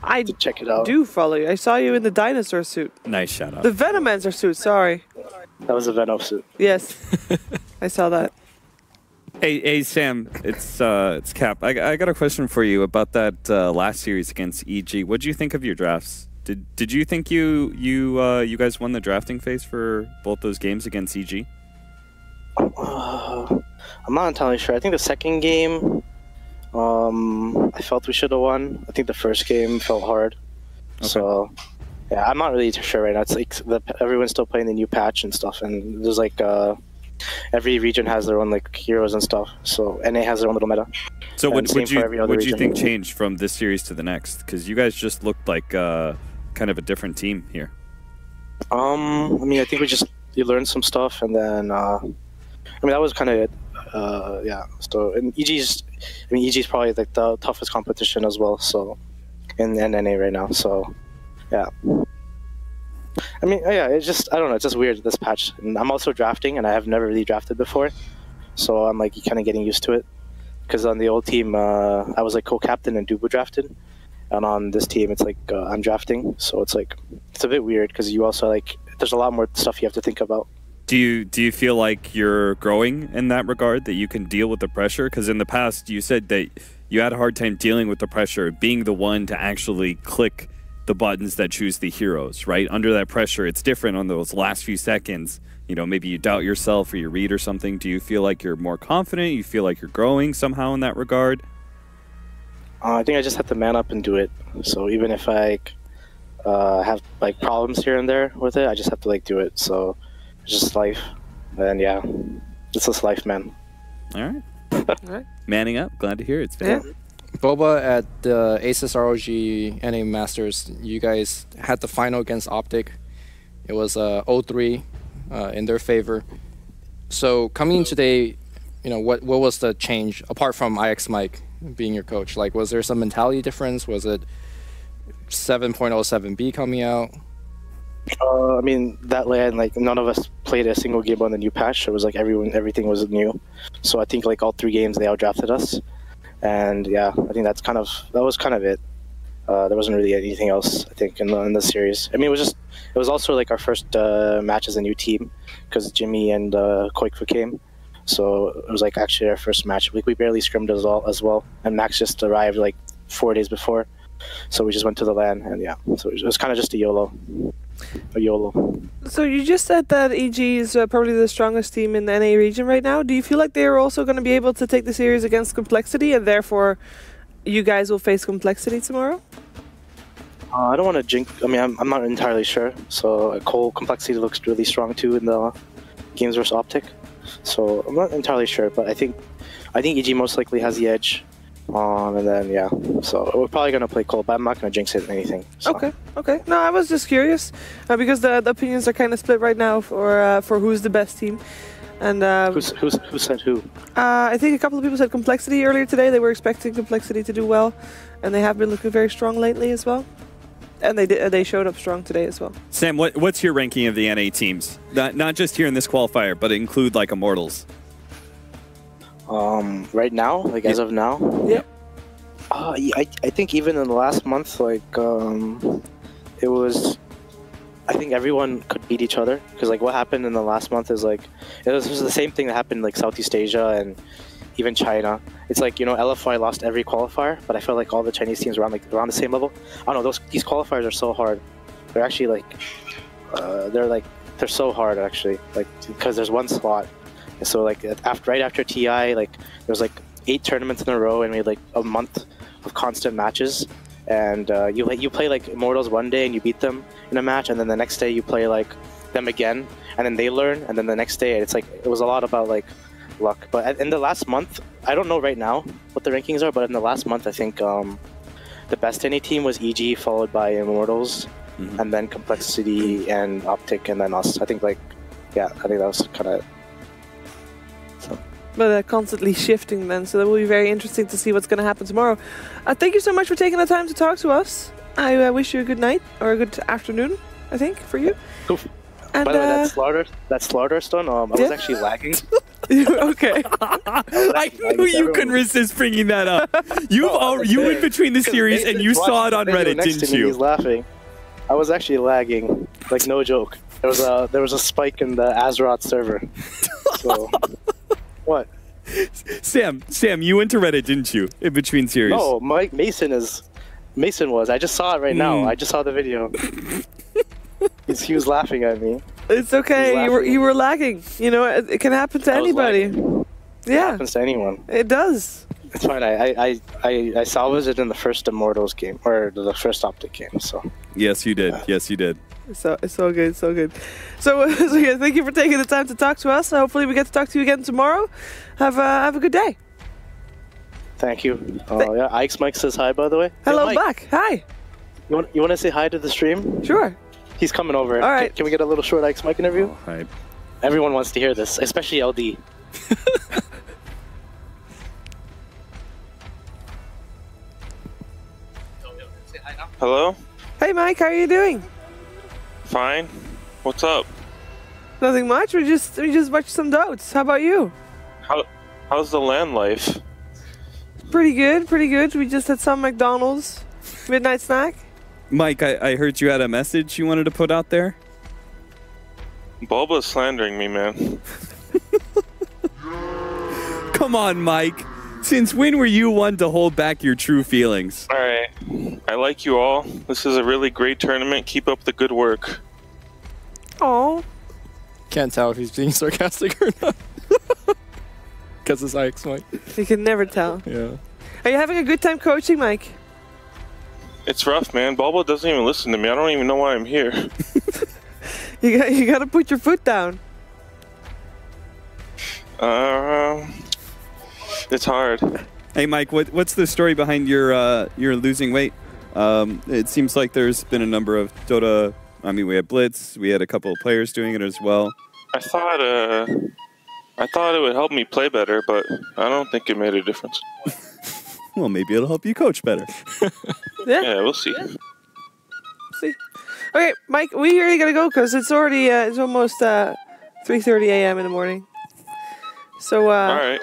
To check it out. Do follow you. I saw you in the dinosaur suit. Nice shout out. The Venomancer suit. Sorry. That was a Venom suit. Yes, I saw that. Hey Sam, it's Cap. I got a question for you about that last series against EG. What did you think of your drafts? Did you think you guys won the drafting phase for both those games against EG? I'm not entirely sure. I think the second game, I felt we should have won. I think the first game felt hard. Okay. So yeah, I'm not really too sure right now. It's like everyone's still playing the new patch and stuff, and there's every region has their own heroes and stuff. So NA has their own little meta. So what do you think changed from this series to the next? Because you guys just looked like kind of a different team here. I mean, I think you learned some stuff, and then that was kind of it. Yeah. So and EG's probably the toughest competition as well. So in NA right now. So yeah. I mean, yeah, I don't know, it's just weird, this patch. And I'm also drafting, and I have never really drafted before. So I'm kind of getting used to it. Because on the old team, I was co-captain and Dubu drafted. And on this team, it's I'm drafting. So it's a bit weird, because you also there's a lot more stuff you have to think about. Do you feel like you're growing in that regard, that you can deal with the pressure? Because in the past, you said that you had a hard time dealing with the pressure, being the one to actually click the buttons that choose the heroes, right? Under that pressure, it's different on those last few seconds. Maybe you doubt yourself or you read or something. Do you feel like you're more confident? You feel like you're growing somehow in that regard? I think I just have to man up and do it. So even if I have problems here and there with it, I just have to do it. So it's just life. And yeah, it's just life, man. All right. All right. Manning up. Glad to hear it. It's been Boba, at the Asus ROG NA Masters, you guys had the final against OpTic. It was 0-3 in their favor. So coming in today, what was the change apart from Ix Mike being your coach? Was there some mentality difference? Was it 7.07B coming out? I mean, that lane, none of us played a single game on the new patch. It was everything was new. So I think all 3 games they outdrafted us. And yeah, I think that was kind of it. There wasn't really anything else, I think, in the series. I mean, it was also our first match as a new team, because Jimmy and Koikfu came. So it was actually our first match. We barely scrimmed as well. And Max just arrived 4 days before. So we just went to the LAN, and yeah. So it was kind of just a YOLO. So you just said that EG is probably the strongest team in the NA region right now. Do you feel like they're also going to be able to take the series against Complexity, and therefore you guys will face Complexity tomorrow? I don't want to jinx. I mean, I'm not entirely sure. So Cole complexity looks really strong too in the games versus OpTic. So I'm not entirely sure, but I think EG most likely has the edge. And then yeah, so we're probably gonna play Cole, but I'm not gonna jinx it or anything. So. Okay. No, I was just curious because the opinions are kind of split right now for who's the best team. And who said who? I think a couple of people said complexity earlier today. They were expecting complexity to do well, and they have been looking very strong lately as well. And they showed up strong today as well. Sam, what's your ranking of the NA teams? Not just here in this qualifier, but include like Immortals. Right now, like as of now. Yep. I think even in the last month, like it was. I think everyone could beat each other because like what happened in the last month is like it was the same thing that happened in, like Southeast Asia and even China. It's like, you know, LFY lost every qualifier, but I felt like all the Chinese teams were around the same level. I don't know, these qualifiers are so hard. They're actually like they're so hard actually, like because there's one slot. And so like right after TI, like there was like 8 tournaments in a row, and we had like a month of constant matches. And you play like Immortals one day and you beat them in a match, and then the next day you play like them again, and then they learn, and then the next day it's like it was a lot about like luck. But in the last month, I don't know right now what the rankings are, but in the last month I think the best NA team was EG, followed by Immortals, and then Complexity and OpTic, and then us. I think like I think that was kind of so. But constantly shifting then, so that will be very interesting to see what's going to happen tomorrow. Thank you so much for taking the time to talk to us. I wish you a good night, or a good afternoon, I think, for you. Cool. And, by the way, that slaughter stun, I was actually lagging. Okay. I knew you couldn't resist bringing that up. You went between the series and you saw it on Reddit, didn't you? He's laughing. I was actually lagging, like no joke. There was a spike in the Azeroth server. So. What? Sam, you went to Reddit, didn't you? In between series. No, Mason was. I just saw it right now. I just saw the video. He was laughing at me. It's okay. You were lagging. You know, it can happen to anybody. It happens to anyone. It does. It's fine. I salvaged it in the first Immortals game, or the first OpTic game. So. Yes, you did. Yes, you did. So it's so good, so good. So yeah, thank you for taking the time to talk to us. Hopefully we get to talk to you again tomorrow. Have a good day. Thank you. Yeah, Ike's Mike says hi, by the way. Hello, hey, back. Hi. You want to say hi to the stream? Sure. He's coming over. All right. Can we get a little short Ike's Mike interview? Oh, hi. Everyone wants to hear this, especially LD. Hello? Hey, Mike. How are you doing? Fine. What's up? Nothing much. We just watched some Dotes. How about you? How's the land life? Pretty good, pretty good. We just had some McDonald's midnight snack. Mike, I heard you had a message you wanted to put out there. Bulba's slandering me, man. Come on, Mike. Since when were you one to hold back your true feelings? Alright. I like you all. This is a really great tournament. Keep up the good work. Oh. Can't tell if he's being sarcastic or not. Because it's Ike's Mike. You can never tell. Yeah. Are you having a good time coaching, Mike? It's rough, man. Bulba doesn't even listen to me. I don't even know why I'm here. You got to put your foot down. It's hard. Hey, Mike, what's the story behind your losing weight? It seems like there's been a number of Dota. I mean, we had Blitz. We had a couple of players doing it as well. I thought it would help me play better, but I don't think it made a difference. Well, maybe it'll help you coach better. Yeah, we'll see. See. Okay, Mike, we really gotta go because it's already it's almost 3:30 a.m. in the morning. So all right.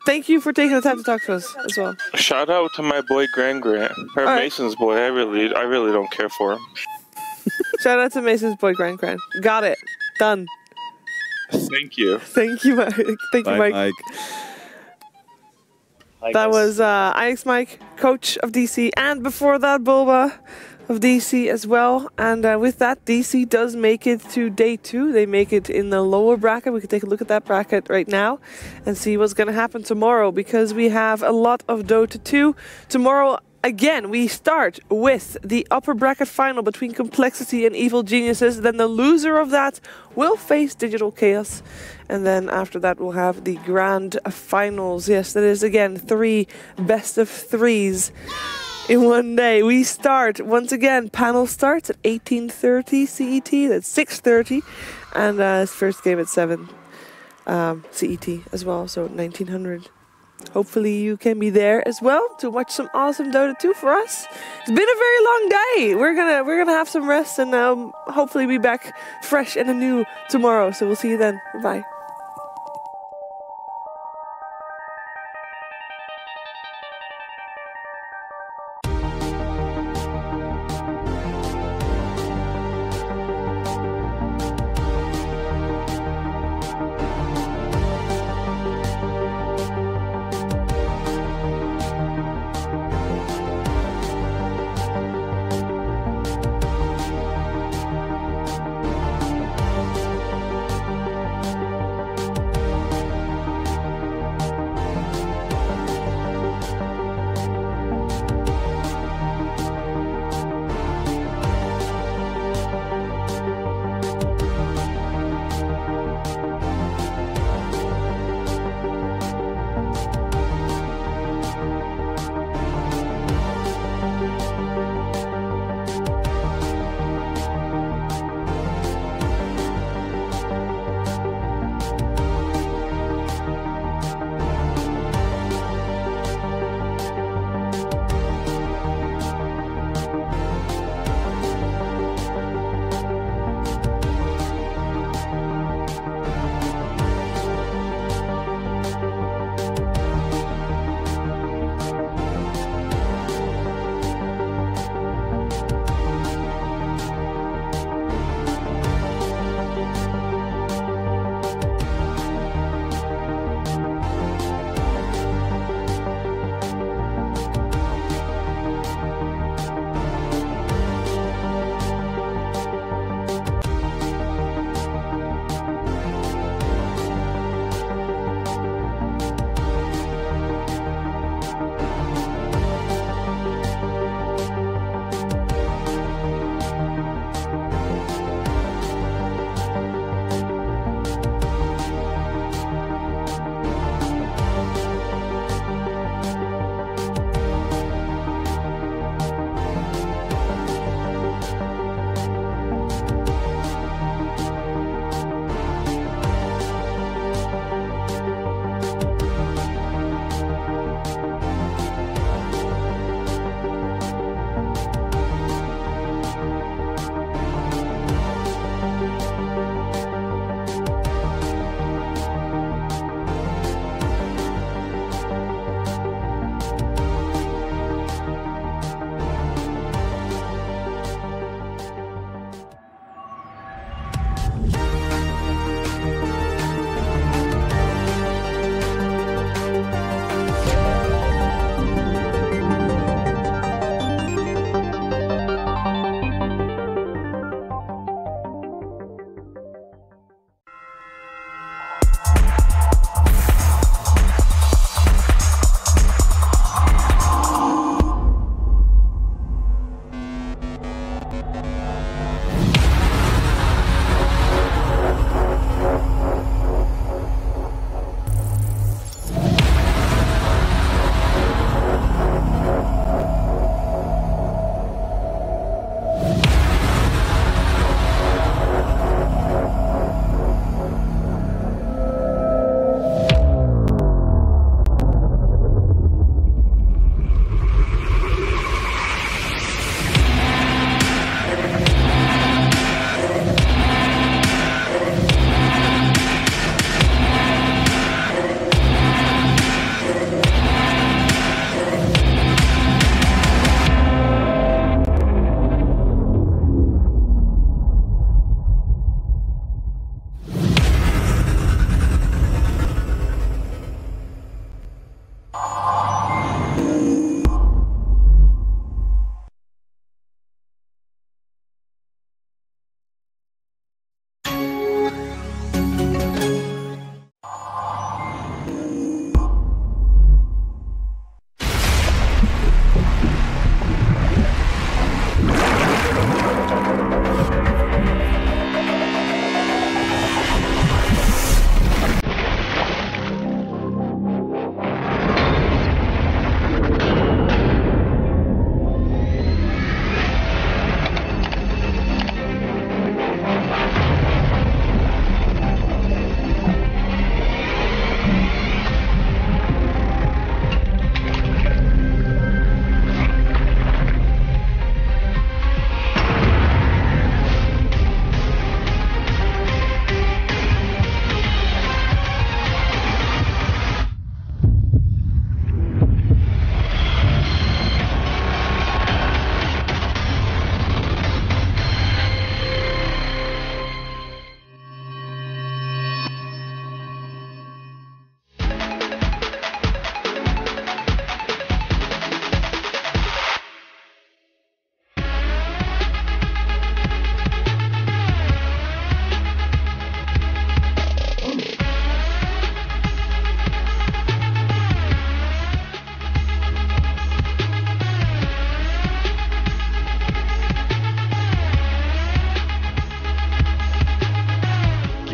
Thank you for taking the time to talk to us as well. Shout out to my boy Grant, or Mason's boy. I really don't care for him. Shout out to Mason's boy, Gran. Got it. Done. Thank you. Thank you, Mike. Thank you, Mike. That was Ike's Mike, coach of DC, and before that, Bulba of DC as well. And with that, DC does make it to day 2. They make it in the lower bracket. We can take a look at that bracket right now and see what's going to happen tomorrow, because we have a lot of Dota 2. Tomorrow, again, we start with the upper bracket final between Complexity and Evil Geniuses. Then the loser of that will face Digital Chaos. And then after that, we'll have the grand finals. Yes, that is, again, 3 best of 3s in one day. We start, once again, panel starts at 18:30 CET. That's 6:30. And first game at 7 CET as well, so 1900. Hopefully you can be there as well to watch some awesome Dota 2 for us. It's been a very long day. We're gonna have some rest and hopefully be back fresh and anew tomorrow. So we'll see you then. Bye.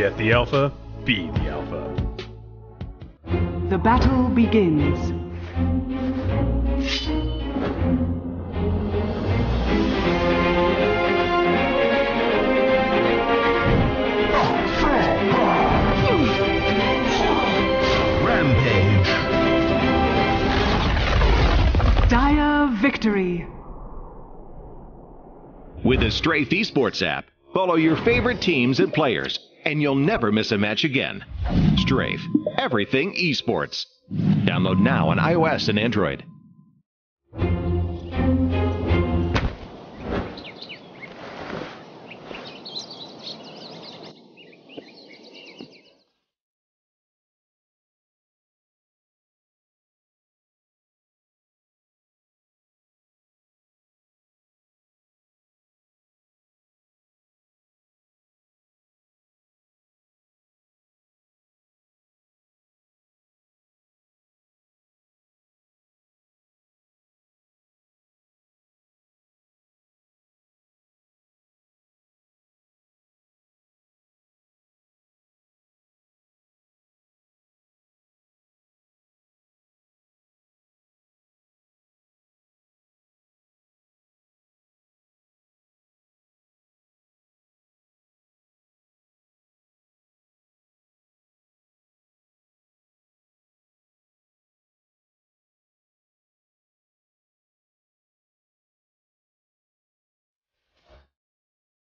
Get the alpha, be the alpha. The battle begins. Rampage. Dire victory. With the Strafe Esports app, follow your favorite teams and players, and you'll never miss a match again. Strafe, everything esports. Download now on iOS and Android.